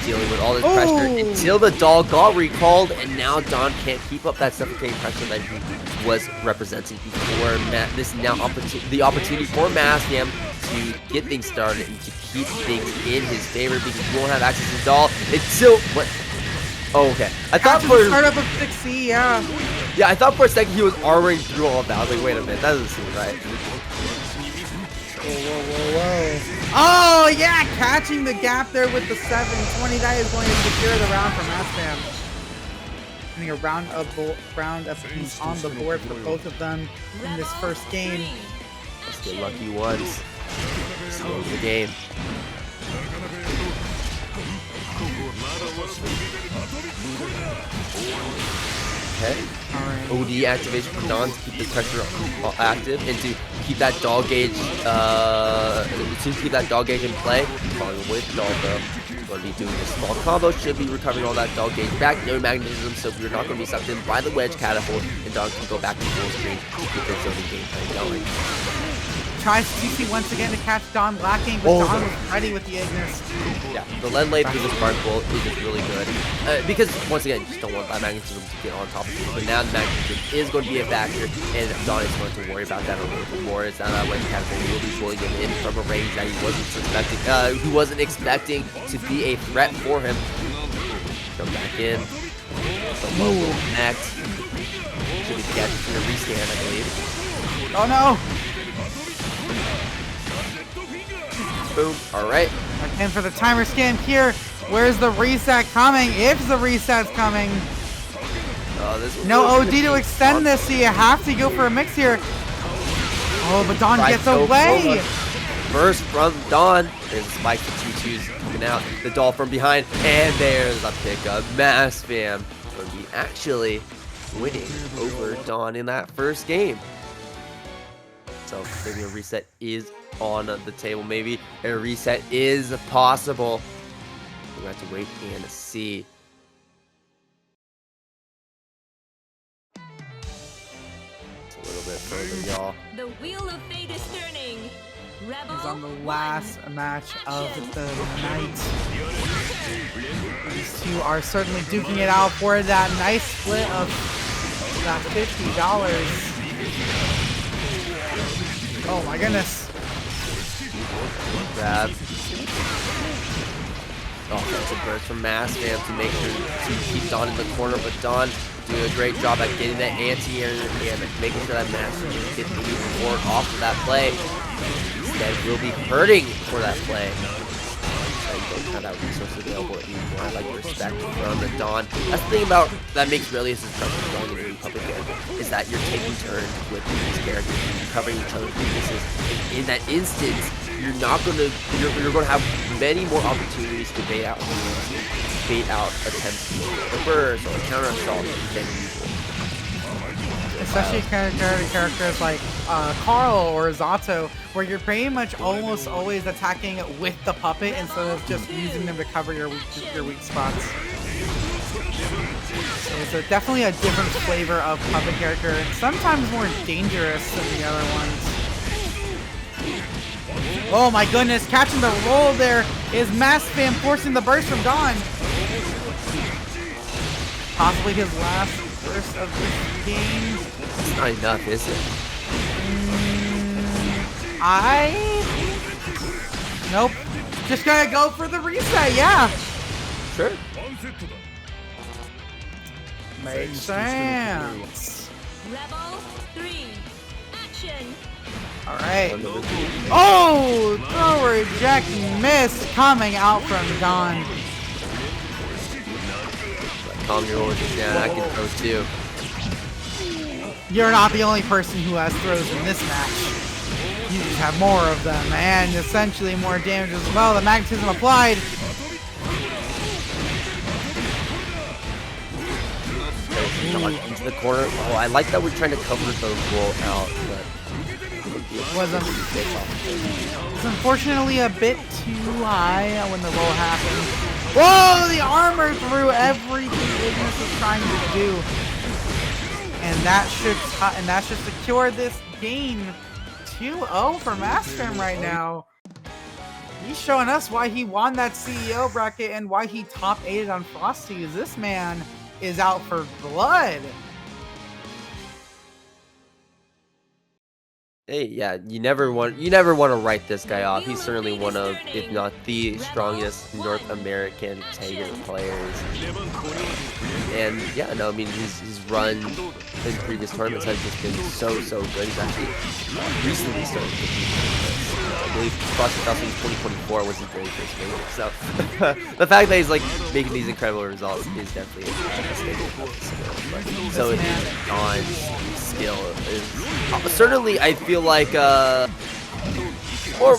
Dealing with all this pressure until the doll got recalled, and now Dawn can't keep up that suffocating pressure that he was representing before. This is now the opportunity for Mastfam to get things started and to keep things in his favor because he won't have access to the doll until what? Oh, okay. I thought for startup of 6C, yeah. Yeah, I thought for a second he was already through all of that. I was like, wait a minute, that doesn't seem right. Whoa. Oh, yeah, catching the gap there with the 720. That is going to secure the round for Mastfam. Getting a round apiece on the board for both of them in this first game. Let's get lucky ones. Slow the game. Okay. OD activation for Dawn to keep the pressure active and to keep that doll gauge in play. Falling away the doll though. Going to be doing a small combo, should be recovering all that doll gauge back. No magnetism, so we're not going to be sucked in by the wedge catapult, and Dawn can go back to full screen to keep their zoning gameplay going. Tries CC once again to catch Dawn lacking, but Dawn was ready with the Ignis. Yeah, the lead lane through this Spark Bolt is just really good. Because, once again, you just don't want that magnetism to get on top of you. But now the magnetism is going to be a factor, and Dawn is going to worry about that a little bit more. It's not that wedge catapult will be pulling him in from a range that he wasn't expecting to be a threat for him. Come back in. The low will connect. Should be catching for a restand, I believe. Oh no! Boom. Alright. And for the timer scan here, where's the reset coming? If the reset's coming. No OD to extend this, so you have to go for a mix here. Oh, but Dawn gets away. Burst from Dawn. There's a spike for 2-2s coming out. The doll from behind. And there's a pickup. Mastfam will be actually winning over Dawn in that first game. So maybe a reset is on the table. Maybe a reset is possible. We have to wait and see. further, y'all. The wheel of fate is turning. Rebel He's on the last match of the night. These two are certainly duking it out for that nice split of that $50. Oh my goodness. Grab. Offensive burst from Mastfam to make sure to keep Dawn in the corner, but Dawn doing a great job at getting that anti-air and making sure that Mastfam gets the forward off of that play. Instead, will be hurting for that play. So you don't have that resource available anymore. I like the respect from the Dawn. That's the thing about that makes Relius' character strong in public character, is that you're taking turns with these characters, covering each other's weaknesses. In that instance, you're going to have many more opportunities to bait out attempts to reverse or counter assault than usual. Especially characters like Carl or Zato, where you're pretty much almost always attacking with the puppet instead of just using them to cover your weak spots. So definitely a different flavor of puppet character, sometimes more dangerous than the other ones. Oh my goodness, catching the roll there is Mastfam forcing the burst from Dawn. Possibly his last burst of this game. It's not enough, is it? Nope. Just gonna go for the reset, yeah. Sure. Makes sense. Rebel 3. Action. Alright. Oh! Throw reject miss coming out from Dawn. Calm your horses down, I can throw too. You're not the only person who has throws in this match. You just have more of them, and essentially more damage as well. The magnetism applied. Into the corner. Oh, I like that we're trying to cover the roll out, but was unfortunately a bit too high when the roll happened. Whoa! The armor threw everything Ignis was trying to do, and that should secure this game. 2-0 for Mastfam right now. He's showing us why he won that CEO bracket and why he top 8'd on Frosty. This man is out for blood. hey, yeah, you never want to write this guy off. He's certainly one of, if not the strongest North American Tiger players. And yeah, no, I mean his run in previous tournaments has just been so good. He's actually recently started to I believe Cross 2024 was his very first major. So the fact that he's like making these incredible results is definitely a statement of his skill. So Don's skill is certainly, I feel like more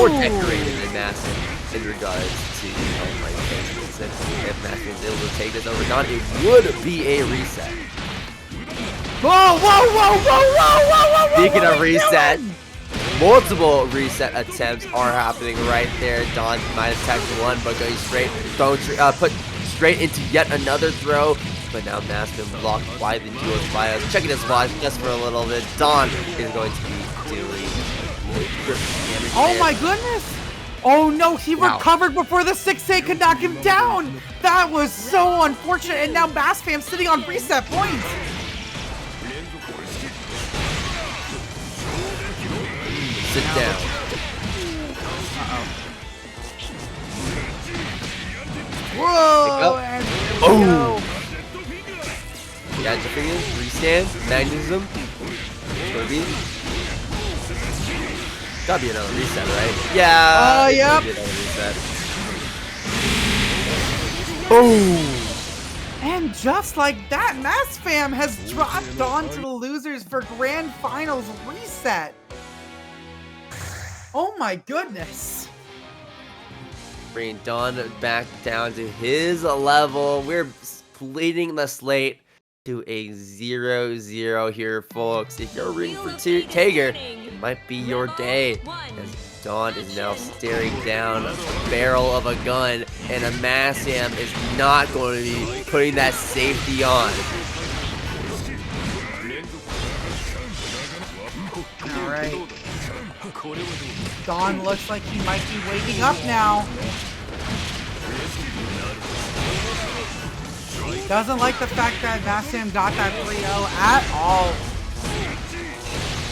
decorated than Mastfam in regards to online placements. And if Mastfam is able to take this over Don, it would be a reset. Whoa! Speaking of reset, multiple reset attempts are happening right there. Don might have tagged one, but going straight, put straight into yet another throw. But now Mastfam blocked by the duo's bios. Checking his watch just for a little bit. Don is going to be doing damage. Oh my goodness! Oh no, he recovered before the 6-8 could knock him down! That was so unfortunate, and now Mastfam sitting on reset points! Sit down. Whoa! And boom! Yeah, the thing is, restand, magnetism, maybe. Gotta be another reset, right? Yeah. Yep. Reset. Boom! And just like that, Mastfam has dropped on to the losers for Grand Finals reset. Oh my goodness. Bringing Don back down to his level. We're splitting the slate to a 0-0 here, folks. If you're rooting for Tiger, it might be your day. As Don is now staring down a barrel of a gun, and a Mastfam is not going to be putting that safety on. Alright. Dawn looks like he might be waking up now. Doesn't like the fact that Mastfam got that 3-0 at all.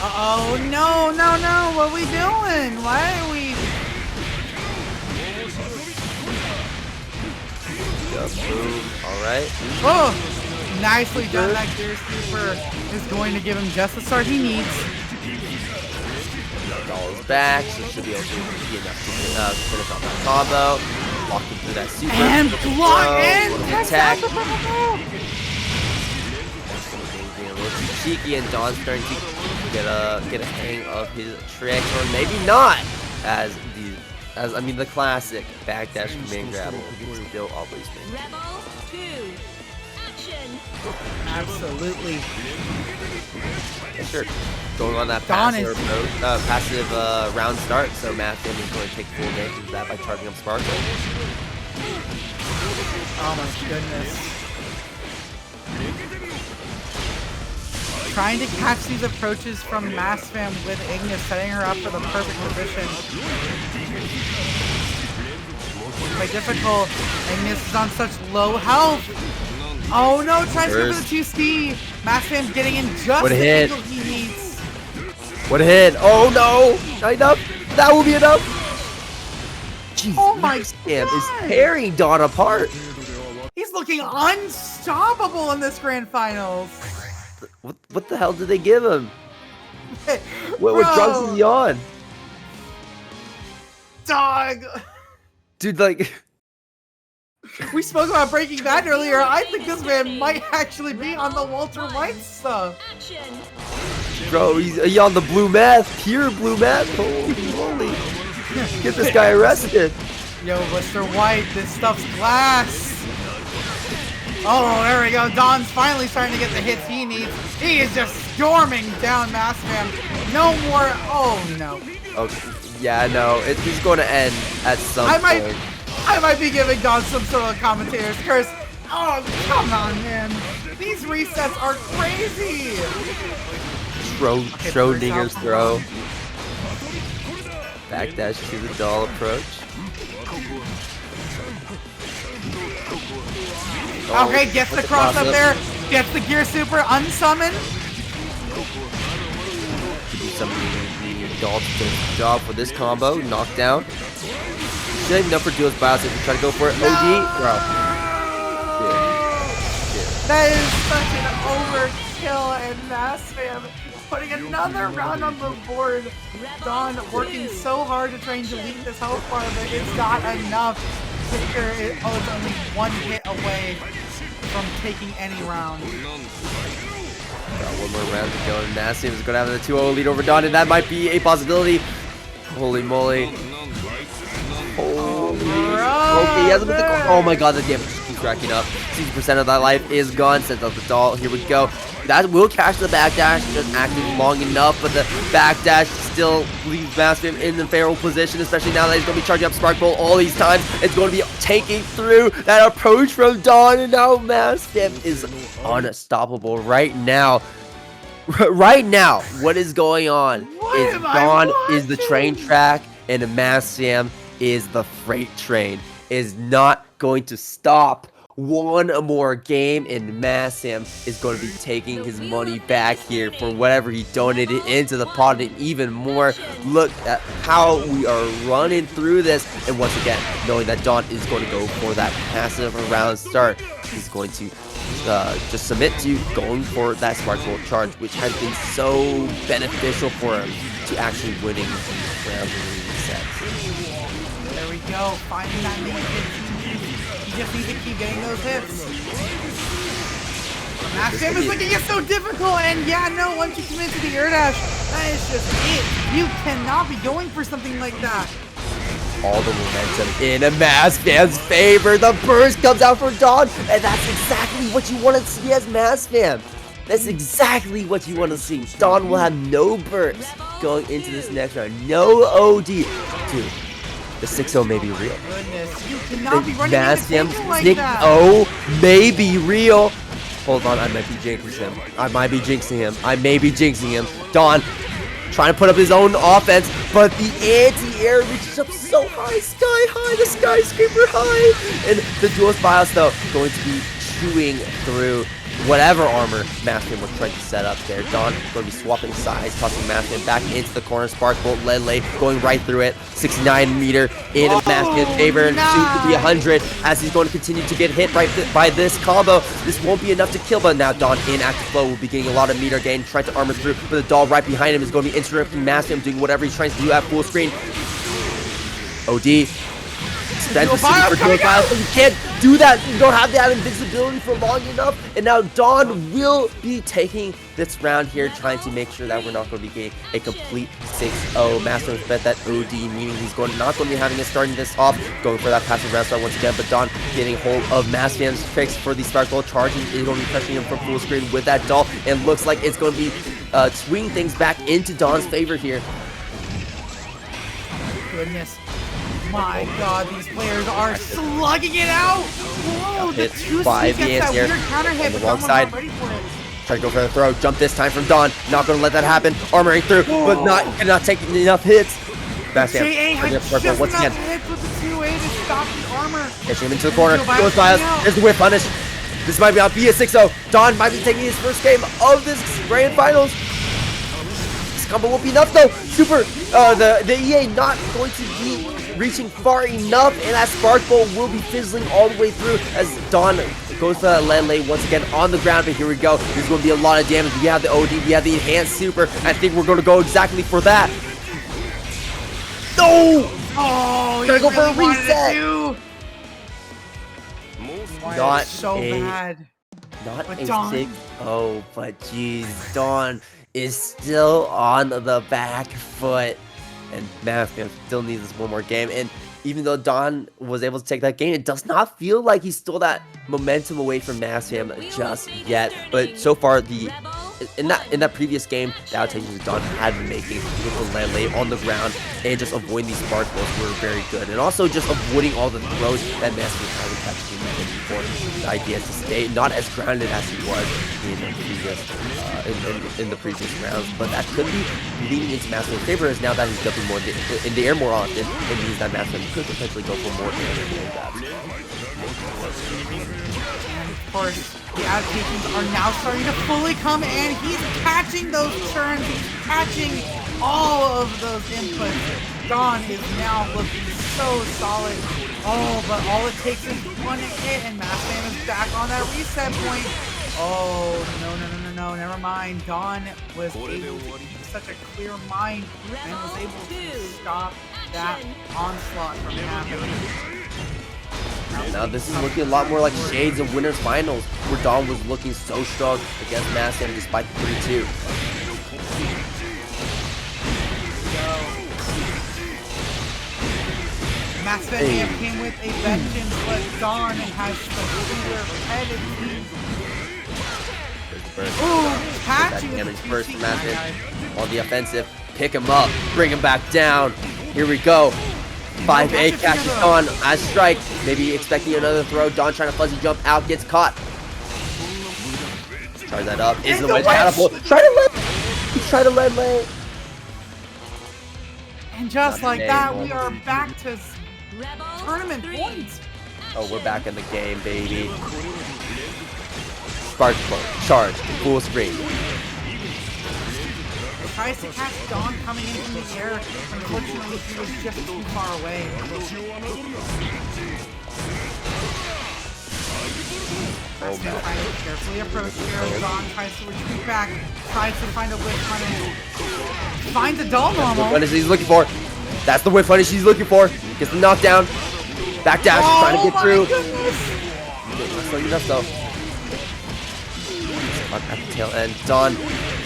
Uh-oh, no, no, no, what are we doing? Why are we... Alright. Oh, nicely done. That Gear Super is going to give him just the start he needs. Doll's back, so should be able to be enough to finish off that combo. Lock him through that super. And block and attack. Being a little too cheeky, and Dawn's starting to get a hang of his trick, or maybe not, as I mean the classic backdash command grab will still always win. Rebel 2. Action. Absolutely. Sure. Going on that Dawn passive round start, so Mastfam is going to take full advantage of that by charging up Sparkle. Oh my goodness. Trying to catch these approaches from Mastfam with Ignis, setting her up for the perfect position. Quite difficult. Ignis is on such low health. Oh no, tries to go for the 2C. Mastfam getting in just the angle he needs. What a hit! Oh no! Not enough! That will be enough! Jeez, Oh my Mastfam God. is tearing Dawn apart! He's looking unstoppable in this grand finals. What the hell did they give him? What Bro. drugs is he on? Dog. Dude, like... We spoke about Breaking Bad earlier. I think this man might actually be on the Walter White stuff. Action. Bro, he's on the blue meth. Pure blue meth. Holy moly. Get this guy arrested. Yo, Mr. White, this stuff's glass. Oh, there we go. Don's finally starting to get the hits he needs. He is just storming down Mastfam. No more. Oh, no. Okay. Yeah, no. He's going to end at some point. I might be giving Don some sort of commentator's curse. Oh, come on, man. These resets are crazy. Schrodinger's throw. Backdash to the doll approach. Okay, gets the cross up there. Gets the Gear Super unsummon. Some the doll to finish the job for this combo. Knockdown. Should have enough for Duel's Bios if you try to go for it. OD, bro. That is such an overkill, and Mastfam putting another round on the board. Dawn working so hard to try and delete this health bar, but it's not enough. Ticker, it's only one hit away from taking any round. Got one more round to go, and Mastfam is going to have the 2-0 lead over Dawn, and that might be a possibility. Holy moly. Okay, he has a bit of, oh my god, the damage just keeps racking up. 60% of that life is gone. Sends out the doll. Here we go. That will catch the backdash, just active long enough, but the backdash still leaves Mastfam in the feral position, especially now that he's going to be charging up Spark Bolt all these times. It's going to be taking through that approach from Dawn, and now Mastfam is unstoppable right now. Right now, what is going on is Dawn is the train track, and Mastfam is the freight train. Is not going to stop. One more game, and Mastfam is going to be taking his money back here for whatever he donated into the pot, and even more. Look at how we are running through this, and once again, knowing that Dawn is going to go for that passive round start, he's going to just submit to going for that Spark Bolt charge, which has been so beneficial for him to actually winning the round resets. There we go, finding that many hits. He just needs to keep getting those hits. Mastfam is looking at so difficult, and yeah, no, once you commit to the air dash, that is just it. You cannot be going for something like that. All the momentum in a Mastfam's favor. The burst comes out for Dawn, and that's exactly what you want to see as Mastfam. That's exactly what you want to see. Dawn will have no burst going into this next round. No OD. Dude. The 6-0 may be real. Goodness, you cannot be running into something like 6-0 that. may be real. Hold on, I might be jinxing him. I may be jinxing him. Dawn. trying to put up his own offense, but the anti-air reaches up so high, sky high, the skyscraper high, and the duelist bios though going to be chewing through whatever armor Mastfam was trying to set up there. Dawn going to be swapping sides, tossing Mastfam back into the corner. Sparkbolt, Lele going right through it. 69 meter in Mastfam's favor, and soon to be 100 as he's going to continue to get hit by this combo. This won't be enough to kill, but now Dawn in active flow will be getting a lot of meter gain, trying to armor through, but the doll right behind him is going to be interrupting Mastfam, doing whatever he's trying to do at full screen. OD. Expensive for but you can't do that. You don't have that invincibility for long enough. And now Dawn will be taking this round here, trying to make sure that we're not going to be getting a complete 6-0. Mastfam bet that OD, meaning he's not going to be having it starting this off, going for that passive round start once again. But Dawn getting hold of Mastfam's tricks for the Sparkle, charging is going to be pressuring him from full screen with that doll, and looks like it's going to be swinging things back into Dawn's favor here. Goodness. My god, these players are slugging it out! Whoa, the 2 by the gets that anti-air weird counter hit, on the but wrong Dawn side. not ready for it. Try to go for the throw. Jump this time from Dawn. Not going to let that happen. Armoring through, but not taking enough hits. Mastfam. Once again. Hits with the 2A to stop the armor. Catching him into the corner. Goes by us. There's the whip punish. This might be a 6-0. Dawn might be taking his first game of this grand finals. This combo won't be enough though. The EA not going to be reaching far enough, and that Sparkbolt will be fizzling all the way through as Dawn goes to that Lele once again on the ground. But here we go. There's going to be a lot of damage. We have the OD, we have the enhanced super. I think we're going to go exactly for that. No! Oh, gotta go for a reset. Not so bad. Not but a Dawn. 6-0, but geez, Dawn is still on the back foot. And Mastfam still needs this one more game. And even though Dawn was able to take that game, it does not feel like he stole that momentum away from Mastfam just yet. But so far, in that previous game, the adaptations Dawn had been making with the Lele on the ground and just avoiding these sparkles were very good. And also just avoiding all the throws that Mastfam tried to catch before. The idea is to stay not as grounded as he was in the previous rounds, but that could be leaning into Mastfam's favor, as now that he's jumping more in the air more often, it means that Mastfam could potentially go for more air than that. And of course, the adaptations are now starting to fully come in. He's catching those turns, he's catching all of those inputs. Dawn is now looking so solid. Oh, but all it takes is one hit, and Mastfam is back on that reset point. Oh, no, never mind. Dawn was able to keep such a clear mind and was able to stop that onslaught from happening. Now this is looking a lot more like shades of Winners Finals, where Dawn was looking so strong against Mastfam despite the 3-2. Mastfam came with a vengeance, but Dawn has the clear head. Ooh, catching damage first from Mastfam on the offensive. Pick him up, bring him back down. Here we go. 5A catches Dawn as strike. Maybe expecting another throw. Dawn trying to fuzzy jump out, gets caught. Tries that up. Is the wedge catapult. Try to let lay. And just like that, we are back to tournament points. Oh, we're back in the game, baby. Sparkbolt, charge, full screen. Tries to catch Dawn coming in from the air. Unfortunately, he was just too far away. Tries to carefully approach here. Dawn tries to retreat back. Tries to find a whip punish. Finds a dull normal. Whip punish he's looking for. That's the whip punish he's looking for. Gets the knockdown. Back dash, trying to get through. Not slowing enough though. At the tail end, Dawn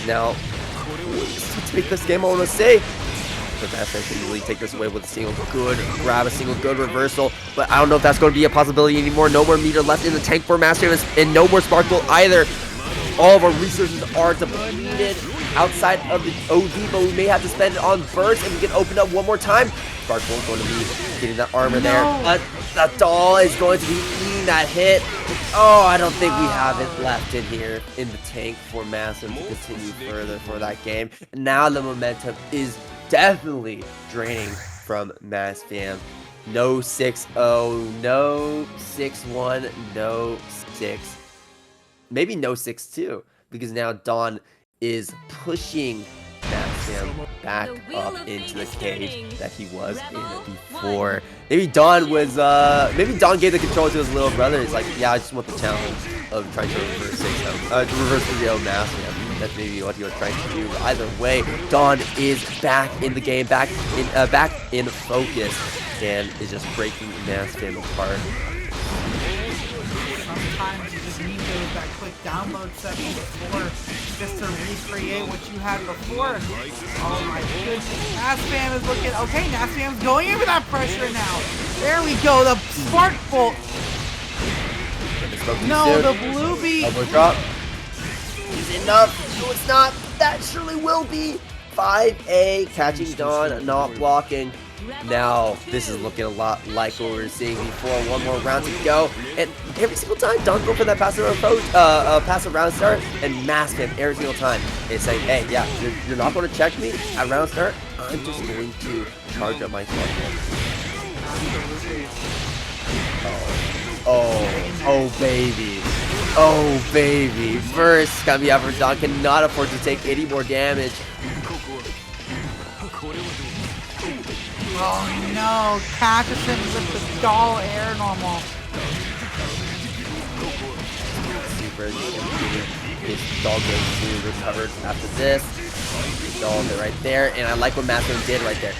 now to take this game, I want to say. The Mastfam can really take this away with a single good grab, a single good reversal, but I don't know if that's going to be a possibility anymore. No more meter left in the tank for Mastfam, and no more Sparkle either. All of our resources are depleted outside of the OD, but we may have to spend it on burst, and we can open up one more time. Sparkle is going to be getting that armor there, but the doll is going to be eating that hit. Oh, I don't think we have it left in here in the tank for Mastfam to continue further for that game. And now the momentum is definitely draining from Mastfam. No 6-0, no 6-1, no 6. Maybe no 6-2, because now Dawn is pushing Mastfam back up into the cage that he was in before. Maybe Dawn was, maybe Dawn gave the control to his little brother. He's like, yeah, I just want the challenge of trying to reverse 6-0, to reverse the real Mastfam. That's maybe what he was trying to do. But either way, Dawn is back in the game, back in focus, and is just breaking Mastfam apart. Sometimes you just need that quick download session before just to recreate what you had before. Oh my goodness. Mastfam is looking okay. Mastfam's going in with that pressure now. There we go. The spark bolt. No, the blue beat. Elbow drop. Is enough? No, it's not. That surely will be. 5A catching Dawn, not blocking. Now, this is looking a lot like what we were seeing before. One more round to go. And every single time, Dawn go for that passive round start. And Mastfam every single time is saying, hey, yeah, you're not going to check me at round start. I'm just going to charge up my smartphone. Oh, baby. Oh, baby. First, coming out for Dawn cannot afford to take any more damage. Oh no, catches him with the doll air normal. Super his doll goes to recovered after this. Doll right there, and I like what Mastfam did right there.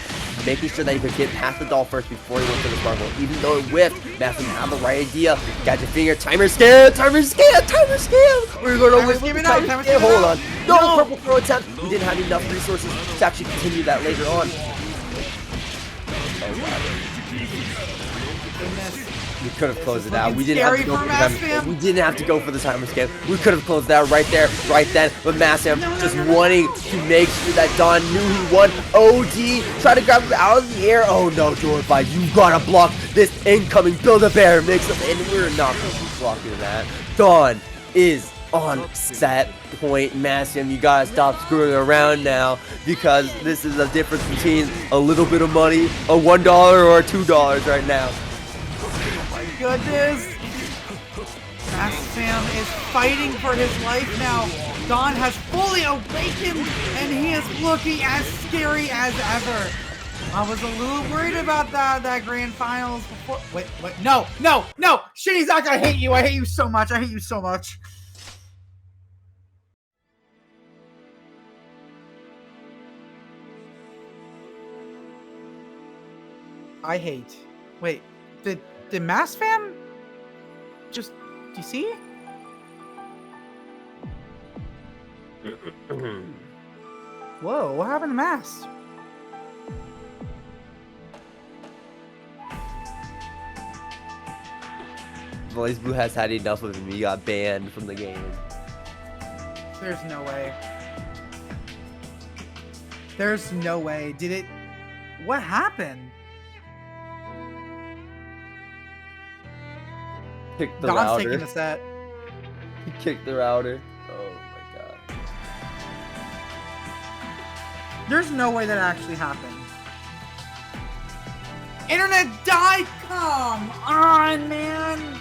Making sure that he could get past the doll first before he went for the sparkle. Even though it whiffed, Mastfam had the right idea. Got your finger, timer scan, timer scan, timer scan. We're gonna win with the timer scan. Hold on. No, purple throw attempt. We didn't have enough resources to actually continue that later on. We could have closed it out. We didn't have to go for the timer. We didn't have to go for the timer scan. We could have closed that right there, right then. But Mastfam just wanting to make sure that Dawn knew he won. OD, try to grab him out of the air. Oh no, Dorify, you gotta block this incoming Build-A-Bear mix-up, and we're not going to be blocking that. Dawn is on set point. Mastfam, you gotta stop screwing around now, because this is the difference between a little bit of money, a $1 or $2 right now. Oh my goodness! Mastfam is fighting for his life now. Dawn has fully awakened, and he is looking as scary as ever. I was a little worried about that grand finals before. Wait, no! Shitty Zach, I hate you. I hate you so much. I hate you so much. I hate. Wait, did Mastfam just, do you see? Whoa, what happened to Mast? Blazblue has had enough of him. He got banned from the game. There's no way. There's no way. Did it? What happened? Kicked the Don's router. taking the set. He kicked the router. Oh my god. There's no way that actually happened. Internet died? Come on, man.